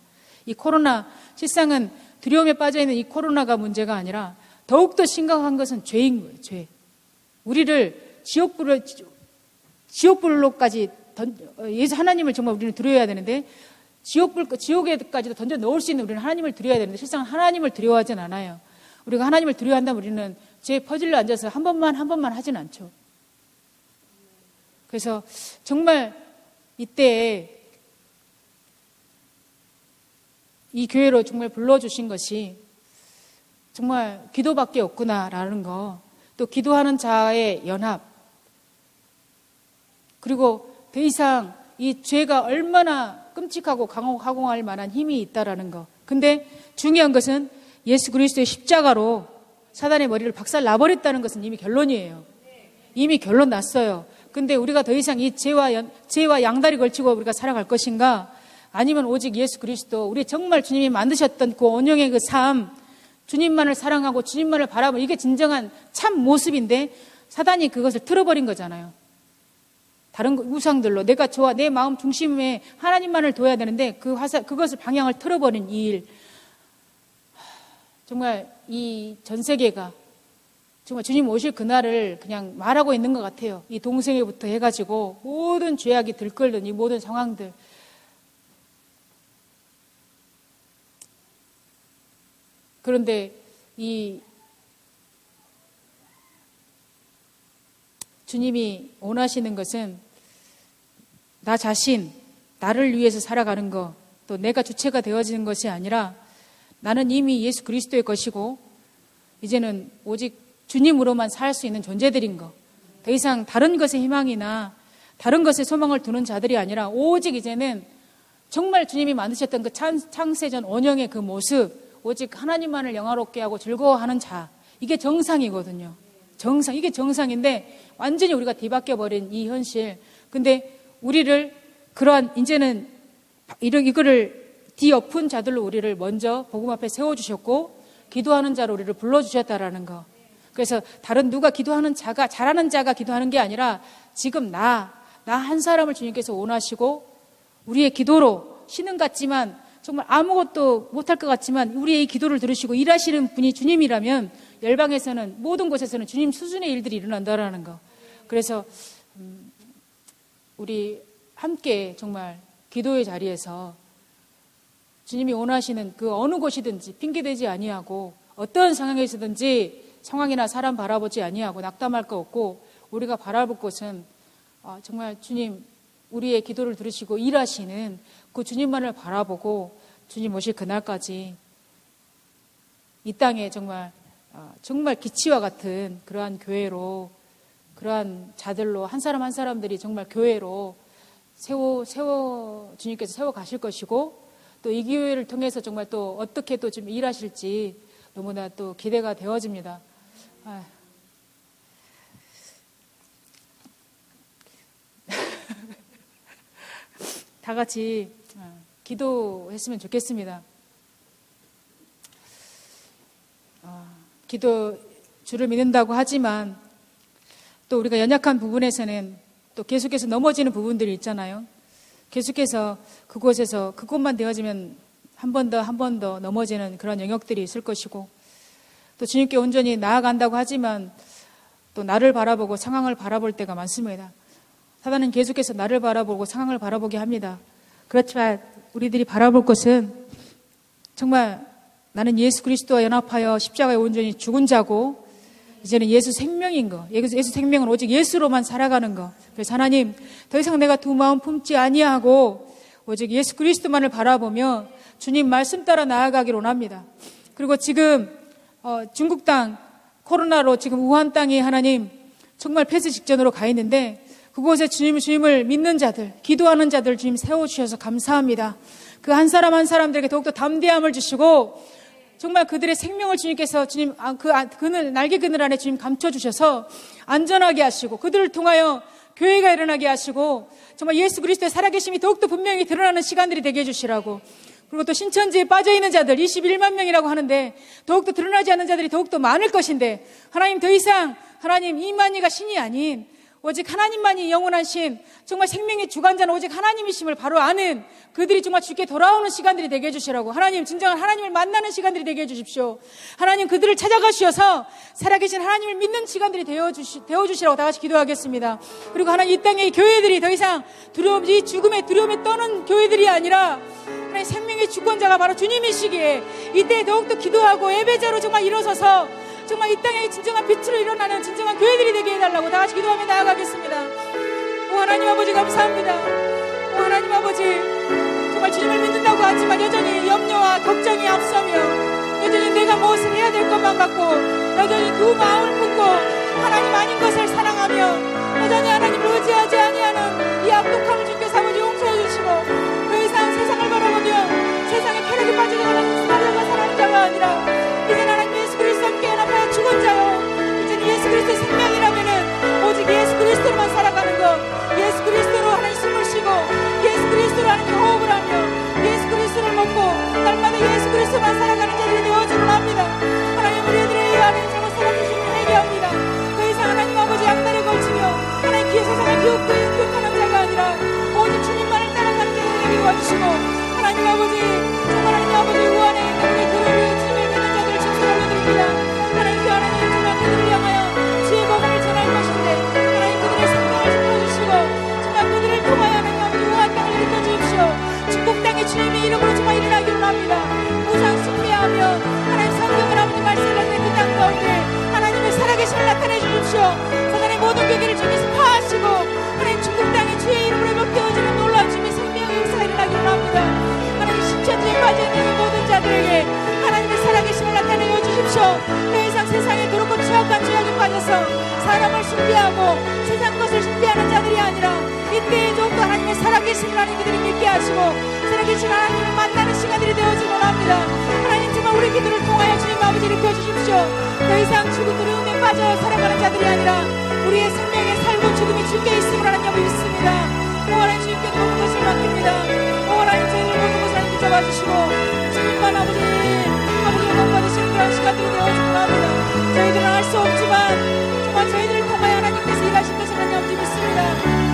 Speaker 2: 이 코로나, 실상은 두려움에 빠져있는 이 코로나가 문제가 아니라 더욱더 심각한 것은 죄인 거예요, 죄. 우리를 지옥불로까지 예수 하나님을 정말 우리는 두려워해야 되는데 지옥에까지도 던져 넣을 수 있는 우리는 하나님을 두려워야 되는데 실상 하나님을 두려워하진 않아요. 우리가 하나님을 두려워한다면 우리는 죄에 퍼질러 앉아서 한 번만 하진 않죠. 그래서 정말 이때 이 교회로 정말 불러주신 것이 정말 기도밖에 없구나라는 거, 또 기도하는 자의 연합, 그리고 더 이상 이 죄가 얼마나 끔찍하고 가공할 만한 힘이 있다라는 거. 근데 중요한 것은 예수 그리스도의 십자가로 사단의 머리를 박살 나버렸다는 것은 이미 결론이에요. 이미 결론 났어요. 근데 우리가 더 이상 이 죄와 양다리 걸치고 우리가 살아갈 것인가? 아니면 오직 예수 그리스도, 우리 정말 주님이 만드셨던 그 온영의 그 삶, 주님만을 사랑하고 주님만을 바라보는 이게 진정한 참 모습인데 사단이 그것을 틀어버린 거잖아요. 다른 우상들로 내가 내 마음 중심에 하나님만을 둬야 되는데 그것을 방향을 틀어버린 이 일. 정말 이 전 세계가 정말 주님 오실 그날을 그냥 말하고 있는 것 같아요. 이 동성애부터 해가지고 모든 죄악이 들끓는 이 모든 상황들. 그런데 이 주님이 원하시는 것은 나 자신, 나를 위해서 살아가는 것, 또 내가 주체가 되어지는 것이 아니라 나는 이미 예수 그리스도의 것이고 이제는 오직 주님으로만 살 수 있는 존재들인 것. 더 이상 다른 것에 희망이나 다른 것에 소망을 두는 자들이 아니라 오직 이제는 정말 주님이 만드셨던 그 창세전 원형의 그 모습, 오직 하나님만을 영화롭게 하고 즐거워하는 자. 이게 정상이거든요. 정상, 이게 정상인데 완전히 우리가 뒤바뀌어버린 이 현실. 근데 우리를 그러한 이제는 이거를 뒤엎은 자들로 우리를 먼저 복음 앞에 세워주셨고 기도하는 자로 우리를 불러주셨다라는 거. 그래서 다른 누가 기도하는 자가, 잘하는 자가 기도하는 게 아니라 지금 나 한 사람을 주님께서 원하시고 우리의 기도로 신은 같지만 정말 아무것도 못할 것 같지만 우리의 이 기도를 들으시고 일하시는 분이 주님이라면 열방에서는 모든 곳에서는 주님 수준의 일들이 일어난다라는 거. 그래서 우리 함께 정말 기도의 자리에서 주님이 원하시는 그 어느 곳이든지 핑계대지 아니하고 어떤 상황에서든지 상황이나 사람 바라보지 아니하고 낙담할 거 없고 우리가 바라볼 것은 정말 주님 우리의 기도를 들으시고 일하시는 그 주님만을 바라보고 주님 오실 그날까지 이 땅에 정말 기치와 같은 그러한 교회로 그러한 자들로 한 사람 한 사람들이 정말 교회로 주님께서 세워 가실 것이고 또 이 기회를 통해서 정말 또 어떻게 또 좀 일하실지 너무나 또 기대가 되어집니다. 다 같이 기도했으면 좋겠습니다. 기도 주를 믿는다고 하지만 또 우리가 연약한 부분에서는 또 계속해서 넘어지는 부분들이 있잖아요. 계속해서 그곳만 되어지면 한 번 더 넘어지는 그런 영역들이 있을 것이고 또 주님께 온전히 나아간다고 하지만 또 나를 바라보고 상황을 바라볼 때가 많습니다. 사단은 계속해서 나를 바라보고 상황을 바라보게 합니다. 그렇지만 우리들이 바라볼 것은 정말 나는 예수 그리스도와 연합하여 십자가에 온전히 죽은 자고 이제는 예수 생명인 거. 예수 생명은 오직 예수로만 살아가는 거. 그래서 하나님 더 이상 내가 두 마음 품지 아니하고 오직 예수 그리스도만을 바라보며 주님 말씀 따라 나아가기를 원합니다. 그리고 지금 중국 땅 코로나로 지금 우한 땅이 하나님 정말 폐쇄 직전으로 가 있는데 그곳에 주님을 믿는 자들, 기도하는 자들 주님 세워주셔서 감사합니다. 그 한 사람 한 사람들에게 더욱더 담대함을 주시고 정말 그들의 생명을 주님께서 주님 날개 그늘 안에 주님 감춰주셔서 안전하게 하시고 그들을 통하여 교회가 일어나게 하시고 정말 예수 그리스도의 살아계심이 더욱더 분명히 드러나는 시간들이 되게 해주시라고. 그리고 또 신천지에 빠져있는 자들 21만 명이라고 하는데 더욱더 드러나지 않는 자들이 더욱더 많을 것인데 하나님 더 이상 하나님 이만희가 신이 아닌 오직 하나님만이 영원한 신, 정말 생명의 주관자는 오직 하나님이심을 바로 아는 그들이 정말 주께 돌아오는 시간들이 되게 해주시라고. 하나님, 진정한 하나님을 만나는 시간들이 되게 해주십시오. 하나님, 그들을 찾아가시어서 살아계신 하나님을 믿는 시간들이 되어주시라고 다 같이 기도하겠습니다. 그리고 하나님, 이 땅의 교회들이 더 이상 이 죽음의 두려움에 떠는 교회들이 아니라 하나님 생명의 주권자가 바로 주님이시기에 이때 더욱더 기도하고 예배자로 정말 일어서서 정말 이 땅에 진정한 빛으로 일어나는 진정한 교회들이 되게 해달라고 다 같이 기도하며 나아가겠습니다. 오 하나님 아버지 감사합니다. 오 하나님 아버지 정말 주님을 믿는다고 하지만 여전히 염려와 걱정이 앞서며 여전히 내가 무엇을 해야 될 것만 같고 여전히 두 마음을 품고 하나님 아닌 것을 사랑하며 여전히 하나님을 의지하지 아니하는 이 악독함을 주께서 아버지 용서해 주시고 더 이상 세상을 바라보며 세상의 쾌락에 빠져가는 살아가는 자가 아니라 이제는 하나님 예수 그리스도 함께 연합하여 죽은 자요 이제는 예수 그리스도의 생명이라면은 오직 예수 그리스도로만 살아가는 것 예수 그리스도로 하나님 숨을 쉬고 예수 그리스도로 하나님 호흡을 하며 예수 그리스도를 먹고 날마다 예수 그리스도만 살아가는 자들이 되어지는 합니다. 하나님 우리들의 하나님 잘못 살아주시면 회개합니다. 더 이상 하나님 아버지 양날에 걸치며 하나님 세상을 기억하는 자가 아니라 오직 주님만을 따라가는 자들이 되게 도와주시고 하나님 아버지 정말 하나님 아버지 우한에 있는 우리 교회를 주님을 믿는 자들을 불교계를 주님께서 파하시고 하나님 중국 땅에 주의 이름으로 먹혀지는 놀라운 주님의 생명의 역사가 일어나기를 원합니다. 하나님 신천지에 빠져있는 이 모든 자들에게 하나님의 살아계심을 나타내어 주십시오. 더 이상 세상에 더럽고 취약한 죄악에 빠져서 사람을 숭배하고 세상 것을 숭배하는 자들이 아니라 이때에 더욱더 하나님의 살아계심을 하나님 그들이 믿게 하시고 살아계신 하나님을 만나는 시간들이 되어지길 원합니다. 하나님 정말 우리 기도를 통하여 주님 아버지 일으켜 주십시오. 더 이상 죽은 두려움에 빠져 살아가는 자들이 아니라 우리의 생명에 살고 죽음이 주께 있음을 하나님 믿습니다. 오 하나님 주님께 모든 것을 맡깁니다. 오 하나님 저희들 모든 것을 하나님 붙잡아 주시고 주님만 아버지 영광 받으시는 그런 시간들이 되어지길 합니다. 저희들은 알 수 없지만 정말 저희들을 통하여 하나님께서 일하신 것을 하나님 믿습니다.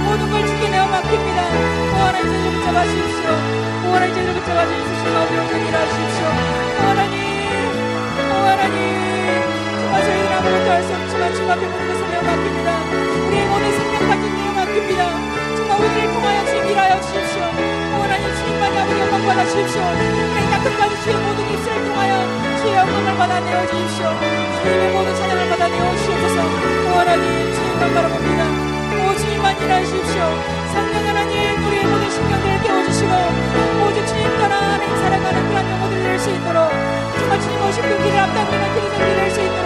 Speaker 2: 모든 걸 주께 내어 맡깁니다. 오 하나님 저희들 붙잡아 주십시오. 오 하나님 저희들 붙잡아 주십시오. 아버지 영광 일하십시오. 오 하나님 정말 저희들은 아무것도 할 수 없지만 주님 앞에 모든 것을 내어 맡깁니다. 우리의 모든 생명까지 내어 맡깁니다. 정말 우리를 통하여 주님 일하여 주십시오. 오 하나님 주님만이 아버지 영광 받아 주십시오. 하나님 나 끝까지 주의 모든 입술을 통하여 주의 영광을 받아 내어 주십시오. 주님의 모든 찬양을 받아 내어 주시옵소서. 오 하나님 주님만 바라봅니다. 오 주님만 일하십시오. 성령 하나님 우리의 모든 신경들을 깨워주시고 오직 주님 따라 하나님 살아가는 그런 영혼들을 낼 수 있도록 정말 주님 오신 그 길을 앞당기는 그리스도를 낼 수 있도록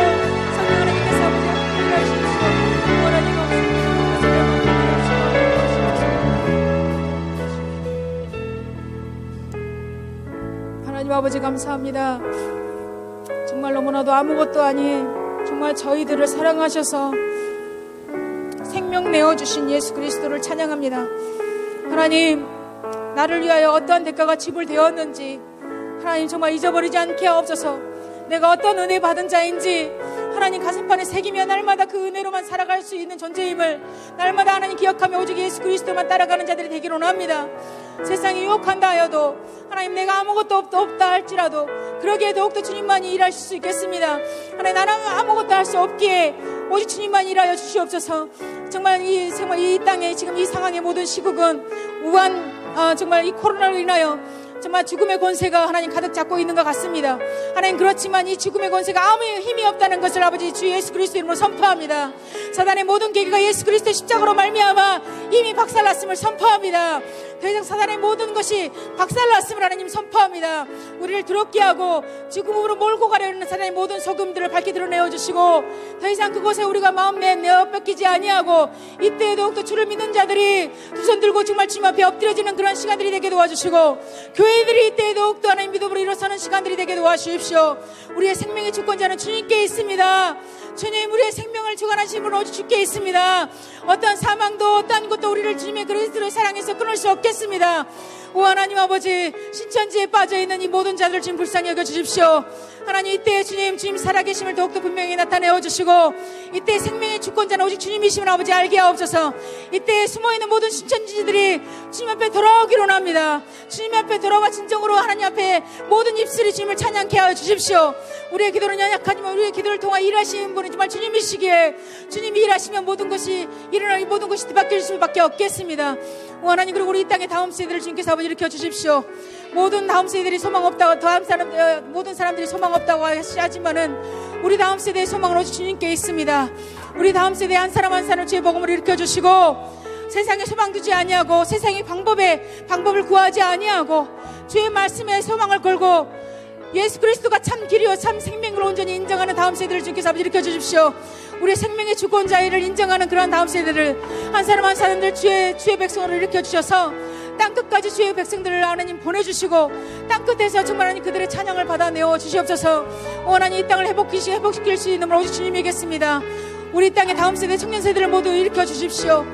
Speaker 2: 성령 하나님께서 아버지 일하십시오. 오 하나님 하나님 아버지 감사합니다. 정말 너무나도 아무것도 아닌 정말 저희들을 사랑하셔서 생명 내어주신 예수 그리스도를 찬양합니다. 하나님 나를 위하여 어떠한 대가가 지불되었는지 하나님 정말 잊어버리지 않게 하옵소서. 내가 어떤 은혜 받은 자인지 하나님 가슴판에 새기며 날마다 그 은혜로만 살아갈 수 있는 존재임을 날마다 하나님 기억하며 오직 예수 그리스도만 따라가는 자들이 되기를 원합니다. 세상이 유혹한다 하여도 하나님 내가 아무것도 없다 할지라도 그러기에 더욱더 주님만이 일하실 수 있겠습니다. 하나님 나는 아무것도 할 수 없기에 오직 주님만 일하여 주시옵소서. 정말 이 땅에 지금 이 상황의 모든 시국은 정말 이 코로나로 인하여 정말 죽음의 권세가 하나님 가득 잡고 있는 것 같습니다. 하나님 그렇지만 이 죽음의 권세가 아무 힘이 없다는 것을 아버지 주 예수 그리스도 이름으로 선포합니다. 사단의 모든 계기가 예수 그리스도 십자가로 말미암아 이미 박살났음을 선포합니다. 더 이상 사단의 모든 것이 박살났음을 하나님 선포합니다. 우리를 더럽게 하고 죽음으로 몰고 가려는 사단의 모든 속음들을 밝게 드러내어 주시고 더 이상 그곳에 우리가 마음 내어 뺏기지 아니하고 이때에 더욱더 주를 믿는 자들이 두 손 들고 정말 주님 앞에 엎드려지는 그런 시간들이 되게 도와주시고 교회들이 이때에 더욱더 하나님 믿음으로 일어서는 시간들이 되게 도와주십시오. 우리의 생명의 주권자는 주님께 있습니다. 주님 우리의 생명을 주관하신 분은 오직 주께 있습니다. 어떠한 사망도 어떠한 것도 우리를 주님의 그리스도의 사랑에서 끊을 수 없겠습니다. 오 하나님 아버지 신천지에 빠져있는 이 모든 자들 지금 불쌍히 여겨주십시오. 하나님 이때 주님 살아계심을 더욱더 분명히 나타내어 주시고 이때 생명의 주권자는 오직 주님이심을 아버지 알게 하옵소서. 이때 숨어있는 모든 신천지들이 주님 앞에 돌아오기를 원합니다. 주님 앞에 돌아와 진정으로 하나님 앞에 모든 입술이 주님을 찬양케 하여 주십시오. 우리의 기도는 연약하지만 우리의 기도를 통해 일하시는 분은 정말 주님이시기에 주님이 일하시면 모든 것이 일어나니 모든 것이 뒤바뀔 수밖에 없겠습니다. 오 하나님 그리고 우리 이 땅의 다음 세대를 주님께서 아버지 일으켜 주십시오. 모든 다음 세대들이 소망 없다고 모든 사람들이 소망 없다고 하지만은 우리 다음 세대의 소망은 오직 주님께 있습니다. 우리 다음 세대 한 사람 한 사람 주의 복음을 일으켜 주시고 세상에 소망 두지 아니하고 세상의 방법을 구하지 아니하고 주의 말씀에 소망을 걸고 예수 그리스도가 참 길이요 참 생명으로 온전히 인정하는 다음 세대를 주님께서 아버지 일으켜 주십시오. 우리의 생명의 주권자를 인정하는 그런 다음 세대를 한 사람 한 사람들 주의 백성으로 일으켜 주셔서 땅끝까지 주의 백성들을 하나님 보내주시고 땅끝에서 정말 하나님 그들의 찬양을 받아내어 주시옵소서. 하나님 이 땅을 회복시킬 수 있는 오직 주님이겠습니다. 우리 땅의 다음 세대 청년 세대를 모두 일으켜 주십시오.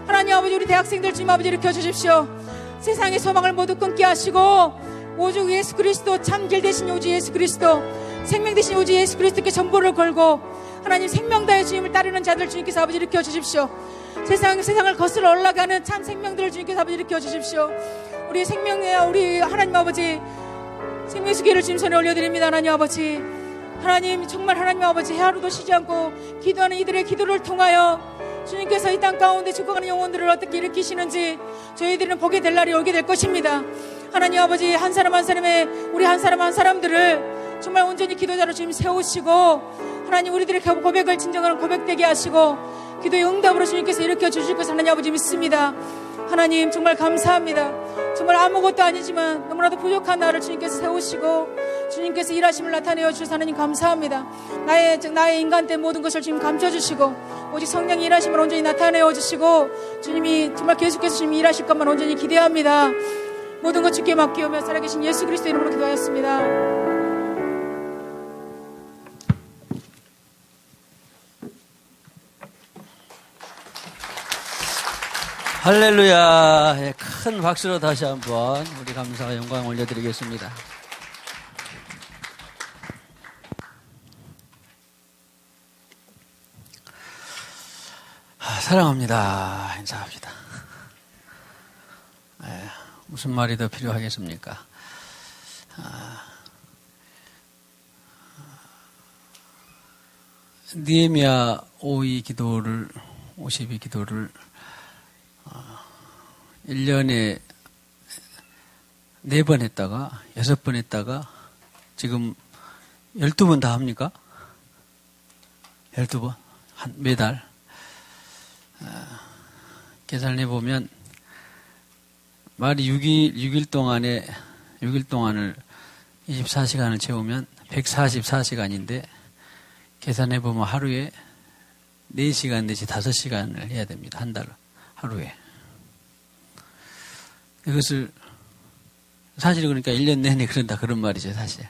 Speaker 2: 하나님 아버지 우리 대학생들 주님 아버지 일으켜 주십시오. 세상의 소망을 모두 끊게 하시고 오직 예수 그리스도 참 길 되신 오직 예수 그리스도 생명 되신 오직 예수 그리스도께 전보를 걸고 하나님 생명 다해 주님을 따르는 자들 주님께서 아버지 일으켜 주십시오. 세상을 거슬러 올라가는 참 생명들을 주님께서 아버지 일으켜 주십시오. 우리 우리 하나님 아버지 생명수계를 주님 손에 올려드립니다. 하나님 아버지 하나님 정말 하나님 아버지 하루도 쉬지 않고 기도하는 이들의 기도를 통하여 주님께서 이 땅 가운데 죽어가는 영혼들을 어떻게 일으키시는지 저희들은 보게 될 날이 오게 될 것입니다. 하나님 아버지 한 사람 한 사람의 우리 한 사람 한 사람들을 정말 온전히 기도자로 주님 세우시고 하나님 우리들의 고백을 진정하는 고백되게 하시고 기도의 응답으로 주님께서 일으켜 주실 것을 하나님 아버지 믿습니다. 하나님 정말 감사합니다. 정말 아무것도 아니지만 너무나도 부족한 나를 주님께서 세우시고 주님께서 일하심을 나타내어 주셔서 하나님 감사합니다. 나의 인간된 모든 것을 주님 감춰주시고 오직 성령의 일하심을 온전히 나타내어 주시고 주님이 정말 계속해서 주님이 일하실 것만 온전히 기대합니다. 모든 것 주께 맡기오며 살아계신 예수 그리스도 이름으로 기도하였습니다.
Speaker 1: 할렐루야. 예, 큰 박수로 다시 한번 우리 감사와 영광 올려드리겠습니다. 사랑합니다. 인사합시다. 예, 무슨 말이 더 필요하겠습니까? 느헤미야 52 기도를 1년에 4번 했다가 6번 했다가 지금 12번 다 합니까? 12번? 매달? 계산해 보면 말이 6일 동안을 24시간을 채우면 144시간인데 계산해 보면 하루에 4시간 내지 5시간을 해야 됩니다. 한 달 하루에. 이것을 사실 그러니까 1년 내내 그런다 그런 말이죠, 사실.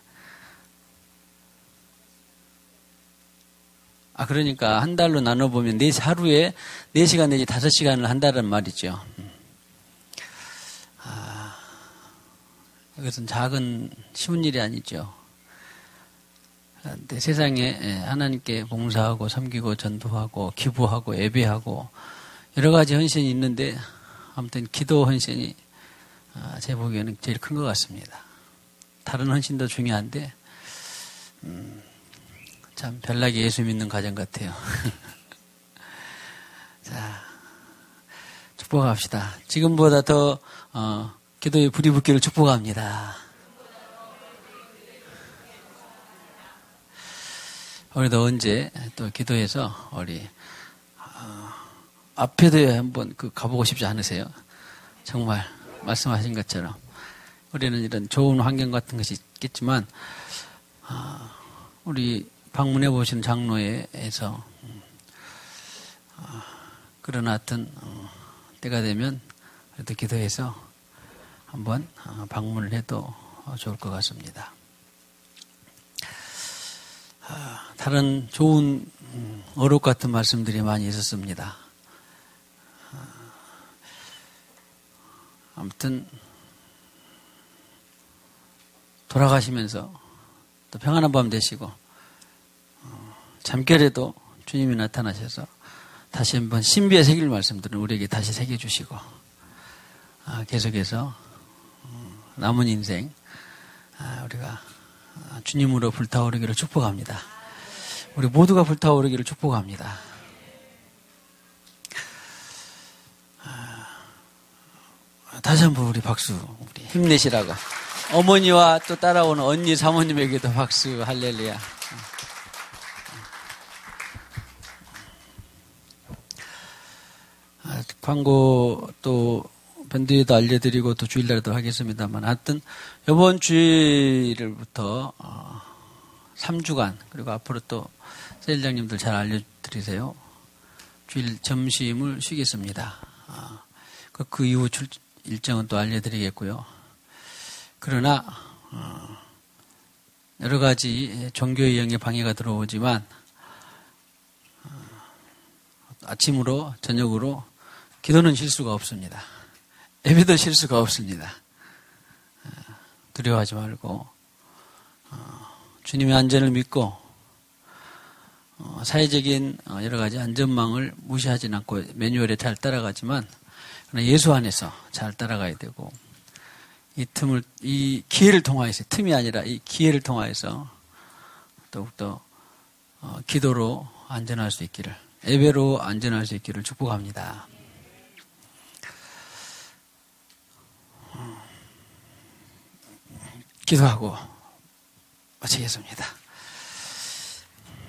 Speaker 1: 그러니까 한 달로 나눠보면 하루에 4시간 내지 5시간을 한다는 말이죠. 이것은 쉬운 일이 아니죠. 그런데 세상에 하나님께 봉사하고 섬기고 전도하고 기부하고 예배하고 여러 가지 헌신이 있는데 아무튼 기도 헌신이 제 보기에는 제일 큰 것 같습니다. 다른 헌신도 중요한데 참 별나게 예수 믿는 가정 같아요. 자, 축복합시다. 지금보다 더 기도의 불이 붙기를 축복합니다. 우리도 언제 또 기도해서 우리 앞에도 한번 가보고 싶지 않으세요? 정말 말씀하신 것처럼 우리는 이런 좋은 환경 같은 것이 있겠지만 우리 방문해 보신 장로회에서 그런 하여튼 때가 되면 그래도 기도해서 한번 방문을 해도 좋을 것 같습니다. 다른 좋은 어록 같은 말씀들이 많이 있었습니다. 아무튼 돌아가시면서 또 평안한 밤 되시고 잠결에도 주님이 나타나셔서 다시 한번 신비의 새길 말씀들을 우리에게 다시 새겨주시고 계속해서 남은 인생 우리가 주님으로 불타오르기를 축복합니다. 우리 모두가 불타오르기를 축복합니다. 다시 한번 우리 박수, 우리 힘내시라고. 어머니와 또 따라오는 언니, 사모님에게도 박수, 할렐루야. 광고 또 밴드에도 알려드리고 또 주일날에도 하겠습니다만 하여튼 이번 주일부터 3주간 그리고 앞으로 또 세일장님들 잘 알려드리세요. 주일 점심을 쉬겠습니다. 그 이후 일정은 또 알려드리겠고요. 그러나 여러 가지 종교의 영에 방해가 들어오지만 아침으로 저녁으로 기도는 쉴 수가 없습니다. 예배도 쉴 수가 없습니다. 두려워하지 말고 주님의 안전을 믿고 사회적인 여러 가지 안전망을 무시하지는 않고 매뉴얼에 잘 따라가지만 예수 안에서 잘 따라가야 되고 이 기회를 통하여서 틈이 아니라 이 기회를 통하여서 더욱더 기도로 안전할 수 있기를 예배로 안전할 수 있기를 축복합니다. 기도하고 마치겠습니다.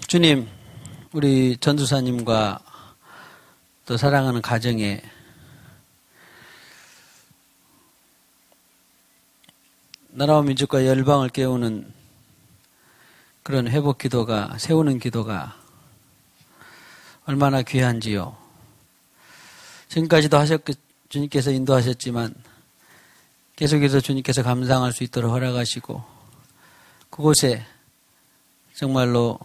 Speaker 1: 주님, 우리 전도사님과 또 사랑하는 가정에 나라와 민족과 열방을 깨우는 그런 회복 기도가, 세우는 기도가 얼마나 귀한지요. 지금까지도 주님께서 인도하셨지만 계속해서 주님께서 감상할 수 있도록 허락하시고 그곳에 정말로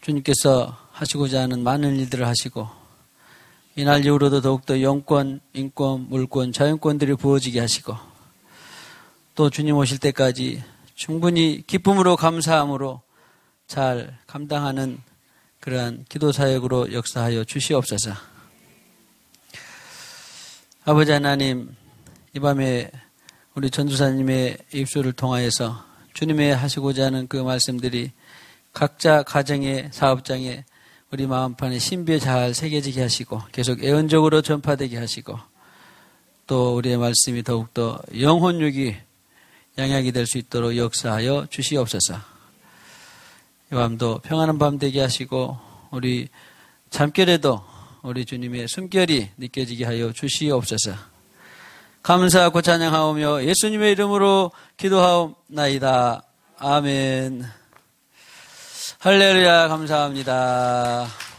Speaker 1: 주님께서 하시고자 하는 많은 일들을 하시고 이날 이후로도 더욱더 영권, 인권, 물권, 자연권들이 부어지게 하시고 또 주님 오실 때까지 충분히 기쁨으로 감사함으로 잘 감당하는 그러한 기도 사역으로 역사하여 주시옵소서. 아버지 하나님, 이 밤에 우리 전도사님의 입술을 통하여서 주님의 하시고자 하는 그 말씀들이 각자 가정의 사업장에 우리 마음판에 신비에 잘 새겨지게 하시고 계속 애언적으로 전파되게 하시고 또 우리의 말씀이 더욱더 영혼육이 양약이 될 수 있도록 역사하여 주시옵소서. 이 밤도 평안한 밤 되게 하시고 우리 잠결에도 우리 주님의 숨결이 느껴지게 하여 주시옵소서. 감사하고 찬양하오며 예수님의 이름으로 기도하옵나이다. 아멘. 할렐루야. 감사합니다.